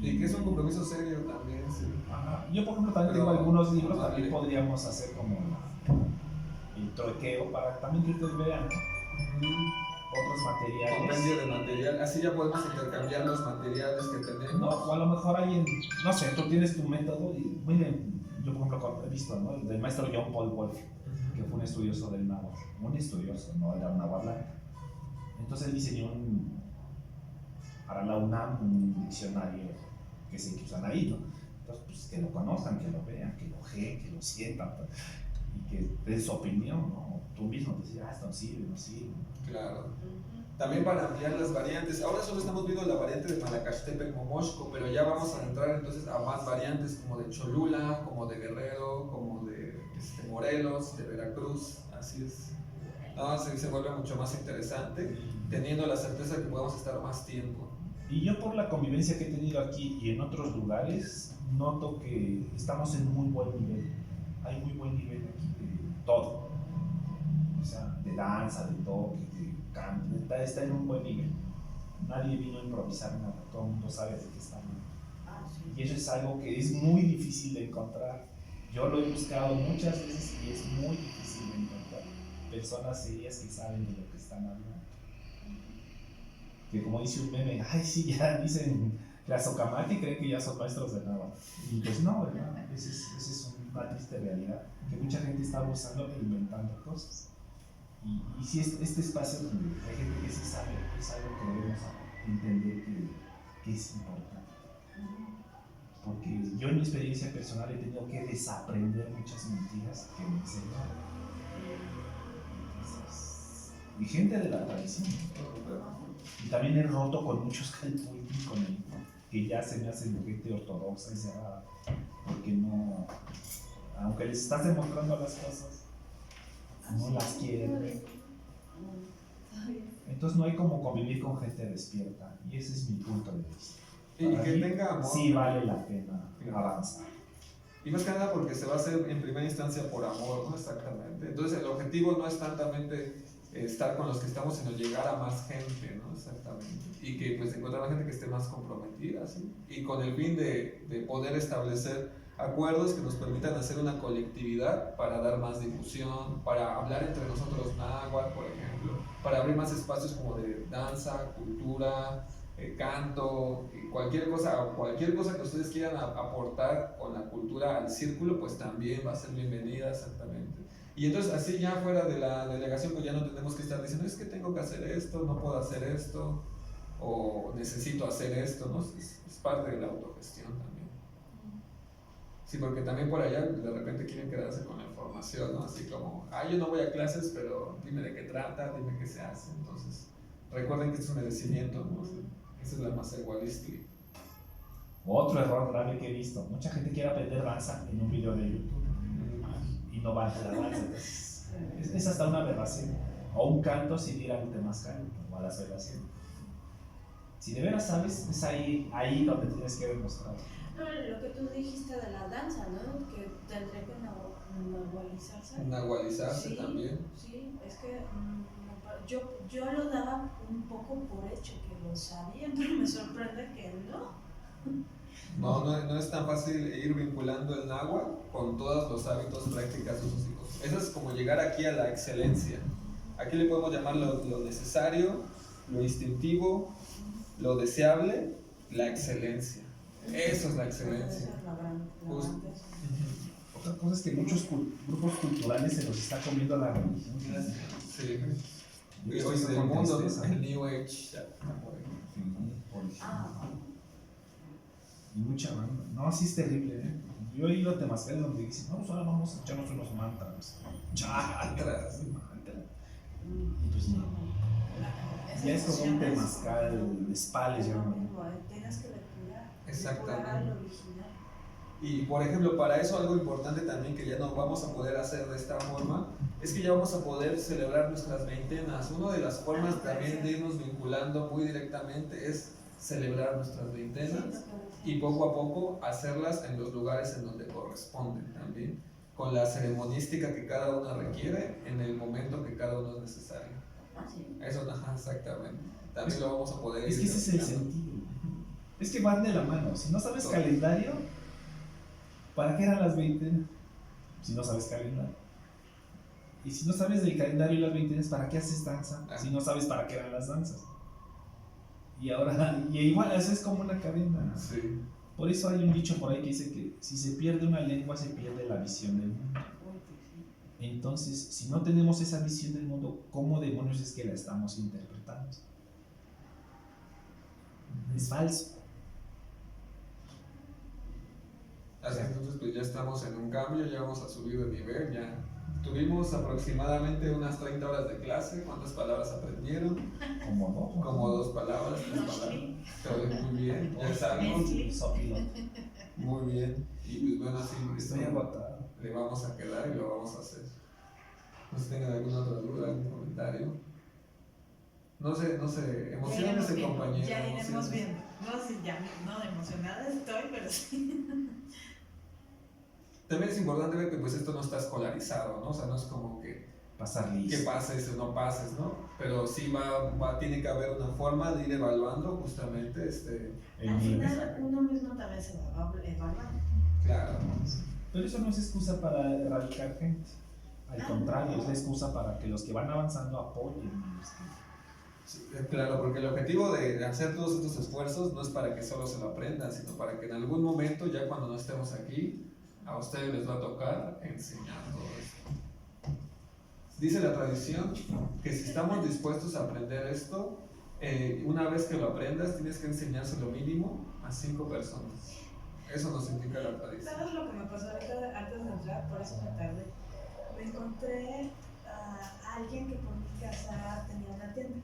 Y que es un compromiso serio también, sí. Ajá. Yo, por ejemplo, también Pero, tengo algunos libros, vale. también podríamos hacer como el troqueo para también que ustedes vean, ¿no? Otros materiales. Compendio de material, así ya podemos intercambiar los materiales que tenemos. No, o a lo mejor alguien, no sé, tú tienes tu método y, miren, yo por ejemplo he visto, ¿no? Del maestro John Paul Wolf, que fue un estudioso del náhuatl, un estudioso, no era un náhuatl. Entonces él diseñó para la UNAM un diccionario que se usan ahí, ¿no? Entonces, pues que lo conozcan, que lo vean, que lo sientan, pues, y que den su opinión, ¿no? Tú mismo te dices, esto sirve, no sirve. Claro. También para ampliar las variantes. Ahora solo estamos viendo la variante de Malacaxtepec Momoxco, pero ya vamos a entrar entonces a más variantes como de Cholula, como de Guerrero, como de Morelos, de Veracruz. Así es. No, se vuelve mucho más interesante, teniendo la certeza de que podemos estar más tiempo. Y yo por la convivencia que he tenido aquí y en otros lugares, noto que estamos en muy buen nivel. Hay muy buen nivel aquí de todo. O sea, de danza, de toque, de canto, está en un buen nivel. Nadie vino a improvisar nada, todo el mundo sabe de qué está hablando. Y eso es algo que es muy difícil de encontrar. Yo lo he buscado muchas veces y es muy difícil de encontrar personas serias que saben de lo que están hablando. Que como dice un meme, ay sí, ya dicen la Socamati, creen que ya son maestros de nada. Y pues no, ¿verdad? Ese es un una triste realidad, que mucha gente está abusando e inventando cosas. Y si este espacio donde hay gente que sí sabe, es algo que debemos entender que es importante. Porque yo en mi experiencia personal he tenido que desaprender muchas mentiras que me enseñaron. Entonces, y gente de la tradición. Y también he roto con muchos calpultis con él, que ya se me hacen gente ortodoxa y cerrada. Porque no, aunque les estás demostrando las cosas, no las quieren. Entonces no hay como convivir con gente despierta. Y ese es mi punto de vista. Y Para que mí, tenga amor. sí vale la pena avanzar. Y más que nada porque se va a hacer en primera instancia por amor, ¿no? Exactamente. Entonces el objetivo no es tantamente estar con los que estamos, sino llegar a más gente, ¿no? Exactamente. Y que pues encontrar a gente que esté más comprometida, ¿sí? Y con el fin de poder establecer acuerdos que nos permitan hacer una colectividad para dar más difusión, para hablar entre nosotros náhuatl, por ejemplo, para abrir más espacios como de danza, cultura, canto, cualquier cosa que ustedes quieran aportar con la cultura al círculo, pues también va a ser bienvenida, exactamente. Y entonces así ya fuera de la delegación, pues ya no tenemos que estar diciendo, es que tengo que hacer esto, no puedo hacer esto, o necesito hacer esto, ¿no? Es parte de la autogestión también. Sí, porque también por allá de repente quieren quedarse con la información, ¿no? Así como, yo no voy a clases, pero dime de qué trata, dime qué se hace. Entonces, recuerden que es un merecimiento, ¿no? Esa es la más egoísta. Otro error grave que he visto, mucha gente quiere aprender danza en un video de YouTube y no va a la danza. Entonces, es hasta una aberración. O un canto sin ir al temazcal o a la celebración. Si de veras sabes, es ahí donde tienes que demostrar. No, lo que tú dijiste de la danza, ¿no? Que tendría que nahualizarse. Nahualizarse Sí, también. Sí, es que yo lo daba un poco por hecho que lo sabían, pero me sorprende que no. No es tan fácil ir vinculando el náhuatl con todos los hábitos, prácticas, usos y cosas. Eso es como llegar aquí a la excelencia. Aquí le podemos llamar lo necesario, lo instintivo, lo deseable, la excelencia. Eso es la excelencia. Justo. Otra cosa es que muchos grupos culturales se los está comiendo la religión. Sí. Yo Y estoy hoy del con mundo, tristeza. el New Age. Por ejemplo. Y mucha banda. No, sí es terrible, ¿eh? Yo he ido a temazcales donde dicen, no, pues ahora vamos a echarnos unos mantras. Chakras. Y pues no. Ya es como un temazcal de spa, les llaman. Tienes que depurar. Exactamente. Depurar lo original. Y por ejemplo, para eso algo importante también que ya no vamos a poder hacer de esta forma es que ya vamos a poder celebrar nuestras veintenas. Una de las formas también de irnos vinculando muy directamente es celebrar nuestras veintenas y poco a poco hacerlas en los lugares en donde corresponden también, con la ceremonística que cada una requiere en el momento que cada uno es necesario. Eso, exactamente. También lo vamos a poder Es que ir ese es el explicando. sentido. Es que van de la mano. Si no sabes calendario, ¿para qué eran las 20? Si no sabes calendario. Y si no sabes del calendario y las 20, ¿para qué haces danza? Si no sabes para qué eran las danzas. Y ahora, y igual, eso es como una cadena. Sí. Por eso hay un dicho por ahí que dice que si se pierde una lengua, se pierde la visión del mundo. Entonces, si no tenemos esa visión del mundo, ¿cómo demonios es que la estamos interpretando? Es falso. Así entonces pues ya estamos en un cambio, ya vamos a subir de nivel, ya tuvimos aproximadamente unas 30 horas de clase. ¿Cuántas palabras aprendieron? Como 2 palabras, 3 palabras. Pero muy bien, ya es algo. Muy bien. Y pues bueno, así Estoy agotado. le vamos a quedar y lo vamos a hacer. No sé si tengan alguna otra duda, algún comentario. No sé, emociones de compañero. Ya iremos emociones. viendo. No, sí, ya no emocionada estoy, pero sí. También es importante ver que pues esto no está escolarizado, ¿no? O sea, no es como que Pasar listo. que pases o no pases, ¿no? Pero sí tiene que haber una forma de ir evaluando justamente El Al nivel. final uno mismo también se va a evaluar. claro. Pero eso no es excusa para erradicar gente. Al contrario, es la excusa para que los que van avanzando apoyen. Sí, claro, porque el objetivo de hacer todos estos esfuerzos no es para que solo se lo aprendan, sino para que en algún momento, ya cuando no estemos aquí, a ustedes les va a tocar enseñar todo esto. Dice la tradición que si estamos dispuestos a aprender esto, una vez que lo aprendas, tienes que enseñárselo mínimo a 5 personas. Eso nos indica la tradición. ¿Sabes lo que me pasó ahorita antes de entrar? Por eso me tardé. Me encontré a alguien que por mi casa tenía una tienda.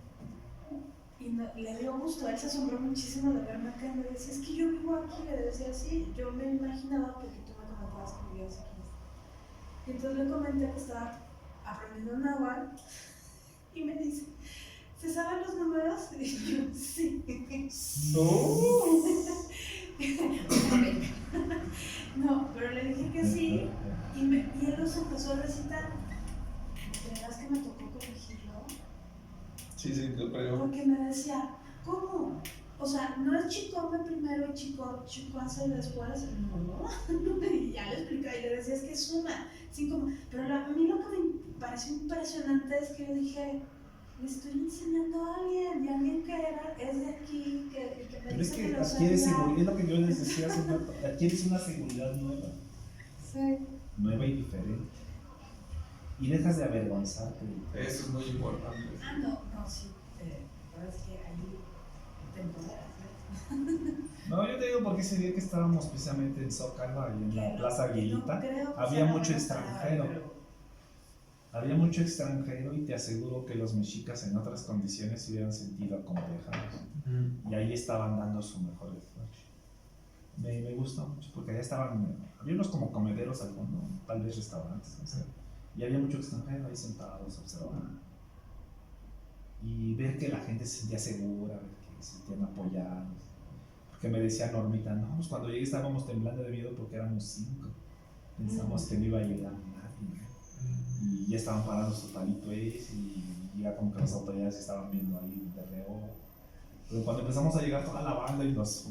Y le dio gusto, él se asombró muchísimo de verme acá y me decía, es que yo vivo aquí, le decía así, yo me imaginaba porque tú me comentabas que vivías aquí. Y entonces le comenté que estaba aprendiendo náhuatl y me dice, ¿se saben los números? Y yo, sí. No, pero le dije que sí y él los empezó a recitar. ¿Creerás que me tocó corregirlo? Sí, lo creo. Porque me decía, ¿cómo? O sea, no es chicome primero y chicoance después. No. Y ya le explicaba y le decía, es que es una. Pero a mí lo que me pareció impresionante es que yo dije, le estoy enseñando a alguien, y alguien que es de aquí, que me Pero es dice que lo adquieres sabía. seguridad, es lo que yo les decía hace un rato, adquieres una seguridad nueva, Sí. nueva y diferente. Y dejas de avergonzarte. Eso es muy importante. No, sí. Ahora es que ahí te empoderas, ¿no? No, yo te digo porque ese día que estábamos precisamente en Zócalo, ahí en la Plaza Aguilita, creo que había sea mucho una extranjero. palabra, Había mucho extranjero y te aseguro que los mexicas en otras condiciones se hubieran sentido acomplejados. Y ahí estaban dando su mejor esfuerzo. Me gustó mucho porque allá estaban, había unos como comederos al fondo, tal vez restaurantes, no sé. Y había mucho extranjero ahí sentados observando. Y ver que la gente se sentía segura, ver que se sentían apoyados. Porque me decía Normita, no, pues cuando llegué estábamos temblando de miedo porque éramos 5. Pensamos que no iba a llegar nadie. Y ya estaban parando sus palitos y ya como que las autoridades estaban viendo ahí de reojo. Pero cuando empezamos a llegar toda la banda y pues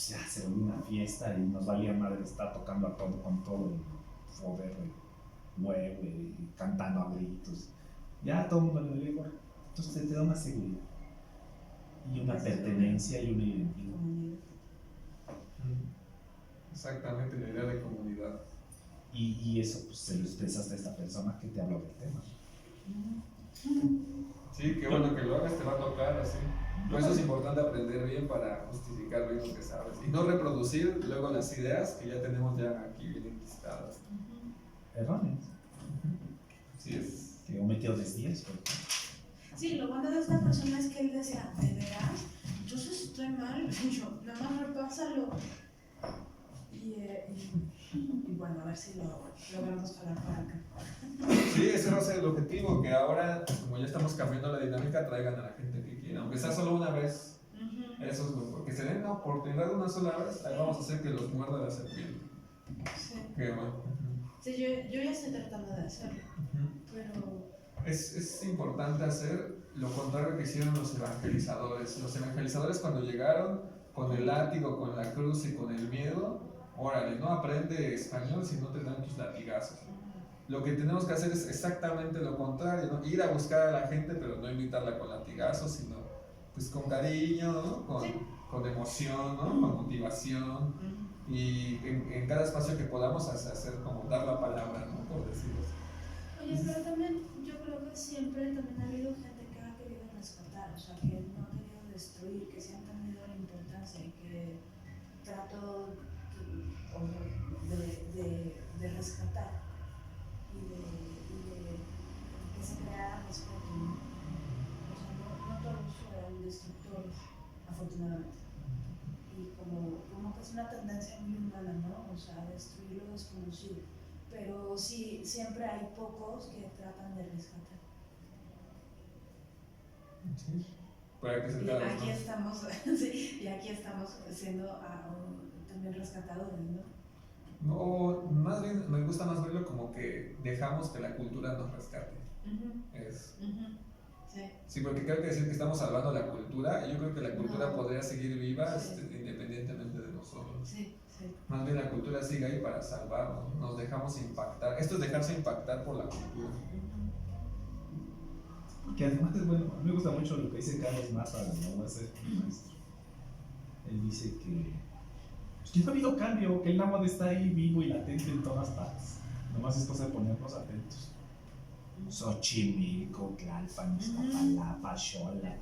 ya se volvió una fiesta y nos valía madre estar tocando a todo con todo el poder, huevo y cantando a gritos. Ya todo el mundo le dio igual. Entonces te da una seguridad y una pertenencia y una identidad. Exactamente, la idea de comunidad. Y eso pues, se lo expresas a esta persona que te habló del tema. Sí, qué bueno que lo hagas, te va a tocar así. Por eso es importante aprender bien para justificar bien lo que sabes. Y no reproducir luego las ideas que ya tenemos ya aquí bien enquistadas. Erróneos. Sí, es. Que omitió desvíos. Sí, lo bueno de esta persona es que él decía, ¿de veras? Entonces estoy mal. Y yo, nada más repásalo. Y bueno, a ver si lo logramos jalar para acá. Sí, ese va a ser el objetivo, que ahora, como ya estamos cambiando la dinámica, traigan a la gente que quiera, aunque sea solo una vez. Eso es lo que se den la oportunidad de una sola vez, ahí vamos a hacer que los muerda la serpiente. Sí. Qué bueno. Sí, yo ya estoy tratando de hacerlo, pero... Es importante hacer lo contrario que hicieron los evangelizadores. Los evangelizadores cuando llegaron con el látigo, con la cruz y con el miedo, órale, no aprende español si no te dan tus latigazos. Lo que tenemos que hacer es exactamente lo contrario, ¿no? Ir a buscar a la gente, pero no invitarla con latigazos, sino pues con cariño, ¿no? Con emoción, ¿no? Con motivación. Y en cada espacio que podamos hacer como dar la palabra, ¿no? Por decirlo así. Oye, pero también yo creo que siempre también ha habido gente que ha querido rescatar, o sea, que no ha querido destruir, que se ha entendido la importancia y que trato de rescatar y de que se crea respeto, ¿no? O sea, no todos eran destructores, afortunadamente. Y como que es una tendencia muy humana, ¿no? O sea, destruir lo desconocido. Pero sí, siempre hay pocos que tratan de rescatar. Sí. Para que se Y cada vez aquí más. estamos, sí, y aquí estamos siendo también rescatadores, ¿no? No, más bien me gusta más verlo como que dejamos que la cultura nos rescate. Sí. Sí, porque creo que decir que estamos salvando la cultura, yo creo que la cultura No. podría seguir viva Sí. independientemente de nosotros. Sí. Más bien la cultura sigue ahí para salvarnos, nos dejamos impactar. Esto es dejarse impactar por la cultura. Que además es bueno, a mí me gusta mucho lo que dice Carlos Maza, no voy a ser maestro. Él dice Pues que no ha habido cambio, que el náhuatl está ahí vivo y latente en todas partes. Nomás es cosa de ponernos atentos. Xochimilco, Tlalpan, Iztapalapa, Xola,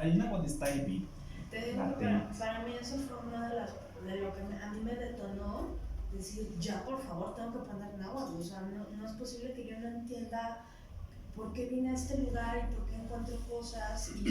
el náhuatl está ahí vivo. Te digo que para mí eso fue una de lo que a mí me detonó decir, ya por favor tengo que poner náhuatl. O sea, no es posible que yo no entienda por qué vine a este lugar y por qué encuentro cosas y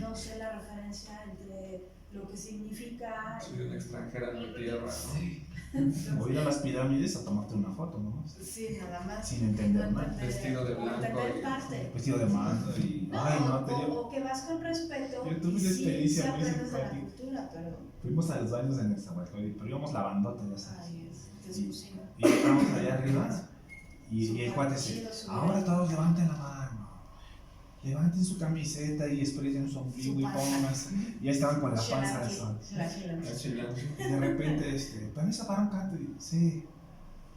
no sé la referencia entre lo que significa. Soy una extranjera en mi tierra, ¿no? O ir a las pirámides a tomarte una foto, ¿no? Sí, nada más. Sin entender nada. Vestido de blanco Entender y- parte. Vestido de mando y. Ay, no, te llevo. O que vas con respeto Yo tuve y una sí experiencia se muy aprendes de la simpática. cultura, pero. Fuimos a los baños de Nezahualcóyotl, pero íbamos la bandota, ya sabes. Ay, es exclusivo. Y estábamos allá arriba y el cuate Chido, dice, su ahora vida. todos levanten la mano, levanten su camiseta y expresen su ombligo Su y panza. pónganse. Y ahí estaban con la panza de Shelanqui, sol. la shelanqui. La chilango. Y de repente, ¿permiso para un canto? Y sí.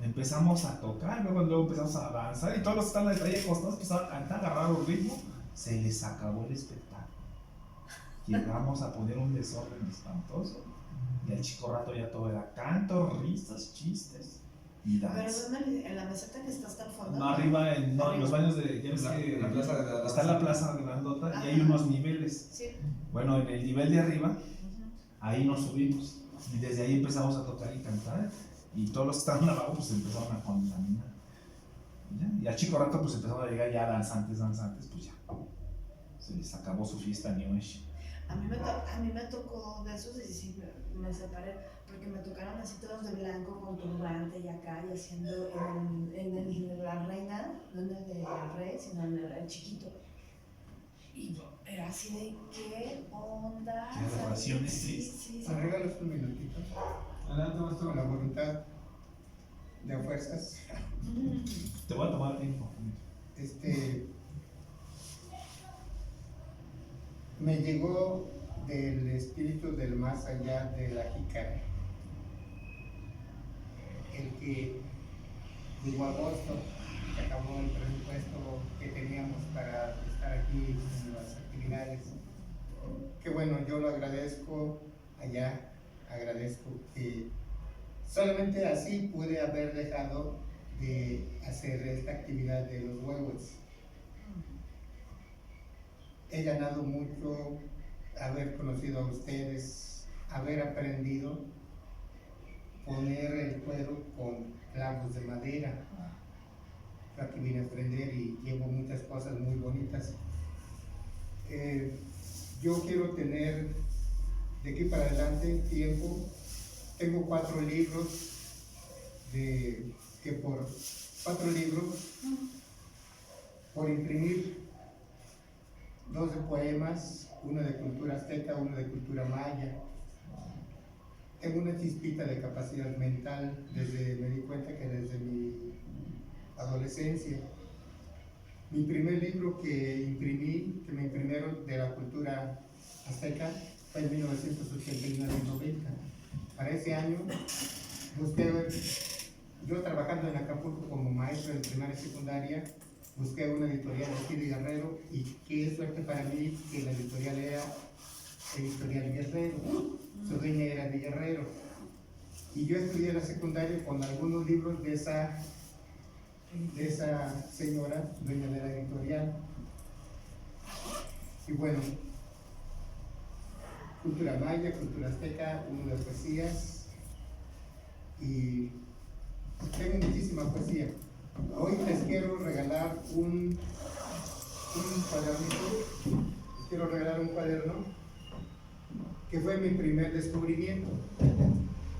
Empezamos a tocar, luego empezamos a danzar y todos los que están ahí acostados empezaron a cantar, agarrar un ritmo. Se les acabó el espectáculo. Llegamos a poner un desorden espantoso y al chico rato ya todo era canto, risas, chistes y Pero danza. ¿dónde? En la meseta que está hasta el fondo. No, arriba en los baños de. Ya ves que La plaza de la está la plaza grandota y hay unos niveles. Sí. Bueno, en el nivel de arriba, Ujú. ahí nos subimos y desde ahí empezamos a tocar y cantar y todos los que estaban abajo pues empezaron a contaminar. Y al chico rato pues empezaron a llegar ya danzantes, pues ya. Se les acabó su fiesta New Age. A mí me tocó de esos y sí me separé, porque me tocaron así todos de blanco con turbante y acá y haciendo la reina, no en el del rey, sino en el chiquito. Y era así de, ¿qué onda? Qué aberraciones, Sí, sí. sí, sí. ¿Me regalas un minutito? Adelante, maestro. Con la voluntad de fuerzas. Te voy a tomar tiempo. Me llegó del espíritu del más allá de la jícara. El que llegó agosto, se acabó el presupuesto que teníamos para estar aquí en las actividades. Que bueno, yo lo agradezco allá, agradezco que solamente así pude haber dejado de hacer esta actividad de los huevos. He ganado mucho haber conocido a ustedes, haber aprendido poner el cuero con clavos de madera. Yo aquí vine a aprender y llevo muchas cosas muy bonitas. Yo quiero tener de aquí para adelante tiempo. Tengo 4 libros por imprimir. 2 de poemas, uno de cultura azteca, uno de cultura maya. Tengo una chispita de capacidad mental, me di cuenta que desde mi adolescencia. Mi primer libro que me imprimieron de la cultura azteca fue en 1989-90. Para ese año busqué, yo trabajando en Acapulco como maestro de primaria y secundaria, busqué una editorial aquí de Guerrero y qué suerte para mí que la editorial era Editorial Guerrero, su dueña era de Guerrero. Y yo estudié la secundaria con algunos libros de esa señora, dueña de la editorial. Y bueno, cultura maya, cultura azteca, uno de poesías y tengo muchísima poesía. Hoy les quiero regalar un cuadernito, les quiero regalar un cuaderno que fue mi primer descubrimiento,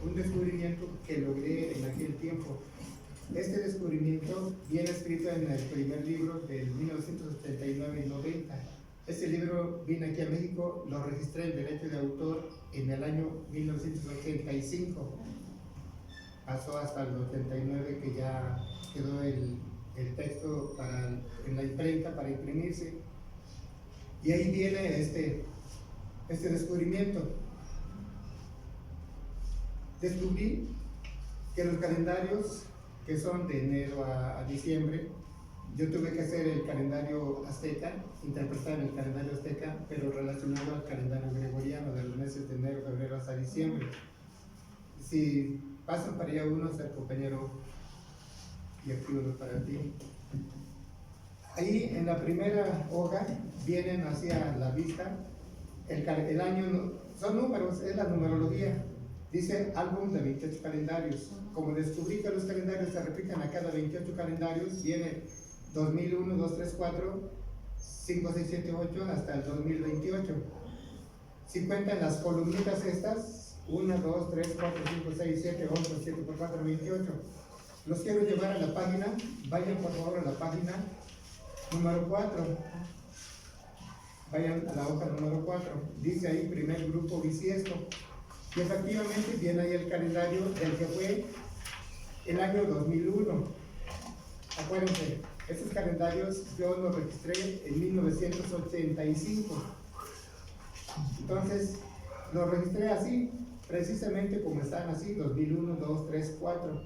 un descubrimiento que logré en aquel tiempo. Este descubrimiento viene escrito en el primer libro del 1979 y 90. Este libro vine aquí a México, lo registré en derecho de autor en el año 1985. Pasó hasta el 89 que ya quedó el texto en la imprenta para imprimirse. Y ahí viene este descubrimiento. Descubrí que los calendarios que son de enero a diciembre, yo tuve que hacer el calendario azteca, interpretar el calendario azteca, pero relacionado al calendario gregoriano de los meses de enero, febrero hasta diciembre. Si pasan para allá uno, el compañero y aquí uno para ti. Ahí en la primera hoja vienen hacia la vista el año, son números, es la numerología. Dice álbum de 28 calendarios. Como descubrí que los calendarios se repiten a cada 28 calendarios, viene 2001, 2, 3, 4, 5, 6, 7, 8 hasta el 2028. Si cuentan las columnitas estas, 1, 2, 3, 4, 5, 6, 7, 8, 7 por 4, 28. Los quiero llevar a la página, vayan por favor a la página número 4. Vayan a la hoja número 4. Dice ahí primer grupo bisiesto. Y efectivamente viene ahí el calendario del que fue el año 2001. Acuérdense, estos calendarios yo los registré en 1985. Entonces, los registré así, precisamente como están así, 2001, 2, 3, 4.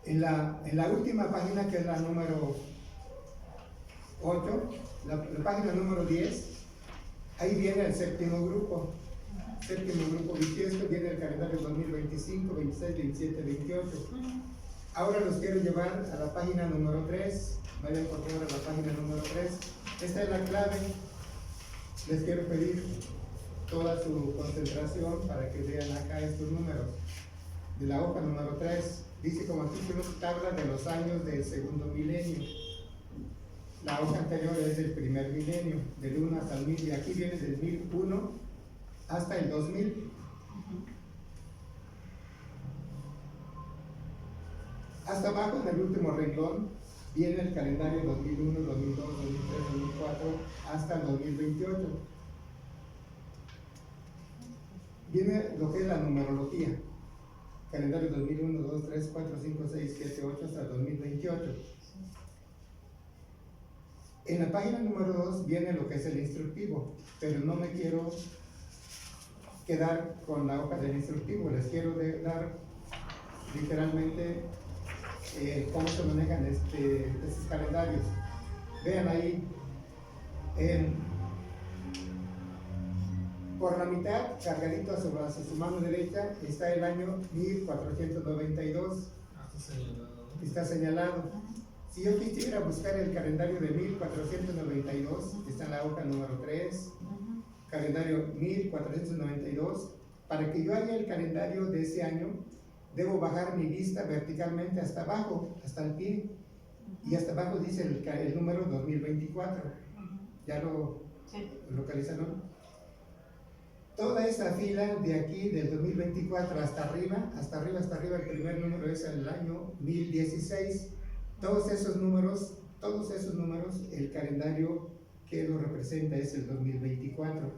En la última página, que es la número 8, la página número 10, ahí viene el séptimo grupo bisiesto, viene el calendario 2025, 26, 27, 28. Ahora los quiero llevar a la página número 3, vayan por favor a la página número 3. Esta es la clave. Les quiero pedir toda su concentración para que vean acá estos números. De la hoja número 3, dice como título tabla de los años del segundo milenio. La hoja anterior es del primer milenio, del 1 hasta el 1000, y aquí viene del 1001 hasta el 2000. Hasta abajo, en el último renglón, viene el calendario 2001, 2002, 2003, 2004, hasta el 2028. Viene lo que es la numerología. Calendario 2001, 2, 3, 4, 5, 6, 7, 8, hasta el 2028. En la página número 2 viene lo que es el instructivo, pero no me quiero quedar con la hoja del instructivo, les quiero dar literalmente cómo se manejan estos calendarios. Vean ahí, por la mitad, cargadito hacia su mano derecha, está el año 1492. Está señalado. Si yo quisiera buscar el calendario de 1492, está en la hoja número 3, calendario 1492. Para que yo haga el calendario de ese año, debo bajar mi vista verticalmente hasta abajo, hasta el pie, y hasta abajo dice el número 2024. ¿Ya lo localizaron? Toda esa fila de aquí, del 2024 hasta arriba, el primer número es el año 1016. Todos esos números, el calendario que lo representa es el 2024.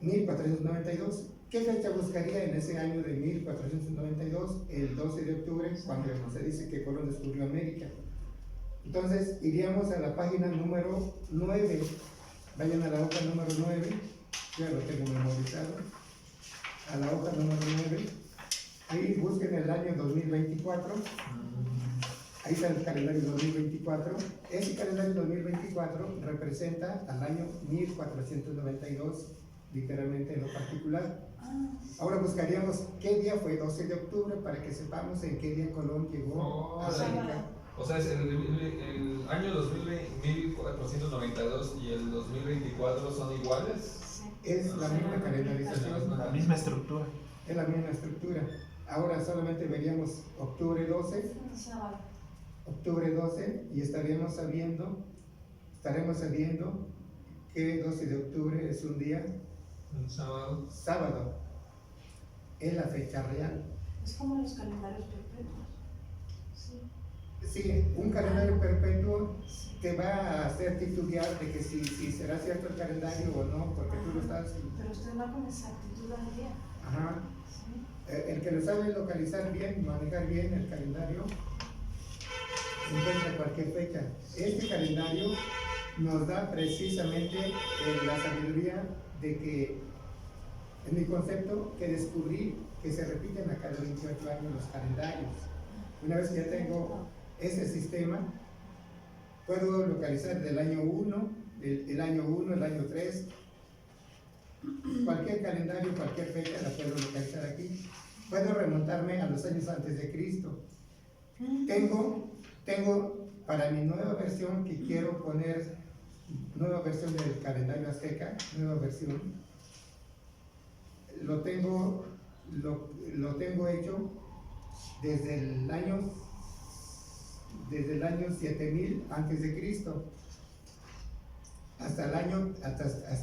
1492. ¿Qué fecha buscaría en ese año de 1492? El 12 de octubre, cuando se dice que Colón descubrió América. Entonces, iríamos a la página número 9. Vayan a la hoja número 9. Ya lo tengo memorizado. A la hoja número 9. Ahí busquen el año 2024. Ahí está el calendario 2024. Ese calendario 2024 representa al año 1492, literalmente en lo particular. Ahora buscaríamos qué día fue 12 de octubre para que sepamos en qué día Colón llegó a América. O sea, es el año 1492 y el 2024 son iguales. Es la misma calendarización. La misma estructura. Es la misma estructura. Ahora solamente veríamos octubre 12. Octubre 12 y estaremos sabiendo que 12 de octubre es un día. Un sábado. Sábado. Es la fecha real. Es como los calendarios perpetuos. Sí, un calendario perpetuo te va a hacer titubear de que si será cierto el calendario o no, porque tú lo estás. Pero usted va con exactitud al día. Ajá. Sí. El que lo sabe localizar bien, manejar bien el calendario, encuentra cualquier fecha. Este calendario nos da precisamente la sabiduría de que, en mi concepto, que descubrí que se repiten a cada 28 años los calendarios. Una vez que ya tengo ese sistema, puedo localizar del año 1, el año 1, el año 3, Cualquier calendario, cualquier fecha la puedo localizar aquí. Puedo remontarme a los años antes de Cristo. Tengo para mi nueva versión que quiero poner, nueva versión del calendario azteca, nueva versión. Lo tengo hecho desde el año 7000 antes de Cristo hasta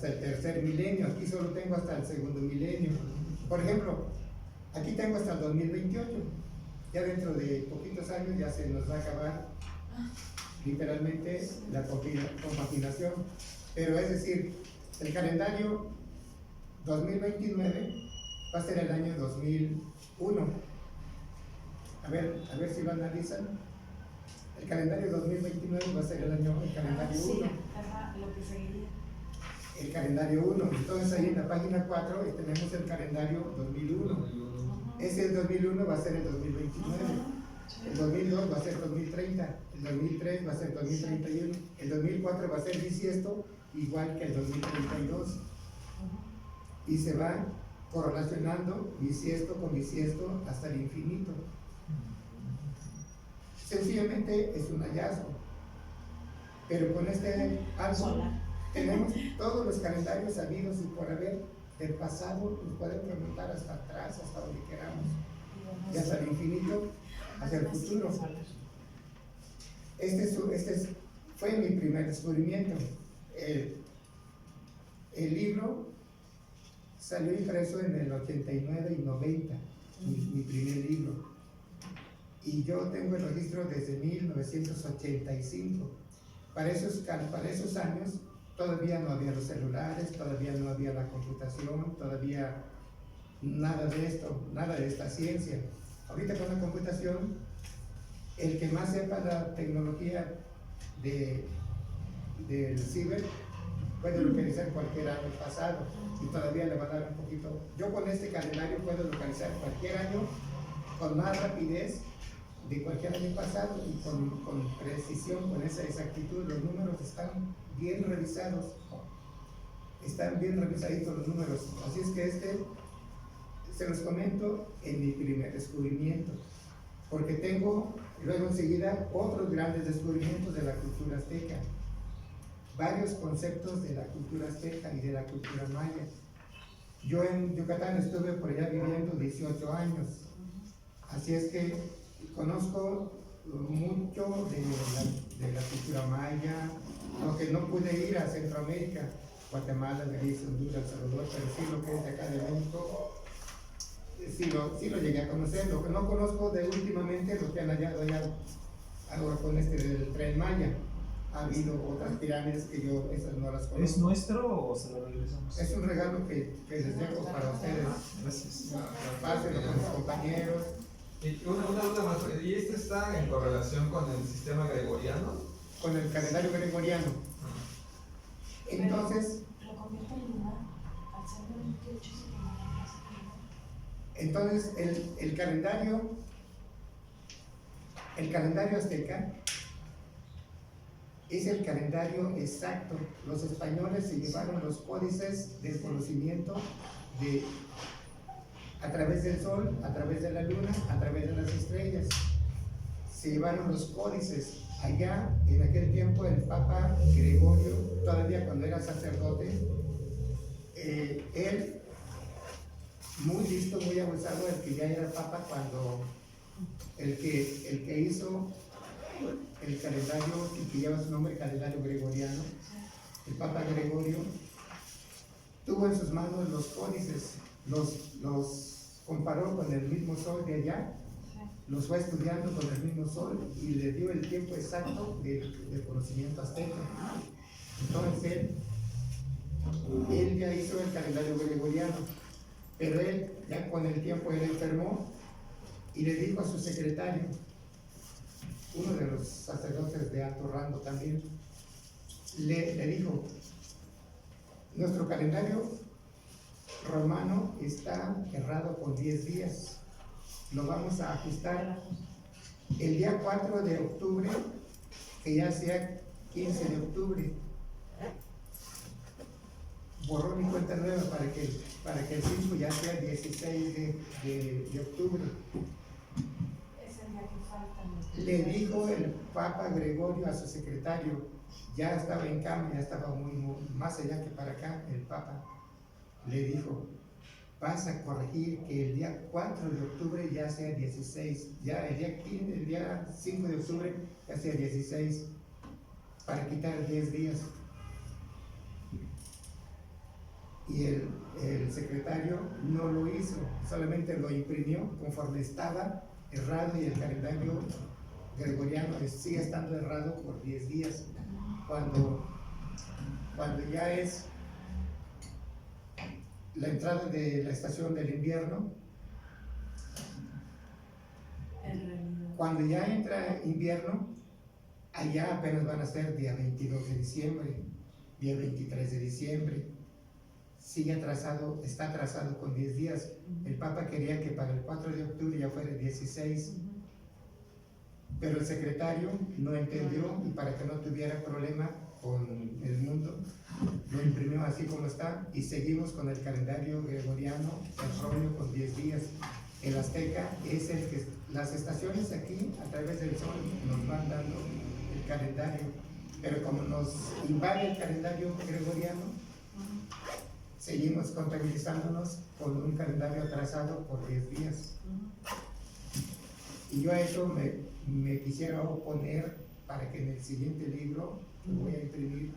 el tercer milenio. Aquí solo tengo hasta el segundo milenio. Por ejemplo, aquí tengo hasta el 2028. Ya dentro de poquitos años ya se nos va a acabar literalmente la compaginación. Pero es decir, el calendario 2029 va a ser el año 2001. A ver si lo analizan. El calendario 2029 va a ser el calendario 1. Sí, ajá, lo que seguiría. El calendario 1. Entonces ahí en la página 4 tenemos el calendario 2001. Ese 2001 va a ser el 2029. El 2002 va a ser 2030. El 2003 va a ser 2031. El 2004 va a ser bisiesto, igual que el 2032. Y se va correlacionando bisiesto con bisiesto hasta el infinito. Sencillamente es un hallazgo, pero con este álbum tenemos todos los calendarios habidos y por haber del pasado, nos podemos remontar hasta atrás, hasta donde queramos, y hasta el infinito, hacia el futuro. Fue mi primer descubrimiento. El libro salió impreso en el 89 y 90, mi primer libro. Y yo tengo el registro desde 1985. Para esos años todavía no había los celulares, todavía no había la computación, todavía nada de esto, nada de esta ciencia. Ahorita con la computación, el que más sepa la tecnología del ciber puede localizar cualquier año pasado y todavía le va a dar un poquito. Yo con este calendario puedo localizar cualquier año con más rapidez de cualquier año pasado y con precisión, con esa exactitud. Los números están bien revisados, están bien revisaditos los números. Así es que se los comento en mi primer descubrimiento, porque tengo luego enseguida otros grandes descubrimientos de la cultura azteca, varios conceptos de la cultura azteca y de la cultura maya. Yo en Yucatán estuve por allá viviendo 18 años, así es que conozco mucho de la cultura maya, aunque no pude ir a Centroamérica, Guatemala, Belice, Honduras, El Salvador, pero sí lo que es de acá de México, sí lo llegué a conocer. Lo que no conozco de últimamente, lo que han hallado allá ahora con del Tren Maya. Ha habido otras pirámides que yo esas no las conozco. ¿Es nuestro o se lo regresamos? Es un regalo que les dejo para ustedes. Gracias. Pásenlo con sus compañeros. Y una duda más, ¿y este está en correlación con el sistema gregoriano? Con el calendario gregoriano. Entonces, Lo convierte en lunar, al ser 28 entonces el calendario azteca es el calendario exacto. Los españoles se llevaron los códices del conocimiento a través del sol, a través de la luna, a través de las estrellas. Se llevaron los códices. Allá, en aquel tiempo, el Papa Gregorio, todavía cuando era sacerdote, él, muy listo, muy avanzado, el que ya era Papa cuando el que hizo el calendario, el que lleva su nombre, el calendario gregoriano, el Papa Gregorio, tuvo en sus manos los códices, los comparó con el mismo sol de allá, los fue estudiando con el mismo sol y le dio el tiempo exacto del conocimiento azteca. Entonces él ya hizo el calendario gregoriano, pero él ya con el tiempo él enfermó y le dijo a su secretario, uno de los sacerdotes de alto rango también, le dijo: nuestro calendario romano está errado con 10 días, lo vamos a ajustar el día 4 de octubre, que ya sea 15 de octubre. borrón y cuenta nueva para que el 5 ya sea 16 de octubre. Es el día que falta, ¿no? Le dijo el Papa Gregorio a su secretario, ya estaba en cama, ya estaba muy más allá que para acá, el Papa le dijo, vas a corregir que el día 4 de octubre ya sea 16, ya el día 15, el día 5 de octubre ya sea 16, para quitar 10 días. Y el secretario no lo hizo, solamente lo imprimió conforme estaba errado, y el calendario gregoriano sigue estando errado por 10 días. Cuando ya es la entrada de la estación del invierno, En realidad. cuando ya entra invierno, allá apenas van a ser día 22 de diciembre, día 23 de diciembre. Sigue atrasado, está atrasado con 10 días. El Papa quería que para el 4 de octubre ya fuera el 16, pero el secretario no entendió, y para que no tuviera problema con el mundo, lo imprimió así como está, y seguimos con el calendario gregoriano erróneo con 10 días. El azteca es el que las estaciones aquí a través del sol nos van dando el calendario, pero como nos invade el calendario gregoriano, seguimos contabilizándonos con un calendario atrasado por 10 días. Y yo a eso me quisiera oponer para que en el siguiente libro que voy a imprimir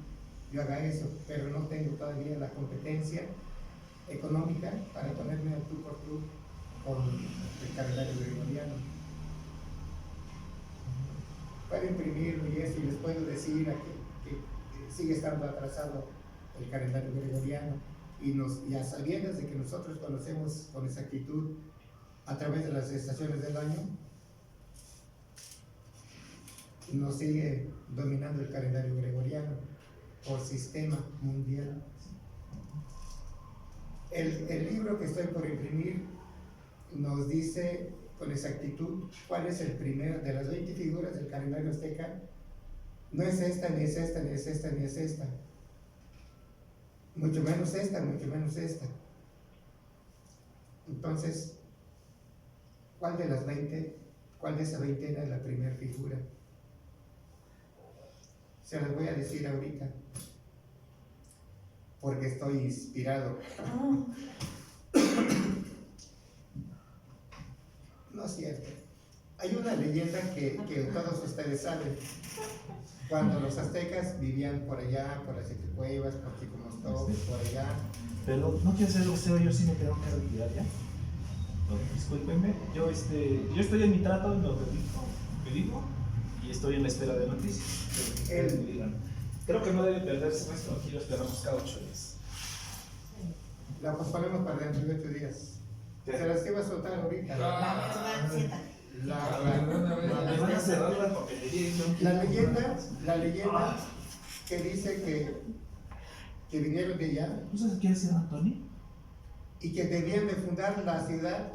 yo haga eso, pero no tengo todavía la competencia económica para ponerme al tú por tú con el calendario gregoriano. Puedo imprimirlo y eso, y les puedo decir que sigue estando atrasado el calendario gregoriano, y a sabiendas de que nosotros conocemos con exactitud a través de las estaciones del año, nos sigue dominando el calendario gregoriano por sistema mundial. El libro que estoy por imprimir nos dice con exactitud cuál es el primer de las 20 figuras del calendario azteca. No es esta, ni es esta, ni es esta, ni es esta. Mucho menos esta, mucho menos esta. Entonces, ¿cuál de las 20, cuál de esa veintena es la primera figura? Se las voy a decir ahorita, porque estoy inspirado. No es cierto. Hay una leyenda que todos ustedes saben. Cuando los aztecas vivían por allá, por las Cuevas, por Chicomostoc, por allá. Pero no quiero ser grosero, yo sí me tengo que retirar ya. Discúlpenme, yo estoy en mi trato, en lo que digo, y estoy en la espera de noticias. Que ustedes me digan. Creo que no debe perderse esto, aquí lo esperamos cada 8 días. La posponemos para dentro de 8 días. Se las iba a soltar ahorita. La verdad, siéntate. Me van a cerrar la papelería y no La leyenda que dice que vinieron de allá ¿Tú sabes quién es San Antonio? y que debían de fundar la ciudad,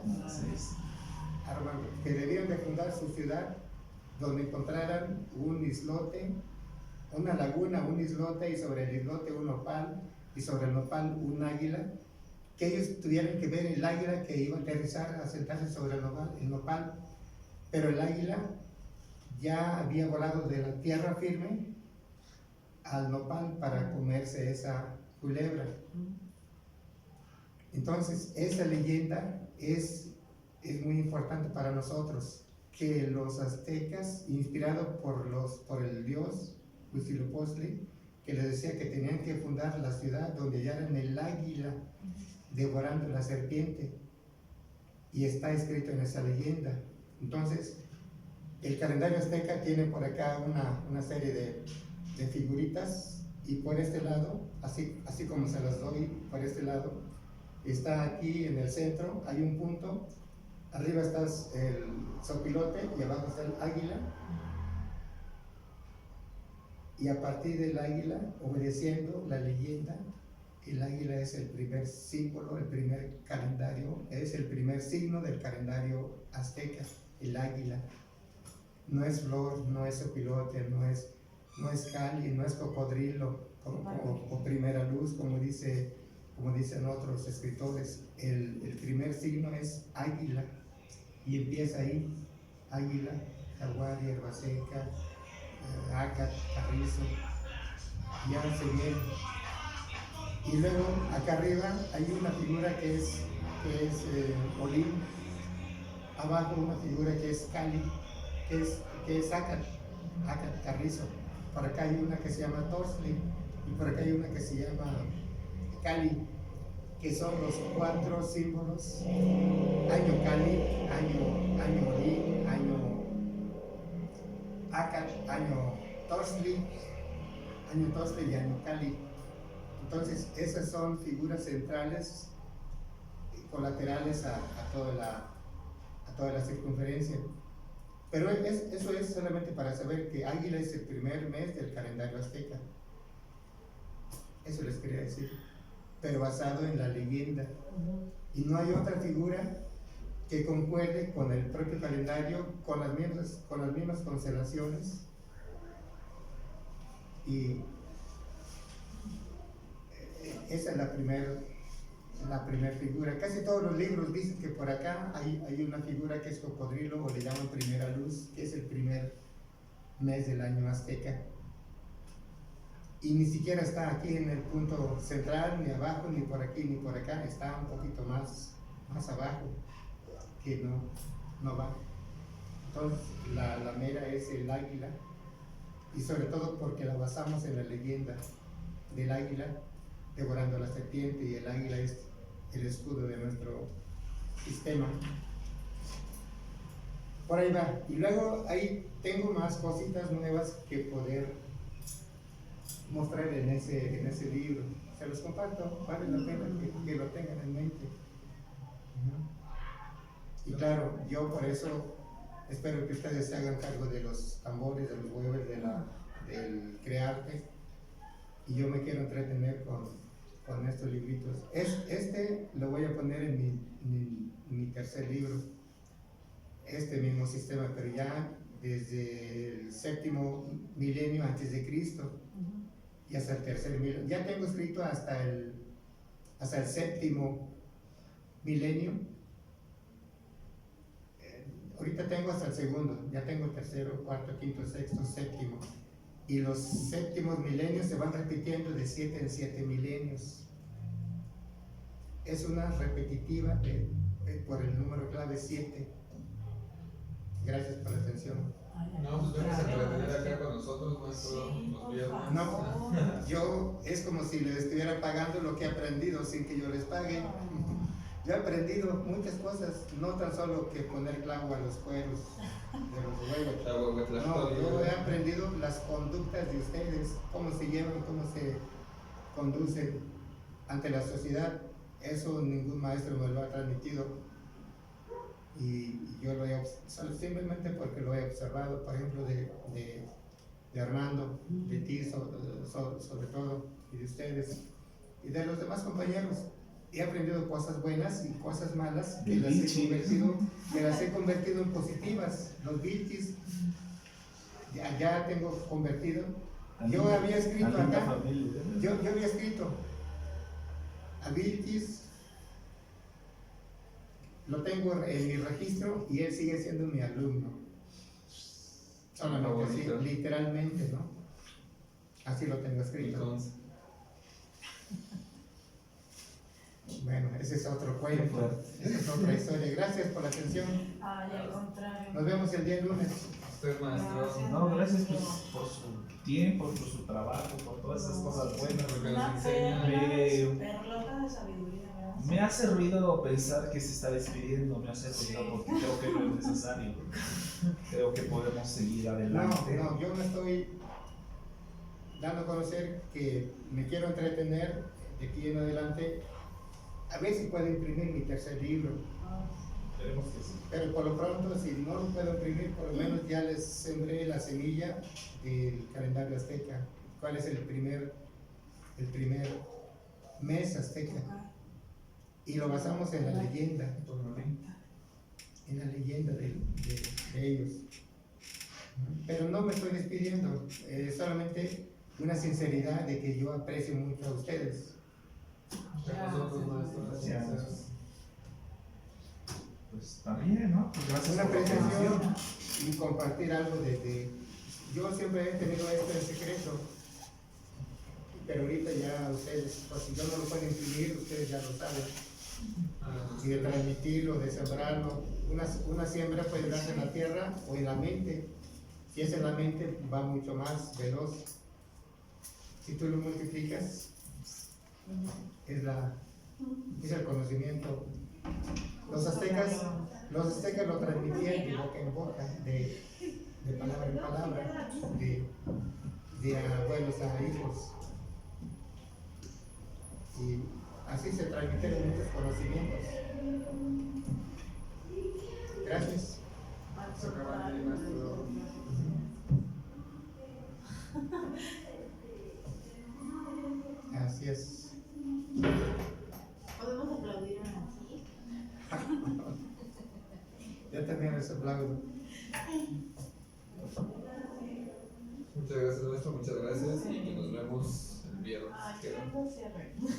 Ah, Armando, que debían de fundar su ciudad donde encontraran un islote, una laguna, un islote, y sobre el islote un nopal, y sobre el nopal un águila, que ellos tuvieran que ver el águila que iba a aterrizar, a sentarse sobre el nopal, pero el águila ya había volado de la tierra firme al nopal para comerse esa culebra. Entonces, esa leyenda es muy importante para nosotros, que los aztecas, inspirados por el dios Huitzilopochtli, que les decía que tenían que fundar la ciudad donde hallaran el águila devorando la serpiente, y está escrito en esa leyenda. Entonces, el calendario azteca tiene por acá una serie de figuritas, y por este lado, así como se las doy, por este lado, está aquí en el centro, hay un punto, arriba está el zopilote y abajo está el águila, y a partir del águila, obedeciendo la leyenda, el águila es el primer símbolo, el primer calendario, es el primer signo del calendario azteca, el águila. No es flor, no es zopilote, no es cali, no es cocodrilo o primera luz, como dice como dicen otros escritores, el primer signo es águila y empieza ahí, águila, jaguar, hierba seca, ácat, carrizo, ya se viene. Y luego acá arriba hay una figura que es olín, abajo una figura que es cali, que es ácat, carrizo. Por acá hay una que se llama torsli y por acá hay una que se llama cali, que son los 4 símbolos: año cali, año olín, año ácat, año torsli y año cali. Entonces esas son figuras centrales y colaterales a toda la circunferencia. Pero eso es solamente para saber que águila es el primer mes del calendario azteca. Eso les quería decir. Pero basado en la leyenda. Y no hay otra figura que concuerde con el propio calendario, con las mismas constelaciones. Y esa es la primera figura. Casi todos los libros dicen que por acá hay una figura que es cocodrilo, o le llaman primera luz, que es el primer mes del año azteca. Y ni siquiera está aquí en el punto central, ni abajo, ni por aquí, ni por acá. Está un poquito más abajo, que no va. Entonces la mera es el águila, y sobre todo porque la basamos en la leyenda del águila devorando a la serpiente, y el águila es el escudo de nuestro sistema. Por ahí va. Y luego ahí tengo más cositas nuevas que poder mostrar en ese libro. Se los comparto, vale la pena que lo tengan en mente. Y claro, yo por eso espero que ustedes se hagan cargo de los tambores, de los huevos, del crearte, y yo me quiero entretener con estos libritos. Este lo voy a poner en mi tercer libro, este mismo sistema, pero ya desde el 7º milenio antes de Cristo y hasta el 3er milenio. Ya tengo escrito hasta el 7º milenio. Ahorita tengo hasta el 2º, ya tengo el 3º, 4º, 5º, 6º, 7º. Y los 7º milenios se van repitiendo de 7 en 7 milenios. Es una repetitiva por el número clave 7. Gracias por la atención. No, pues vengas a entretener acá con nosotros, maestro, los viernes. No, yo es como si les estuviera pagando lo que he aprendido sin que yo les pague. Yo he aprendido muchas cosas, no tan solo que poner clavo a los cueros de los huevos. No, yo he aprendido las conductas de ustedes, cómo se llevan, cómo se conducen ante la sociedad. Eso ningún maestro me lo ha transmitido. Y yo lo he observado, simplemente porque lo he observado, por ejemplo, de Armando, de ti sobre todo, y de ustedes, y de los demás compañeros. He aprendido cosas buenas y cosas malas que las he convertido en positivas. Los vilchis ya tengo convertido. Yo había escrito acá, yo había escrito a vilchis, lo tengo en mi registro y él sigue siendo mi alumno. Solamente así, literalmente, ¿no? Así lo tengo escrito. Bueno, ese es otro cuento, esa es otra historia. Gracias por la atención. Ay, al contrario. Nos vemos el día lunes. Usted, maestro. No, gracias por su tiempo, por su trabajo, por todas esas cosas buenas. Porque nos Una enseña. perlota de sabiduría, ¿verdad? Me hace ruido pensar que se está despidiendo, me hace ruido porque creo que no es necesario. Creo que podemos seguir adelante. No, yo me estoy dando a conocer que me quiero entretener de aquí en adelante. A ver si puedo imprimir mi tercer libro. Esperemos que sí. Pero por lo pronto, si no lo puedo imprimir, por lo menos ya les sembré la semilla del calendario azteca. ¿Cuál es el primer mes azteca? Y lo basamos en la leyenda. En la leyenda de ellos. Pero no me estoy despidiendo, solamente una sinceridad de que yo aprecio mucho a ustedes. Nosotros, maestro. Gracias. Pues también, ¿no? Pues gracias Una por la apreciación atención. y compartir algo yo siempre he tenido esto en secreto, pero ahorita ya ustedes, pues si yo no lo puedo imprimir, ustedes ya lo saben. Y de transmitirlo, de sembrarlo. Una siembra puede darse en la tierra o en la mente. Si es en la mente, va mucho más veloz. Si tú lo multiplicas, es el conocimiento. Los aztecas lo transmitían de boca en boca, de palabra en palabra, de abuelos a hijos. Y así se transmitieron muchos conocimientos. Gracias. Se acaba de ir, maestro. Así es. ¿Podemos aplaudir así? Yo también les aplaudo. Muchas gracias, maestro. Muchas gracias. Y nos vemos el viernes.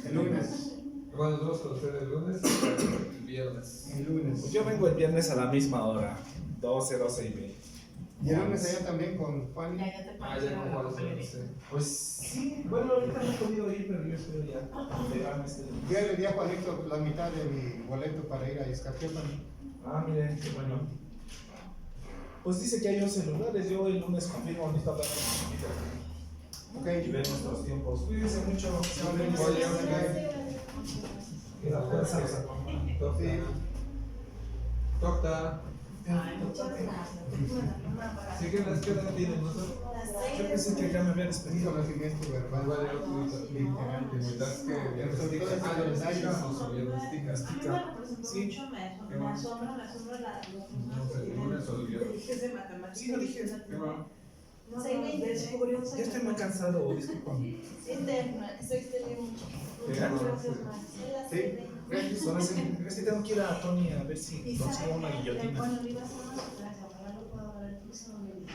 El lunes. Bueno, nos vemos con ustedes el lunes y el viernes. El lunes. Pues yo vengo el viernes a la misma hora, 12:30. Y el lunes allá también con Juan. Ya te Ah, ya con Juan, sí. Pues sí, bueno, ahorita no he podido ir, pero yo espero ya pegarme este lunes. Yo le di a Juanito la mitad de mi boleto para ir a Izcapiapan. Ah, miren, qué bueno. Pues dice que hay 11 lugares, yo el lunes confirmo, ahorita hablar con mi familia Ok. y ver nuestros tiempos. Cuídense mucho. Que la fuerza los acompañe. Docta. Ay, muchas gracias. Sí, ¿qué edad tienen nosotros? Yo pensé que ya me había Un despedido. conocimiento verbal. Igual yo literal, de verdad que viernestica. Ah, viernestica o su viernestica. A mí me representó Sí. mucho, me asombra No sé, el lunes o el viernes. Sí, lo dije. ¿Qué va? No, descubrió un Ya estoy muy cansado, disculpame. Se extendió mucho. Muchas gracias, maestro. Sí, gracias. Solo es que tengo que ir a Tony a ver si Y consigo sabe una que, guillotina. bueno, le iba a hacer una sorpresa, ojalá lo pueda ver el próximo viernes.